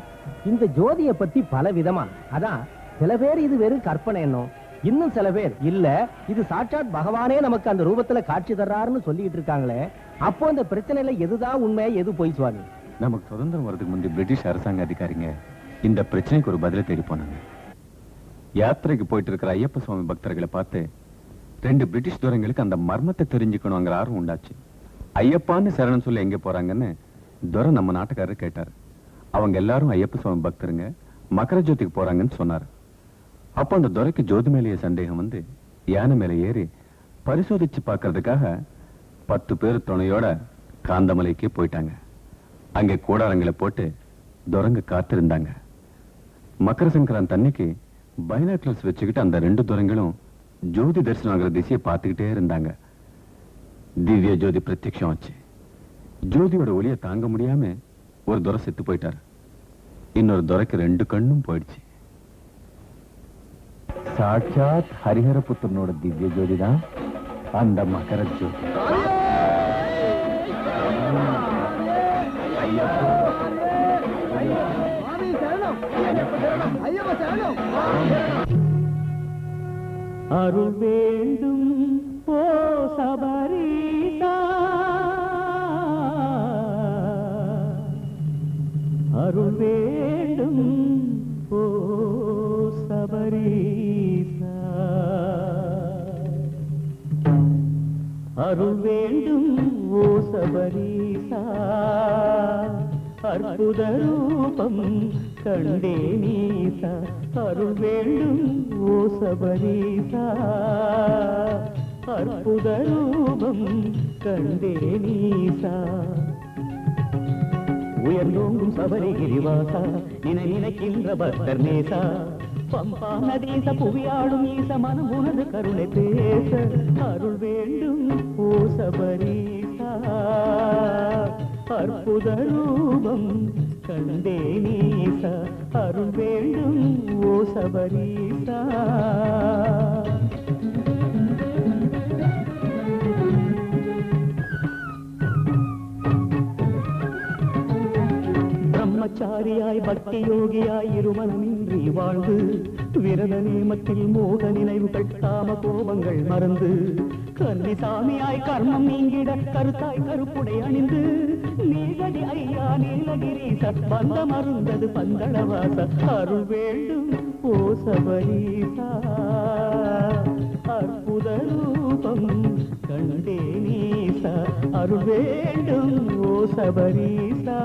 இந்த ஜோதியை பத்தி பல விதமா, அதான் சில பேர் இது வெறும் கற்பனை எண்ணம், இன்னும் சில பேர் இல்ல இது சாட்சாத் பகவானே நமக்கு அந்த ரூபத்துல காட்சி தர்றாருன்னு சொல்லிட்டு இருக்காங்களே. அப்போ இந்த பிரச்சனையில எதுதான் உண்மை, எது பொய் சுவாமி? நமக்கு சுதந்திரம் வரதுக்கு முந்தைய பிரிட்டிஷ் அரசாங்க அதிகாரிங்க இந்த பிரச்சனைக்கு ஒரு பதிலை தேடி போனாங்க. யாத்திரைக்கு போயிட்டு இருக்கிற ஐயப்ப சுவாமி பக்தர்களை பார்த்து 2 பிரிட்டிஷ் துரைங்களுக்கு அந்த மர்மத்தை தெரிஞ்சுக்கணுங்கிற ஆர்வம் உண்டாச்சு. ஐயப்பான்னு சரணம் சொல்லி எங்க போறாங்கன்னு துரை நம்ம நாட்டுக்காரர் கேட்டார். அவங்க எல்லாரும் ஐயப்ப சுவாமி பக்தருங்க, மகர ஜோதிக்கு போறாங்கன்னு சொன்னார். அப்போ அந்த துரைக்கு ஜோதி மேலேயே சந்தேகம் வந்து யானை மேல ஏறி பரிசோதிச்சு பார்க்கறதுக்காக 10 பேர் துணையோட காந்தமலைக்கு போயிட்டாங்க. அங்கே கூடாரங்களை போட்டு துரங்க காத்திருந்தாங்க. மகர சங்கராந்தி அன்னைக்கு பைனாக்குலர்ஸ் வச்சுக்கிட்டு அந்த 2 துரங்களும் ஜோதி தரிசனம் ஆகிற திசையை பார்த்துக்கிட்டே இருந்தாங்க. திவ்ய ஜோதி பிரத்யக்ஷம் ஆச்சு. ஜோதியோட ஒளியை தாங்க முடியாம ஒரு துரை செத்து போயிட்டார். இன்னொரு துரைக்கு 2 கண்ணும் போயிடுச்சு. சாட்சாத் ஹரிஹர புத்திரனோட திவ்ய ஜோதி தான் அந்த மகர ஜோதி. அருள் வேண்டும் ஓ சபரீசா அருள் வேண்டும் ஓ சபரீசா அருள் வேண்டும் ஓ சபரீசா அற்புத ரூபம் கண்டே நீசா அருள் வேண்டும் ஓ சபரீசா அற்புத ரூபம் கண்டே நீசா உயர்ந்தோங்கும் சபரிகிரிவாசா நினைக்கின்ற பக்தர் நேசா பம்பா நதீச புவியாடும் ஈச மனம் உனது கருணை பேச அருள் வேண்டும் ஓ சபரீசா அற்புத ரூபம் கண்டே நீசா அருள் வேண்டும் ஓ சபரீசா பிரம்மச்சாரியாய் பக்தி யோகியாய் இருமனமின்றி வாழ்ந்து விரத நேமத்தில் மோக நினைவுகள் காம கோபங்கள் மறந்து கன்னிசாமியாய் கர்மம் நீங்கிட கருத்தாய் கருப்புடை அணிந்து நீகடி ஐயா நீலகிரீச பந்த மருந்தது பந்தளவாச அருள் வேண்டும் ஓ சபரீசா அற்புத ரூபம் கண்டே நீசா அருள் வேண்டும் ஓ சபரீசா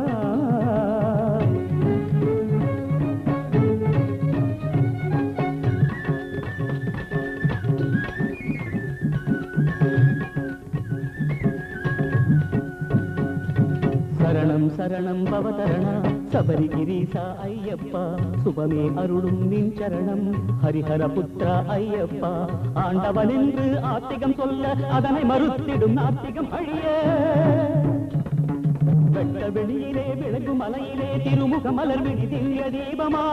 சரணம் சரணம் பவதரணா சபரிகிரீசா ஐயப்பா சுபமே அருளும் நின் சரணம் ஹரிஹர புத்ரா ஐயப்பா ஆண்டவன் என்று ஆத்திகம் சொல்ல அதனை மறுத்திடும் நாத்திகம் அழிய வெட்ட வெளியிலே விளங்கும் மலையிலே திருமுக மலர்விழி திவ்ய தீபமா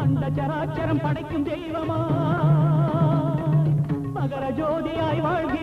அந்த சராச்சரம் படைக்கும் தெய்வமா மகர ஜோதியாய் வாழ்க